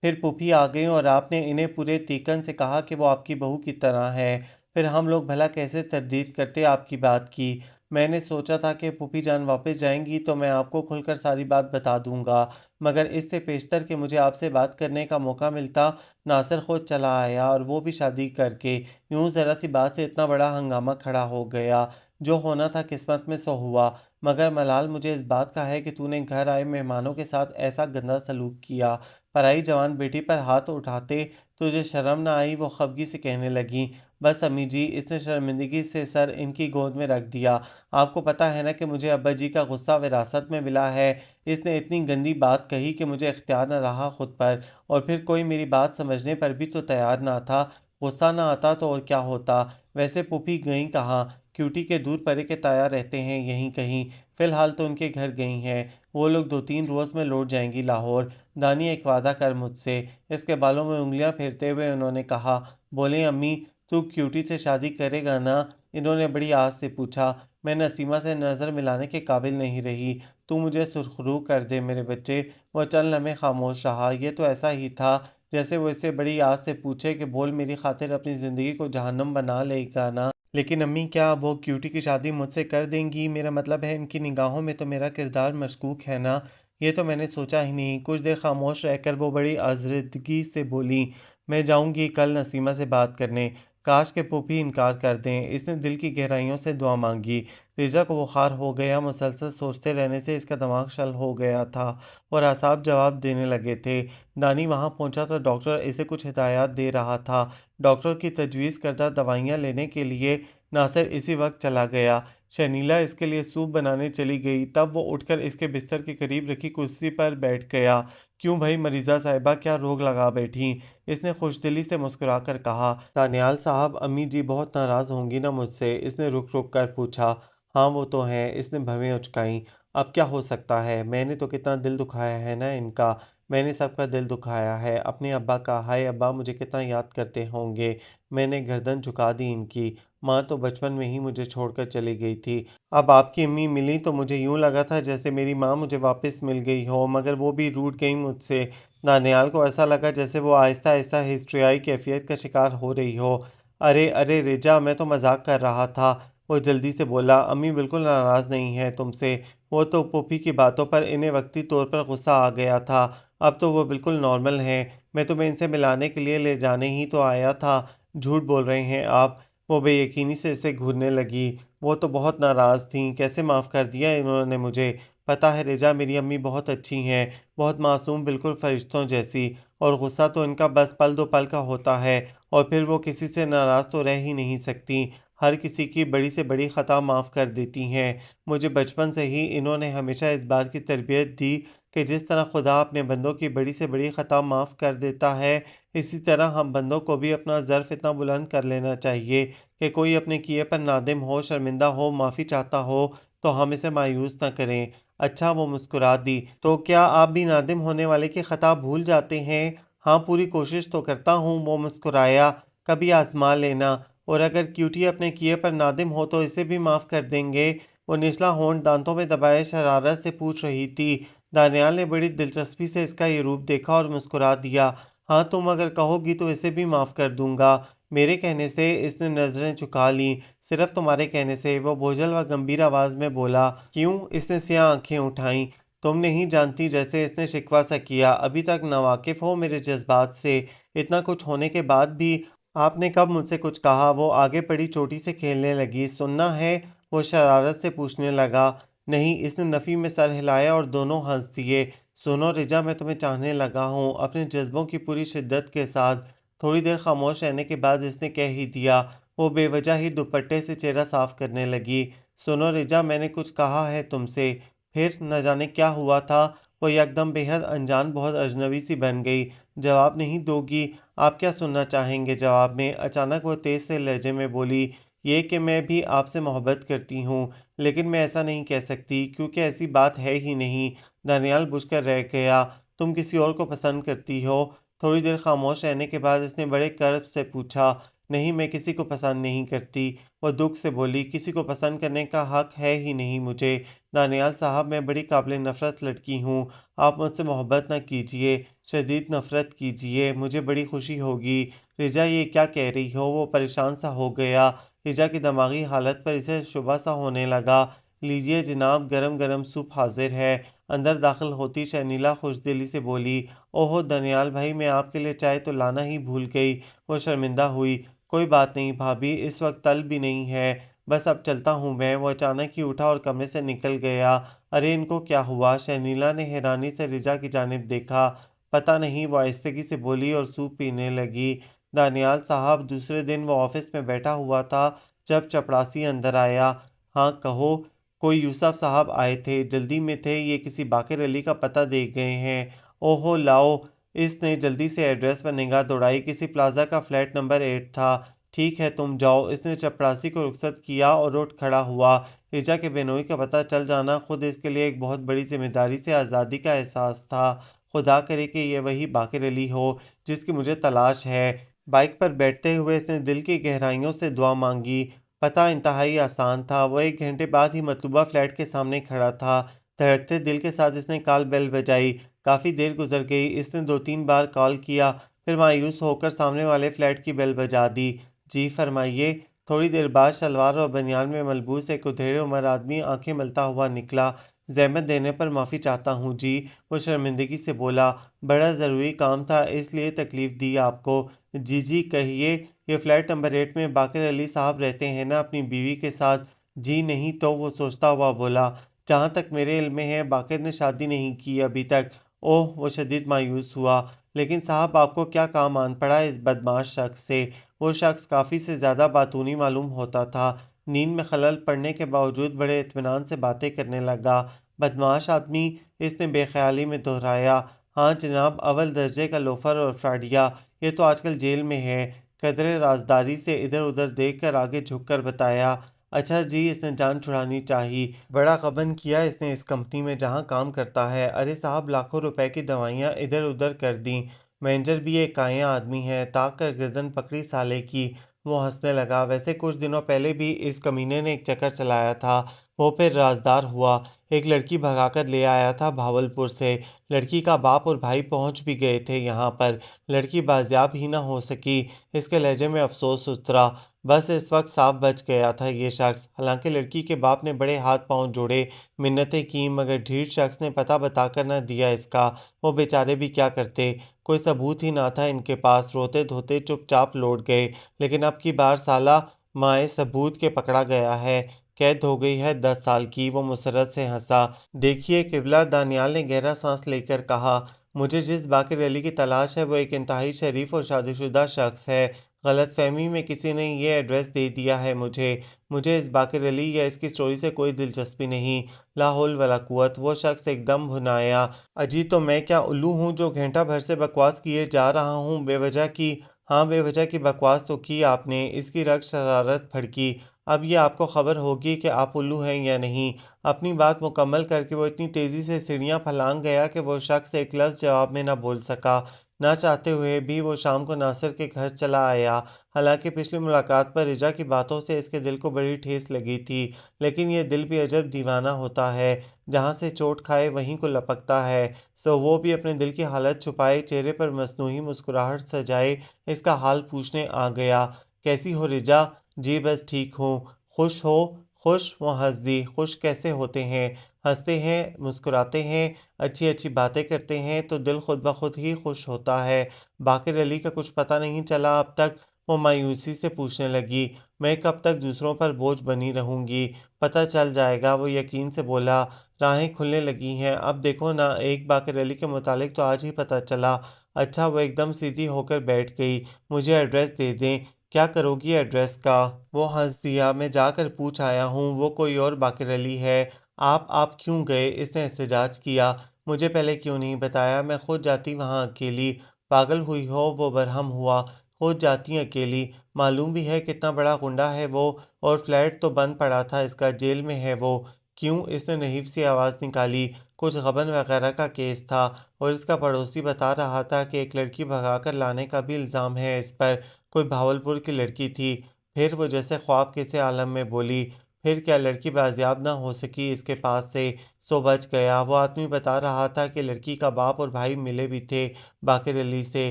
پھر پھوپھی آ گئیں اور آپ نے انہیں پورے تیکن سے کہا کہ وہ آپ کی بہو کی طرح ہے۔ پھر ہم لوگ بھلا کیسے تردید کرتے آپ کی بات کی۔ میں نے سوچا تھا کہ پھوپھی جان واپس جائیں گی تو میں آپ کو کھل کر ساری بات بتا دوں گا، مگر اس سے پیشتر کہ مجھے آپ سے بات کرنے کا موقع ملتا، ناصر خود چلا آیا، اور وہ بھی شادی کر کے۔ یوں ذرا سی بات سے اتنا بڑا ہنگامہ کھڑا ہو گیا۔ جو ہونا تھا قسمت میں سو ہوا، مگر ملال مجھے اس بات کا ہے کہ تو نے گھر آئے مہمانوں کے ساتھ ایسا گندا سلوک کیا۔ پرائی جوان بیٹی پر ہاتھ اٹھاتے تجھے شرم نہ آئی؟ وہ خفگی سے کہنے لگیں۔ بس امی جی، اس نے شرمندگی سے سر ان کی گود میں رکھ دیا۔ آپ کو پتہ ہے نا کہ مجھے ابا جی کا غصہ وراثت میں ملا ہے۔ اس نے اتنی گندی بات کہی کہ مجھے اختیار نہ رہا خود پر، اور پھر کوئی میری بات سمجھنے پر بھی تو تیار نہ تھا۔ غصہ نہ آتا تو اور کیا ہوتا؟ ویسے پھوپھی گئیں کہاں؟ کیوٹی کے دور پرے کے تایا رہتے ہیں یہیں کہیں، فی الحال تو ان کے گھر گئی ہیں۔ وہ لوگ 2-3 روز میں لوٹ جائیں گی لاہور۔ دانی، ایک وعدہ کر مجھ سے۔ اس کے بالوں میں انگلیاں پھیرتے ہوئے انہوں نے کہا۔ بولیں امی، تو کیوٹی سے شادی کرے گا نا؟ انہوں نے بڑی آس سے پوچھا۔ میں نسیمہ سے نظر ملانے کے قابل نہیں رہی۔ تو مجھے سرخرو کر دے میرے بچے۔ وہ چند لمحے خاموش رہا۔ یہ تو ایسا ہی تھا جیسے وہ اس سے بڑی آس سے پوچھے کہ بول میری خاطر اپنی زندگی کو جہنم بنا لے گا نا؟ لیکن امی، کیا وہ کیوٹی کی شادی مجھ سے کر دیں گی؟ میرا مطلب ہے ان کی نگاہوں میں تو میرا کردار مشکوک ہے نا؟ یہ تو میں نے سوچا ہی نہیں۔ کچھ دیر خاموش رہ کر وہ بڑی آزردگی سے بولیں۔ میں جاؤں گی کل نسیمہ سے بات کرنے۔ کاش کہ پھوپھی انکار کر دیں۔ اس نے دل کی گہرائیوں سے دعا مانگی۔ ریجا کو بخار ہو گیا، مسلسل سوچتے رہنے سے اس کا دماغ شل ہو گیا تھا اور اعصاب جواب دینے لگے تھے۔ دانی وہاں پہنچا تو ڈاکٹر اسے کچھ ہدایات دے رہا تھا۔ ڈاکٹر کی تجویز کردہ دوائیاں لینے کے لیے ناصر اسی وقت چلا گیا۔ شرمیلا اس کے لیے سوپ بنانے چلی گئی، تب وہ اٹھ کر اس کے بستر کے قریب رکھی کرسی پر بیٹھ گیا۔ کیوں بھائی مریضہ صاحبہ، کیا روگ لگا بیٹھی؟ اس نے خوش دلی سے مسکرا کر کہا۔ دانیال صاحب، امی جی بہت ناراض ہوں گی نا مجھ سے؟ اس نے رک رک کر پوچھا۔ ہاں وہ تو ہیں، اس نے بھویں اچکائیں۔ اب کیا ہو سکتا ہے؟ میں نے تو کتنا دل دکھایا ہے نا ان کا، میں نے سب کا دل دکھایا ہے، اپنے ابا کا۔ ہائے ابا مجھے کتنا یاد کرتے ہوں گے، میں نے گردن جھکا دی ان کی۔ ماں تو بچپن میں ہی مجھے چھوڑ کر چلی گئی تھی۔ اب آپ کی امی ملی تو مجھے یوں لگا تھا جیسے میری ماں مجھے واپس مل گئی ہو، مگر وہ بھی روٹھ گئی مجھ سے۔ دانیال کو ایسا لگا جیسے وہ آہستہ آہستہ ہسٹریائی کیفیت کا شکار ہو رہی ہو۔ ارے ارے ریجا، میں تو مذاق کر رہا تھا، وہ جلدی سے بولا۔ امی بالکل ناراض نہیں ہیں تم سے، وہ تو پھوپھی کی باتوں پر انہیں وقتی طور پر غصہ آ گیا تھا، اب تو وہ بالکل نارمل ہیں۔ میں تمہیں ان سے ملانے کے لیے لے جانے ہی تو آیا تھا۔ جھوٹ بول رہے ہیں آپ، وہ بے یقینی سے اسے گھورنے لگی۔ وہ تو بہت ناراض تھیں، کیسے معاف کر دیا انہوں نے مجھے؟ پتہ ہے ریجا، میری امی بہت اچھی ہیں، بہت معصوم، بالکل فرشتوں جیسی، اور غصہ تو ان کا بس پل دو پل کا ہوتا ہے، اور پھر وہ کسی سے ناراض تو رہ ہی نہیں سکتی، ہر کسی کی بڑی سے بڑی خطا معاف کر دیتی ہیں۔ مجھے بچپن سے ہی انہوں نے ہمیشہ اس بات کی تربیت دی کہ جس طرح خدا اپنے بندوں کی بڑی سے بڑی خطا معاف کر دیتا ہے، اسی طرح ہم بندوں کو بھی اپنا ظرف اتنا بلند کر لینا چاہیے کہ کوئی اپنے کیے پر نادم ہو، شرمندہ ہو، معافی چاہتا ہو تو ہم اسے مایوس نہ کریں۔ اچھا، وہ مسکرا دی۔ تو کیا آپ بھی نادم ہونے والے کی خطا بھول جاتے ہیں؟ ہاں، پوری کوشش تو کرتا ہوں، وہ مسکرایا۔ کبھی آزما لینا، اور اگر کیوٹی اپنے کیے پر نادم ہو تو اسے بھی معاف کر دیں گے؟ وہ نچلا ہونٹ دانتوں میں دبائے شرارت سے پوچھ رہی تھی۔ دانیال نے بڑی دلچسپی سے اس کا یہ روپ دیکھا اور مسکرا دیا۔ ہاں، تم اگر کہو گی تو اسے بھی معاف کر دوں گا۔ میرے کہنے سے؟ اس نے نظریں جھکا لیں۔ صرف تمہارے کہنے سے، وہ بوجھل و گمبھیر آواز میں بولا۔ کیوں؟ اس نے سیاہ آنکھیں اٹھائیں۔ تم نہیں جانتی، جیسے اس نے شکوہ سا کیا، ابھی تک ناواقف ہو میرے جذبات سے، اتنا کچھ ہونے کے بعد بھی آپ نے کب مجھ سے کچھ کہا؟ وہ آگے پڑی چوٹی سے کھیلنے لگی۔ سننا ہے؟ وہ شرارت سے پوچھنے لگا۔ نہیں، اس نے نفی میں سر ہلایا اور دونوں ہنس دیے۔ سنو ریجا، میں تمہیں چاہنے لگا ہوں، اپنے جذبوں کی پوری شدت کے ساتھ۔ تھوڑی دیر خاموش رہنے کے بعد اس نے کہہ ہی دیا۔ وہ بے وجہ ہی دوپٹے سے چہرہ صاف کرنے لگی۔ سنو ریجا، میں نے کچھ کہا ہے تم سے؟ پھر نہ جانے کیا ہوا تھا، وہ یکدم بے حد انجان، بہت اجنبی سی بن گئی۔ جواب نہیں دو گی؟ آپ کیا سننا چاہیں گے جواب میں؟ اچانک وہ تیز سے لہجے میں بولی۔ یہ کہ میں بھی آپ سے محبت کرتی ہوں، لیکن میں ایسا نہیں کہہ سکتی کیونکہ ایسی بات ہے ہی نہیں۔ دانیال بجھ کر رہ گیا۔ تم کسی اور کو پسند کرتی ہو؟ تھوڑی دیر خاموش رہنے کے بعد اس نے بڑے کرب سے پوچھا۔ نہیں، میں کسی کو پسند نہیں کرتی، وہ دکھ سے بولی۔ کسی کو پسند کرنے کا حق ہے ہی نہیں مجھے۔ دانیال صاحب، میں بڑی قابل نفرت لڑکی ہوں، آپ مجھ سے محبت نہ کیجیے، شدید نفرت کیجیے، مجھے بڑی خوشی ہوگی۔ ریجا، یہ کیا کہہ رہی ہو؟ وہ پریشان سا ہو گیا۔ ریجا کی دماغی حالت پر اسے شبہ سا ہونے لگا۔ لیجیے جناب، گرم گرم سوپ حاضر ہے۔ اندر داخل ہوتی شرمیلا خوش دلی سے بولی۔ اوہو دانیال بھائی، میں آپ کے لیے چائے تو لانا ہی بھول گئی۔ وہ شرمندہ ہوئی۔ کوئی بات نہیں بھابھی، اس وقت تل بھی نہیں ہے، بس اب چلتا ہوں میں۔ وہ اچانک ہی اٹھا اور کمرے سے نکل گیا۔ ارے ان کو کیا ہوا؟ شرمیلا نے حیرانی سے ریجا کی جانب دیکھا۔ پتہ نہیں، وہ آہستگی سے بولی اور سوپ پینے لگی۔ دانیال صاحب، دوسرے دن وہ آفس میں بیٹھا ہوا تھا جب چپڑاسی اندر آیا۔ ہاں کہو؟ کوئی یوسف صاحب آئے تھے، جلدی میں تھے، یہ کسی باقر علی کا پتہ دے گئے ہیں۔ اوہو لاؤ۔ اس نے جلدی سے ایڈریس پر نگاہ دوڑائی۔ کسی پلازا کا فلیٹ نمبر 8 تھا۔ ٹھیک ہے تم جاؤ۔ اس نے چپڑاسی کو رخصت کیا اور اٹھ کھڑا ہوا۔ ریجا کے بینوئی کا پتہ چل جانا خود اس کے لیے ایک بہت بڑی ذمہ داری سے آزادی کا احساس تھا۔ خدا کرے کہ یہ وہی باقر علی ہو جس کی مجھے تلاش ہے۔ بائک پر بیٹھتے ہوئے اس نے دل کی گہرائیوں سے دعا مانگی۔ پتہ انتہائی آسان تھا۔ وہ 1 گھنٹے بعد ہی مطلوبہ فلیٹ کے سامنے کھڑا تھا۔ دھڑکتے دل کے ساتھ اس نے کال بیل بجائی۔ کافی دیر گزر گئی۔ اس نے 2-3 بار کال کیا، پھر مایوس ہو کر سامنے والے فلیٹ کی بیل بجا دی۔ جی فرمائیے۔ تھوڑی دیر بعد شلوار اور بنیان میں ملبوس ایک ادھیڑ عمر آدمی آنکھیں ملتا ہوا نکلا۔ زحمت دینے پر معافی چاہتا ہوں جی، وہ شرمندگی سے بولا۔ بڑا ضروری کام تھا اس لیے تکلیف دی آپ کو۔ جی جی کہیے، یہ فلیٹ نمبر 8 میں باقر علی صاحب رہتے ہیں نا اپنی بیوی کے ساتھ؟ جی نہیں تو، وہ سوچتا ہوا بولا۔ جہاں تک میرے علم میں ہے باقر نے شادی نہیں کی ابھی تک۔ اوہ، وہ شدید مایوس ہوا۔ لیکن صاحب آپ کو کیا کام آن پڑا اس بدمعاش شخص سے؟ وہ شخص کافی سے زیادہ باتونی معلوم ہوتا تھا۔ نیند میں خلل پڑنے کے باوجود بڑے اطمینان سے باتیں کرنے لگا۔ بدمعاش آدمی، اس نے بے خیالی میں دہرایا۔ ہاں جناب، اول درجے کا لوفر اور فراڈیا، یہ تو آج کل جیل میں ہے۔ قدرے رازداری سے ادھر ادھر دیکھ کر آگے جھک کر بتایا۔ اچھا جی، اس نے جان چھڑانی چاہی۔ بڑا غبن کیا اس نے اس کمپنی میں جہاں کام کرتا ہے۔ ارے صاحب، لاکھوں روپے کی دوائیاں ادھر ادھر کر دیں۔ مینیجر بھی ایک کایا آدمی ہے، تاک کر گردن پکڑی سالے کی۔ وہ ہنسنے لگا۔ ویسے کچھ دنوں پہلے بھی اس کمینے نے ایک چکر چلایا تھا۔ وہ پھر رازدار ہوا۔ ایک لڑکی بھگا کر لے آیا تھا بھاولپور سے۔ لڑکی کا باپ اور بھائی پہنچ بھی گئے تھے یہاں پر۔ لڑکی بازیاب ہی نہ ہو سکی۔ اس کے لہجے میں افسوس اترا۔ بس اس وقت صاف بچ گیا تھا یہ شخص۔ حالانکہ لڑکی کے باپ نے بڑے ہاتھ پاؤں جوڑے، منتیں کیں، مگر ڈھیٹ شخص نے پتہ بتا کر نہ دیا اس کا۔ وہ بیچارے بھی کیا کرتے، کوئی ثبوت ہی نہ تھا ان کے پاس۔ روتے دھوتے چپ چاپ لوٹ گئے۔ لیکن اب کی بار سالہ مائے ثبوت کے پکڑا گیا ہے، قید ہو گئی ہے 10 سال کی۔ وہ مسرت سے ہنسا۔ دیکھیے قبلہ، دانیال نے گہرا سانس لے کر کہا، مجھے جس باقر علی کی تلاش ہے وہ ایک انتہائی شریف اور شادی شدہ شخص ہے۔ غلط فہمی میں کسی نے یہ ایڈریس دے دیا ہے مجھے اس باقر علی یا اس کی سٹوری سے کوئی دلچسپی نہیں۔ لا حول ولا قوت۔ وہ شخص ایک دم بھنایا۔ اجی تو میں کیا الو ہوں جو گھنٹہ بھر سے بکواس کیے جا رہا ہوں بے وجہ کی؟ ہاں بے وجہ کی بکواس تو کی آپ نے۔ اس کی رگ شرارت بھڑکی۔ اب یہ آپ کو خبر ہوگی کہ آپ الو ہیں یا نہیں۔ اپنی بات مکمل کر کے وہ اتنی تیزی سے سیڑھیاں پھلانگ گیا کہ وہ شخص ایک لفظ جواب میں نہ بول سکا۔ نہ چاہتے ہوئے بھی وہ شام کو ناصر کے گھر چلا آیا۔ حالانکہ پچھلی ملاقات پر رجا کی باتوں سے اس کے دل کو بڑی ٹھیس لگی تھی، لیکن یہ دل بھی عجب دیوانہ ہوتا ہے، جہاں سے چوٹ کھائے وہیں کو لپکتا ہے۔ سو وہ بھی اپنے دل کی حالت چھپائے، چہرے پر مصنوعی مسکراہٹ سجائے اس کا حال پوچھنے آ گیا۔ کیسی ہو رجا؟ جی بس ٹھیک ہوں۔ خوش ہو؟ خوش؟ وہ ہنس دی۔ خوش کیسے ہوتے ہیں؟ ہنستے ہیں، مسکراتے ہیں، اچھی اچھی باتیں کرتے ہیں تو دل خود بخود ہی خوش ہوتا ہے۔ باقر علی کا کچھ پتہ نہیں چلا اب تک؟ وہ مایوسی سے پوچھنے لگی۔ میں کب تک دوسروں پر بوجھ بنی رہوں گی؟ پتہ چل جائے گا، وہ یقین سے بولا۔ راہیں کھلنے لگی ہیں۔ اب دیکھو نا، ایک باقر علی کے متعلق تو آج ہی پتہ چلا۔ اچھا، وہ ایک دم سیدھی ہو کر بیٹھ گئی۔ مجھے ایڈریس دے دیں۔ کیا کرو گی ایڈریس کا؟ وہ ہنس دیا۔ میں جا کر پوچھ آیا ہوں، وہ کوئی اور باقر علی ہے۔ آپ کیوں گئے؟ اس نے احتجاج کیا۔ مجھے پہلے کیوں نہیں بتایا؟ میں خود جاتی وہاں اکیلی۔ پاگل ہوئی ہو؟ وہ برہم ہوا۔ خود جاتی اکیلی؟ معلوم بھی ہے کتنا بڑا غنڈہ ہے وہ، اور فلیٹ تو بند پڑا تھا اس کا، جیل میں ہے وہ۔ کیوں؟ اس نے نحیف سی آواز نکالی۔ کچھ غبن وغیرہ کا کیس تھا، اور اس کا پڑوسی بتا رہا تھا کہ ایک لڑکی بھگا کر لانے کا بھی الزام ہے اس پر۔ کوئی بھاولپور کی لڑکی تھی۔ پھر وہ جیسے خواب کے سے عالم میں بولی۔ پھر کیا لڑکی بازیاب نہ ہو سکی اس کے پاس سے؟ سو بچ گیا۔ وہ آدمی بتا رہا تھا کہ لڑکی کا باپ اور بھائی ملے بھی تھے باقر علی سے،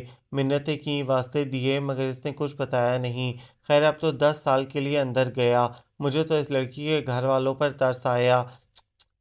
منتیں کیں، واسطے دیے، مگر اس نے کچھ بتایا نہیں۔ خیر اب تو 10 سال کے لیے اندر گیا۔ مجھے تو اس لڑکی کے گھر والوں پر ترس آیا،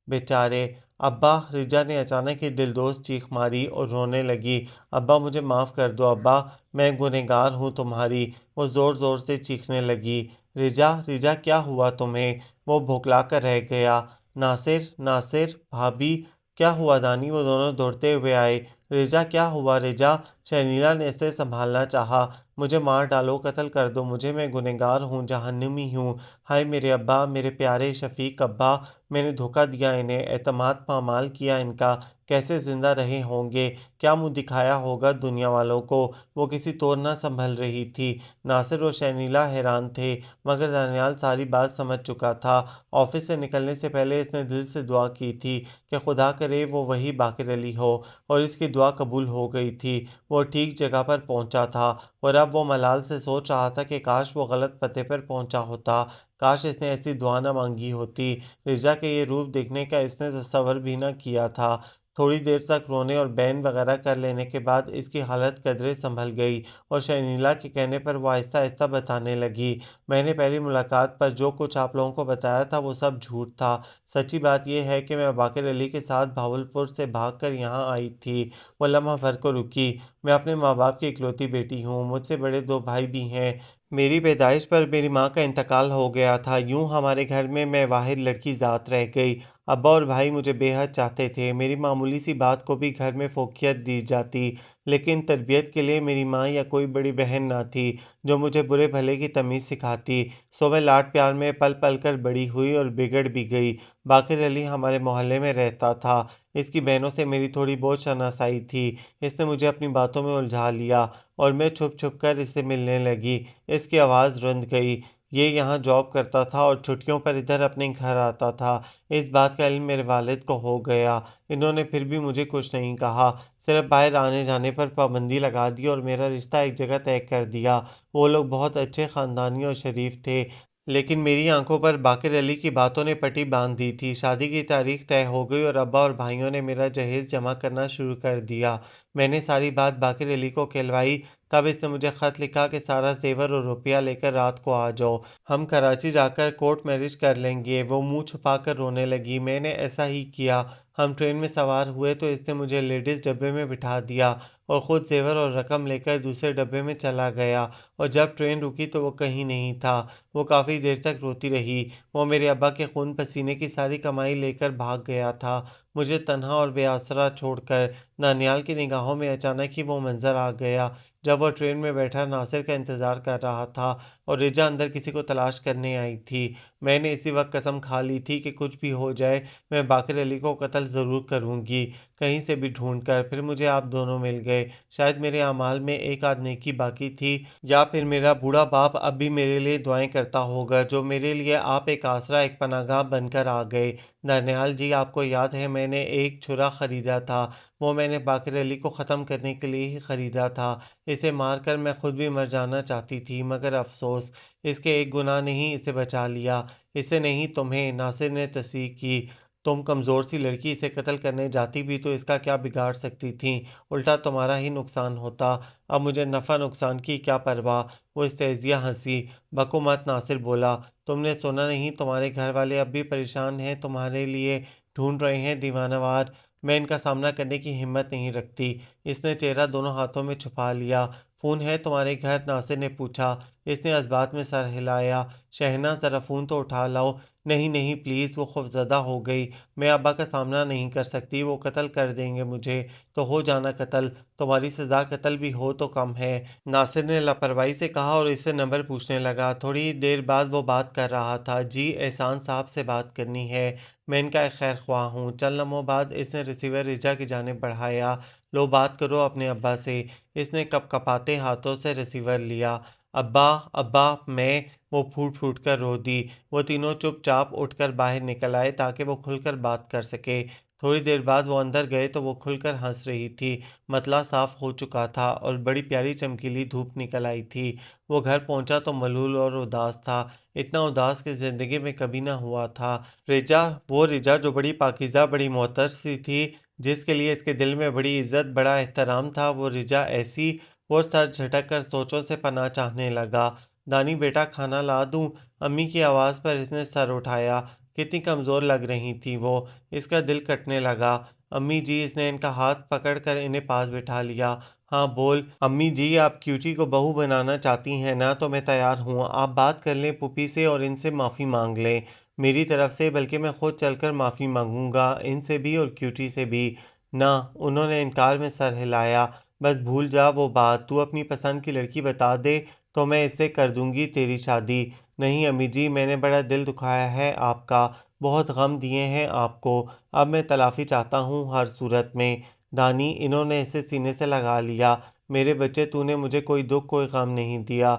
بیچارے۔ ابا! رجا نے اچانک ہی دلدوز چیخ ماری اور رونے لگی۔ ابا مجھے معاف کر دو ابا، میں گنہگار ہوں تمہاری۔ وہ زور زور سے چیخنے لگی۔ رجا کیا ہوا تمہیں؟ وہ بھوکلا کر رہ گیا۔ ناصر بھابھی! کیا ہوا دانی؟ وہ دونوں دوڑتے ہوئے آئے۔ رجا کیا ہوا رجا؟ شرمیلا نے اسے سنبھالنا چاہا۔ مجھے مار ڈالو، قتل کر دو مجھے، میں گنہگار ہوں، جہنمی ہوں۔ ہائے میرے ابا، میرے پیارے شفیق ابا، میں نے دھوکہ دیا انہیں، اعتماد پامال کیا ان کا۔ کیسے زندہ رہے ہوں گے، کیا منہ دکھایا ہوگا دنیا والوں کو۔ وہ کسی طور نہ سنبھل رہی تھی۔ ناصر اور شرمیلا حیران تھے، مگر دانیال ساری بات سمجھ چکا تھا۔ آفس سے نکلنے سے پہلے اس نے دل سے دعا کی تھی کہ خدا کرے وہ وہی باقر علی ہو، اور اس کی دعا قبول ہو گئی تھی۔ وہ ٹھیک جگہ پر پہنچا تھا، اور اب وہ ملال سے سوچ رہا تھا کہ کاش وہ غلط پتے پر پہنچا ہوتا، کاش اس نے ایسی دعا نہ مانگی ہوتی۔ رجا کے یہ روپ دیکھنے کا اس نے تصور بھی نہ کیا تھا۔ تھوڑی دیر تک رونے اور بین وغیرہ کر لینے کے بعد اس کی حالت قدرے سنبھل گئی اور شرمیلا کے کہنے پر وہ آہستہ آہستہ بتانے لگی، میں نے پہلی ملاقات پر جو کچھ آپ لوگوں کو بتایا تھا وہ سب جھوٹ تھا۔ سچی بات یہ ہے کہ میں باقر علی کے ساتھ بھاولپور سے بھاگ کر یہاں آئی تھی۔ وہ لمحہ بھر کو رکی۔ میں اپنے ماں باپ کی اکلوتی بیٹی ہوں، مجھ سے بڑے 2 بھائی بھی ہیں۔ میری پیدائش پر میری ماں کا انتقال ہو گیا تھا، یوں ہمارے گھر میں واحد لڑکی ذات رہ گئی۔ ابا اور بھائی مجھے بے حد چاہتے تھے، میری معمولی سی بات کو بھی گھر میں فوقیت دی جاتی، لیکن تربیت کے لیے میری ماں یا کوئی بڑی بہن نہ تھی جو مجھے برے بھلے کی تمیز سکھاتی۔ سو میں لاڈ پیار میں پل پل کر بڑی ہوئی اور بگڑ بھی گئی۔ باقر علی ہمارے محلے میں رہتا تھا، اس کی بہنوں سے میری تھوڑی بہت شناسائی تھی، اس نے مجھے اپنی باتوں میں الجھا لیا اور میں چھپ چھپ کر اس سے ملنے لگی۔ اس کی آواز رند گئی۔ یہ یہاں جاب کرتا تھا اور چھٹیوں پر ادھر اپنے گھر آتا تھا۔ اس بات کا علم میرے والد کو ہو گیا، انہوں نے پھر بھی مجھے کچھ نہیں کہا، صرف باہر آنے جانے پر پابندی لگا دی اور میرا رشتہ ایک جگہ طے کر دیا۔ وہ لوگ بہت اچھے خاندانی اور شریف تھے، لیکن میری آنکھوں پر باقر علی کی باتوں نے پٹی باندھ دی تھی۔ شادی کی تاریخ طے ہو گئی اور ابا اور بھائیوں نے میرا جہیز جمع کرنا شروع کر دیا۔ میں نے ساری بات باقر علی کو کہلوائی، تب اس نے مجھے خط لکھا کہ سارا زیور اور روپیہ لے کر رات کو آ جاؤ، ہم کراچی جا کر کورٹ میرج کر لیں گے۔ وہ منہ چھپا کر رونے لگی۔ میں نے ایسا ہی کیا۔ ہم ٹرین میں سوار ہوئے تو اس نے مجھے لیڈیز ڈبے میں بٹھا دیا اور خود زیور اور رقم لے کر دوسرے ڈبے میں چلا گیا، اور جب ٹرین رکی تو وہ کہیں نہیں تھا۔ وہ کافی دیر تک روتی رہی۔ وہ میرے ابا کے خون پسینے کی ساری کمائی لے کر بھاگ گیا تھا، مجھے تنہا اور بے آسرا چھوڑ کر۔ نانیال کی نگاہوں میں اچانک ہی وہ منظر آ گیا جب وہ ٹرین میں بیٹھا ناصر کا انتظار کر رہا تھا اور رجا اندر کسی کو تلاش کرنے آئی تھی۔ میں نے اسی وقت قسم کھا لی تھی کہ کچھ بھی ہو جائے میں باقر علی کو قتل ضرور کروں گی، کہیں سے بھی ڈھونڈ کر۔ پھر مجھے آپ دونوں مل گئے۔ شاید میرے اعمال میں ایک آدھ نیکی باقی تھی، یا پھر میرا بوڑھا باپ اب بھی میرے لیے دعائیں کرتا ہوگا، جو میرے لیے آپ ایک آسرا، ایک پناہ گاہ بن کر آ گئے۔ نانیال جی، آپ کو یاد ہے میں نے ایک چھرا خریدا تھا، وہ میں نے باقر علی کو ختم کرنے کے لیے ہی خریدا تھا۔ اسے مار کر میں خود بھی مر جانا چاہتی تھی، مگر افسوس اس کے ایک گناہ نے ہی اسے بچا لیا، اسے نہیں تمہیں۔ ناصر نے تصحیح کی۔ تم کمزور سی لڑکی اسے قتل کرنے جاتی بھی تو اس کا کیا بگاڑ سکتی تھیں، الٹا تمہارا ہی نقصان ہوتا۔ اب مجھے نفع نقصان کی کیا پرواہ۔ وہ استہزیہ ہنسی۔ بکو مت، ناصر بولا، تم نے سنا نہیں تمہارے گھر والے اب بھی پریشان ہیں، تمہارے لیے ڈھونڈ رہے ہیں دیوانہ وار۔ میں ان کا سامنا کرنے کی ہمت نہیں رکھتی۔ اس نے چہرہ دونوں ہاتھوں میں چھپا لیا۔ فون ہے تمہارے گھر؟ ناصر نے پوچھا۔ اس نے اس بات میں سر ہلایا۔ شہناز، ذرا فون تو اٹھا لاؤ۔ نہیں نہیں پلیز، وہ خوفزدہ ہو گئی۔ میں ابا کا سامنا نہیں کر سکتی، وہ قتل کر دیں گے مجھے، تو ہو جانا قتل، تمہاری سزا قتل بھی ہو تو کم ہے۔ ناصر نے لاپرواہی سے کہا اور اس سے نمبر پوچھنے لگا۔ تھوڑی دیر بعد وہ بات کر رہا تھا۔ جی، احسان صاحب سے بات کرنی ہے، میں ان کا ایک خیر خواہ ہوں۔ چند لمحوں بعد اس نے ریسیور رجا کی جانب بڑھایا۔ لو بات کرو اپنے ابا سے۔ اس نے کپ کپاتے ہاتھوں سے ریسیور لیا۔ ابا ابا میں، وہ پھوٹ پھوٹ کر رو دی۔ وہ تینوں چپ چاپ اٹھ کر باہر نکل آئے تاکہ وہ کھل کر بات کر سکے۔ تھوڑی دیر بعد وہ اندر گئے تو وہ کھل کر ہنس رہی تھی، مطلع صاف ہو چکا تھا اور بڑی پیاری چمکیلی دھوپ نکل آئی تھی۔ وہ گھر پہنچا تو ملول اور اداس تھا، اتنا اداس کہ زندگی میں کبھی نہ ہوا تھا۔ رجا، وہ رجا جو بڑی پاکیزہ، بڑی معطر سی تھی، جس کے لیے اس کے دل میں بڑی عزت، بڑا احترام تھا، وہ رجا ایسی۔ وہ سر جھٹک کر سوچوں سے پناہ چاہنے لگا۔ دانی بیٹا، کھانا لا دوں؟ امی کی آواز پر اس نے سر اٹھایا۔ کتنی کمزور لگ رہی تھیں وہ، اس کا دل کٹنے لگا۔ امی جی، اس نے ان کا ہاتھ پکڑ کر انہیں پاس بٹھا لیا۔ ہاں بول۔ امی جی، آپ کیوٹی کو بہو بنانا چاہتی ہیں نا، تو میں تیار ہوں، آپ بات کر لیں پھوپھی سے اور ان سے معافی مانگ لیں میری طرف سے، بلکہ میں خود چل کر معافی مانگوں گا، ان سے بھی اور کیوٹی سے بھی۔ نہ، انہوں نے انکار میں سر ہلایا۔ بس بھول جا وہ بات، تو اپنی پسند کی لڑکی بتا دے تو میں اس سے کر دوں گی تیری شادی۔ نہیں امی جی، میں نے بڑا دل دکھایا ہے آپ کا، بہت غم دیے ہیں آپ کو، اب میں تلافی چاہتا ہوں ہر صورت میں۔ دانی، انہوں نے اسے سینے سے لگا لیا۔ میرے بچے، تو نے مجھے کوئی دکھ، کوئی غم نہیں دیا،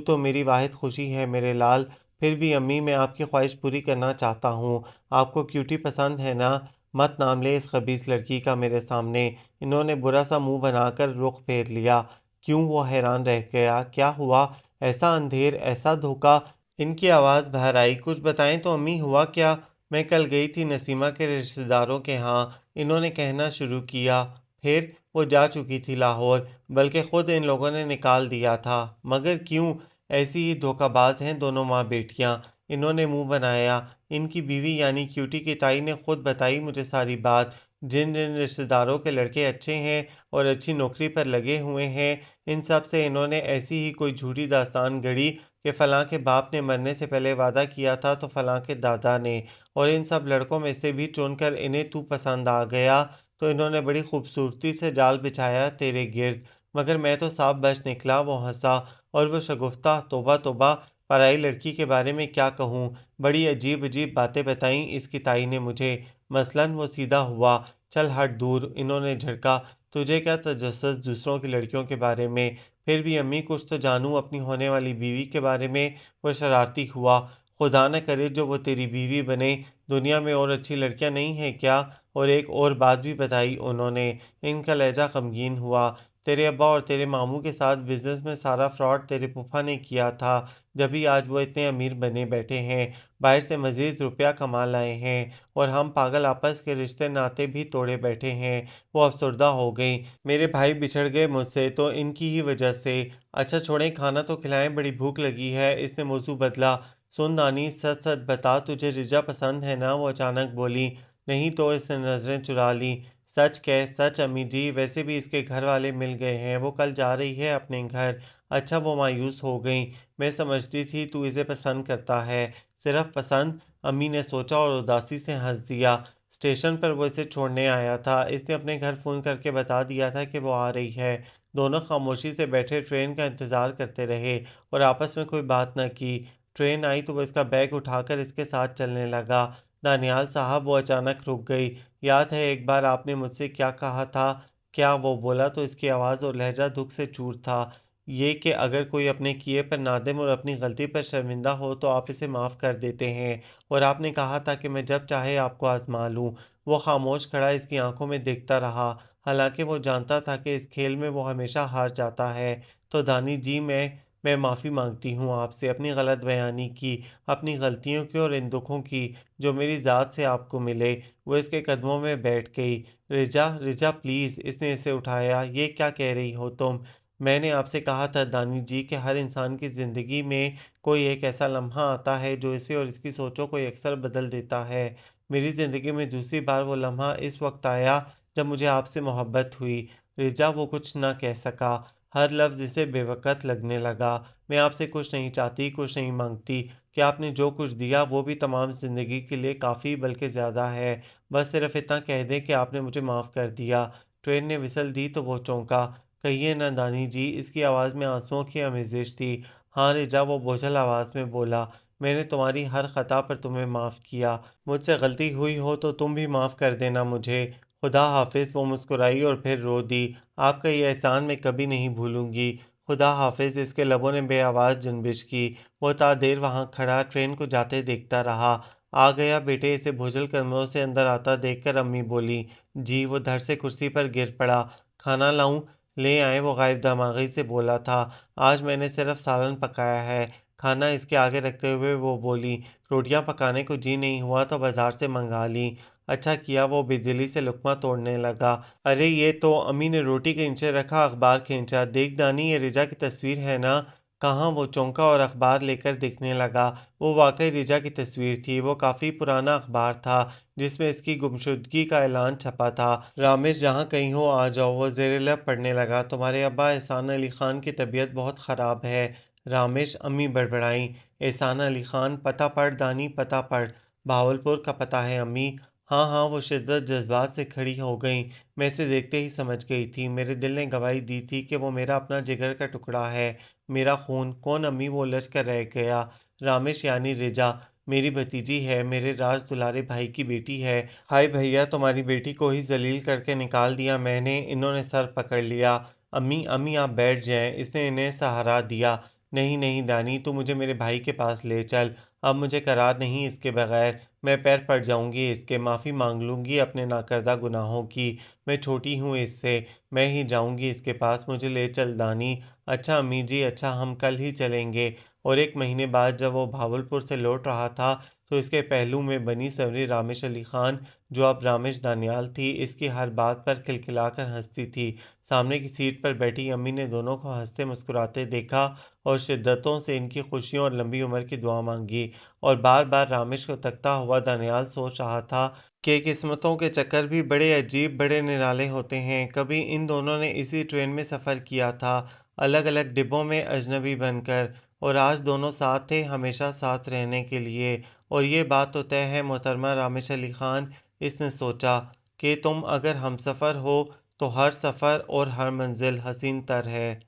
تو میری واحد خوشی ہے میرے لال۔ پھر بھی امی، میں آپ کی خواہش پوری کرنا چاہتا ہوں۔ آپ کو کیوٹی پسند ہے نا؟ مت نام لے اس خبیث لڑکی کا میرے سامنے۔ انہوں نے برا سا منہ بنا کر رخ پھیر لیا۔ کیوں؟ وہ حیران رہ گیا۔ کیا ہوا؟ ایسا اندھیر، ایسا دھوکہ؟ ان کی آواز بھر آئی۔ کچھ بتائیں تو امی، ہوا کیا؟ میں کل گئی تھی نسیمہ کے رشتہ داروں کے ہاں، انہوں نے کہنا شروع کیا۔ پھر وہ جا چکی تھی لاہور، بلکہ خود ان لوگوں نے نکال دیا تھا۔ مگر کیوں؟ ایسی ہی دھوکہ باز ہیں دونوں ماں بیٹیاں۔ انہوں نے منہ بنایا۔ ان کی بیوی یعنی کیوٹی کی تائی نے خود بتائی مجھے ساری بات۔ جن جن رشتہ داروں کے لڑکے اچھے ہیں اور اچھی نوکری پر لگے ہوئے ہیں، ان سب سے انہوں نے ایسی ہی کوئی جھوٹی داستان گڑھی کہ فلاں کے باپ نے مرنے سے پہلے وعدہ کیا تھا تو فلاں کے دادا نے، اور ان سب لڑکوں میں سے بھی چن کر انہیں تو پسند آ گیا تو انہوں نے بڑی خوبصورتی سے جال بچھایا تیرے گرد۔ مگر میں تو صاف بچ نکلا۔ وہ ہنسا اور وہ شگفتہ، توبہ توبہ، پرائی لڑکی کے بارے میں کیا کہوں، بڑی عجیب عجیب باتیں بتائیں اس کی تائی نے مجھے۔ مثلاً وہ سیدھا ہوا۔ چل ہٹ دور، انہوں نے جھڑکا۔ تجھے کیا تجسس دوسروں کی لڑکیوں کے بارے میں؟ پھر بھی امی کچھ تو جانوں اپنی ہونے والی بیوی کے بارے میں۔ وہ شرارتی ہوا۔ خدا نہ کرے جو وہ تیری بیوی بنے۔ دنیا میں اور اچھی لڑکیاں نہیں ہیں کیا؟ اور ایک اور بات بھی بتائی انہوں نے۔ ان کا لہجہ غمگین ہوا۔ تیرے ابا اور تیرے ماموں کے ساتھ بزنس میں سارا فراڈ تیرے پھپھا نے کیا تھا، جبھی آج وہ اتنے امیر بنے بیٹھے ہیں، باہر سے مزید روپیہ کما لائے ہیں، اور ہم پاگل آپس کے رشتے ناتے بھی توڑے بیٹھے ہیں۔ وہ افسردہ ہو گئیں۔ میرے بھائی بچھڑ گئے مجھ سے تو ان کی ہی وجہ سے۔ اچھا چھوڑیں، کھانا تو کھلائیں، بڑی بھوک لگی ہے۔ اس نے موضوع بدلا۔ سن دانی، سچ سچ بتا، تجھے رجا پسند ہے نا؟ وہ اچانک بولی۔ نہیں تو؟ اس نے نظریں چرا لیں۔ سچ کہہ۔ سچ امی جی، ویسے بھی اس کے گھر والے مل گئے ہیں، وہ کل جا رہی ہے اپنے گھر۔ اچھا، وہ مایوس ہو گئیں۔ میں سمجھتی تھی تو اسے پسند کرتا ہے۔ صرف پسند؟ امی نے سوچا اور اداسی سے ہنس دیا۔ اسٹیشن پر وہ اسے چھوڑنے آیا تھا۔ اس نے اپنے گھر فون کر کے بتا دیا تھا کہ وہ آ رہی ہے۔ دونوں خاموشی سے بیٹھے ٹرین کا انتظار کرتے رہے اور آپس میں کوئی بات نہ کی۔ ٹرین آئی تو وہ اس کا بیگ اٹھا کر اس کے ساتھ چلنے لگا۔ دانیال صاحب، وہ اچانک رک گئی۔ یاد ہے ایک بار آپ نے مجھ سے کیا کہا تھا؟ کیا؟ وہ بولا تو اس کی آواز اور لہجہ دکھ سے چور تھا۔ یہ کہ اگر کوئی اپنے کیے پر نادم اور اپنی غلطی پر شرمندہ ہو تو آپ اسے معاف کر دیتے ہیں، اور آپ نے کہا تھا کہ میں جب چاہے آپ کو آزما لوں۔ وہ خاموش کھڑا اس کی آنکھوں میں دیکھتا رہا، حالانکہ وہ جانتا تھا کہ اس کھیل میں وہ ہمیشہ ہار جاتا ہے۔ تو دانی جی، میں معافی مانگتی ہوں آپ سے، اپنی غلط بیانی کی، اپنی غلطیوں کی اور ان دکھوں کی جو میری ذات سے آپ کو ملے۔ وہ اس کے قدموں میں بیٹھ گئی۔ رجا، رجا پلیز، اس نے اسے اٹھایا۔ یہ کیا کہہ رہی ہو تم؟ میں نے آپ سے کہا تھا دانی جی کہ ہر انسان کی زندگی میں کوئی ایک ایسا لمحہ آتا ہے جو اسے اور اس کی سوچوں کو یکسر بدل دیتا ہے۔ میری زندگی میں دوسری بار وہ لمحہ اس وقت آیا جب مجھے آپ سے محبت ہوئی۔ رجا، وہ کچھ نہ کہہ سکا۔ ہر لفظ اسے بے وقت لگنے لگا۔ میں آپ سے کچھ نہیں چاہتی، کچھ نہیں مانگتی، کہ آپ نے جو کچھ دیا وہ بھی تمام زندگی کے لیے کافی بلکہ زیادہ ہے۔ بس صرف اتنا کہہ دیں کہ آپ نے مجھے معاف کر دیا۔ ٹرین نے وسل دی تو وہ چونکا۔ کہیے نا دانی جی، اس کی آواز میں آنسوؤں کی آمیزش تھی۔ ہاں رجا، وہ بوجھل آواز میں بولا، میں نے تمہاری ہر خطا پر تمہیں معاف کیا۔ مجھ سے غلطی ہوئی ہو تو تم بھی معاف کر دینا مجھے۔ خدا حافظ۔ وہ مسکرائی اور پھر رو دی۔ آپ کا یہ احسان میں کبھی نہیں بھولوں گی۔ خدا حافظ۔ اس کے لبوں نے بے آواز جنبش کی۔ وہ تا دیر وہاں کھڑا ٹرین کو جاتے دیکھتا رہا۔ آ گیا بیٹے؟ اسے بوجھل قدموں سے اندر آتا دیکھ کر امی بولی۔ جی۔ وہ دھڑ سے کرسی پر گر پڑا۔ کھانا لاؤں؟ لے آئیں، وہ غائب دماغی سے بولا تھا۔ آج میں نے صرف سالن پکایا ہے۔ کھانا اس کے آگے رکھتے ہوئے وہ بولی، روٹیاں پکانے کو جی نہیں ہوا تو بازار سے منگا لیں۔ اچھا کیا۔ وہ بے دلی سے لقمہ توڑنے لگا۔ ارے یہ تو، امی نے روٹی کے نیچے رکھا اخبار کھینچا۔ دیکھ دانی، یہ رجا کی تصویر ہے نا؟ کہاں؟ وہ چونکا اور اخبار لے کر دیکھنے لگا۔ وہ واقعی رجا کی تصویر تھی۔ وہ کافی پرانا اخبار تھا جس میں اس کی گمشدگی کا اعلان چھپا تھا۔ رامش جہاں کہیں ہو آ جاؤ۔ وہ زیر لب پڑھنے لگا، تمہارے ابا احسان علی خان کی طبیعت بہت خراب ہے۔ رامش، امی بڑبڑائیں۔ احسان علی خان؟ پتہ پڑھ دانی، پتہ پڑھ۔ بہاولپور کا پتہ ہے امی؟ ہاں ہاں۔ وہ شدت جذبات سے کھڑی ہو گئیں۔ میں اسے دیکھتے ہی سمجھ گئی تھی، میرے دل نے گواہی دی تھی کہ وہ میرا اپنا جگر کا ٹکڑا ہے، میرا خون۔ کون امی؟ وہ الجھ کر رہ گیا۔ رامش یعنی رجا میری بھتیجی ہے، میرے راز دلارے بھائی کی بیٹی ہے۔ ہائے بھیا، تمہاری بیٹی کو ہی ذلیل کر کے نکال دیا میں نے۔ انہوں نے سر پکڑ لیا۔ امی، امی آپ بیٹھ جائیں۔ اس نے انہیں سہارا دیا۔ نہیں نہیں دانی، تو مجھے میرے بھائی کے پاس لے چل۔ اب مجھے قرار نہیں اس کے بغیر۔ میں پیر پڑ جاؤں گی اس کے، معافی مانگ لوں گی اپنے ناکردہ گناہوں کی۔ میں چھوٹی ہوں اس سے، میں ہی جاؤں گی اس کے پاس، مجھے لے چل دانی۔ اچھا امی جی، اچھا، ہم کل ہی چلیں گے۔ اور ایک مہینے بعد جب وہ بہاولپور سے لوٹ رہا تھا تو اس کے پہلو میں بنی سنوری رامش علی خان جو اب رامش دانیال تھی، اس کی ہر بات پر کھلکھلا کر ہنستی تھی۔ سامنے کی سیٹ پر بیٹھی امی نے دونوں کو ہنستے مسکراتے دیکھا اور شدتوں سے ان کی خوشیوں اور لمبی عمر کی دعا مانگی، اور بار بار رامش کو تکتا ہوا دانیال سوچ رہا تھا کہ قسمتوں کے چکر بھی بڑے عجیب، بڑے نرالے ہوتے ہیں۔ کبھی ان دونوں نے اسی ٹرین میں سفر کیا تھا، الگ الگ ڈبوں میں اجنبی بن کر، اور آج دونوں ساتھ تھے، ہمیشہ ساتھ رہنے کے لیے۔ اور یہ بات تو طے ہے محترمہ رامش علی خان، اس نے سوچا، کہ تم اگر ہمسفر ہو تو ہر سفر اور ہر منزل حسین تر ہے۔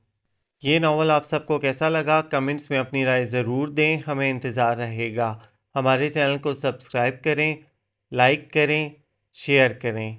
یہ ناول آپ سب کو کیسا لگا؟ کمنٹس میں اپنی رائے ضرور دیں، ہمیں انتظار رہے گا۔ ہمارے چینل کو سبسکرائب کریں، لائک کریں، شیئر کریں۔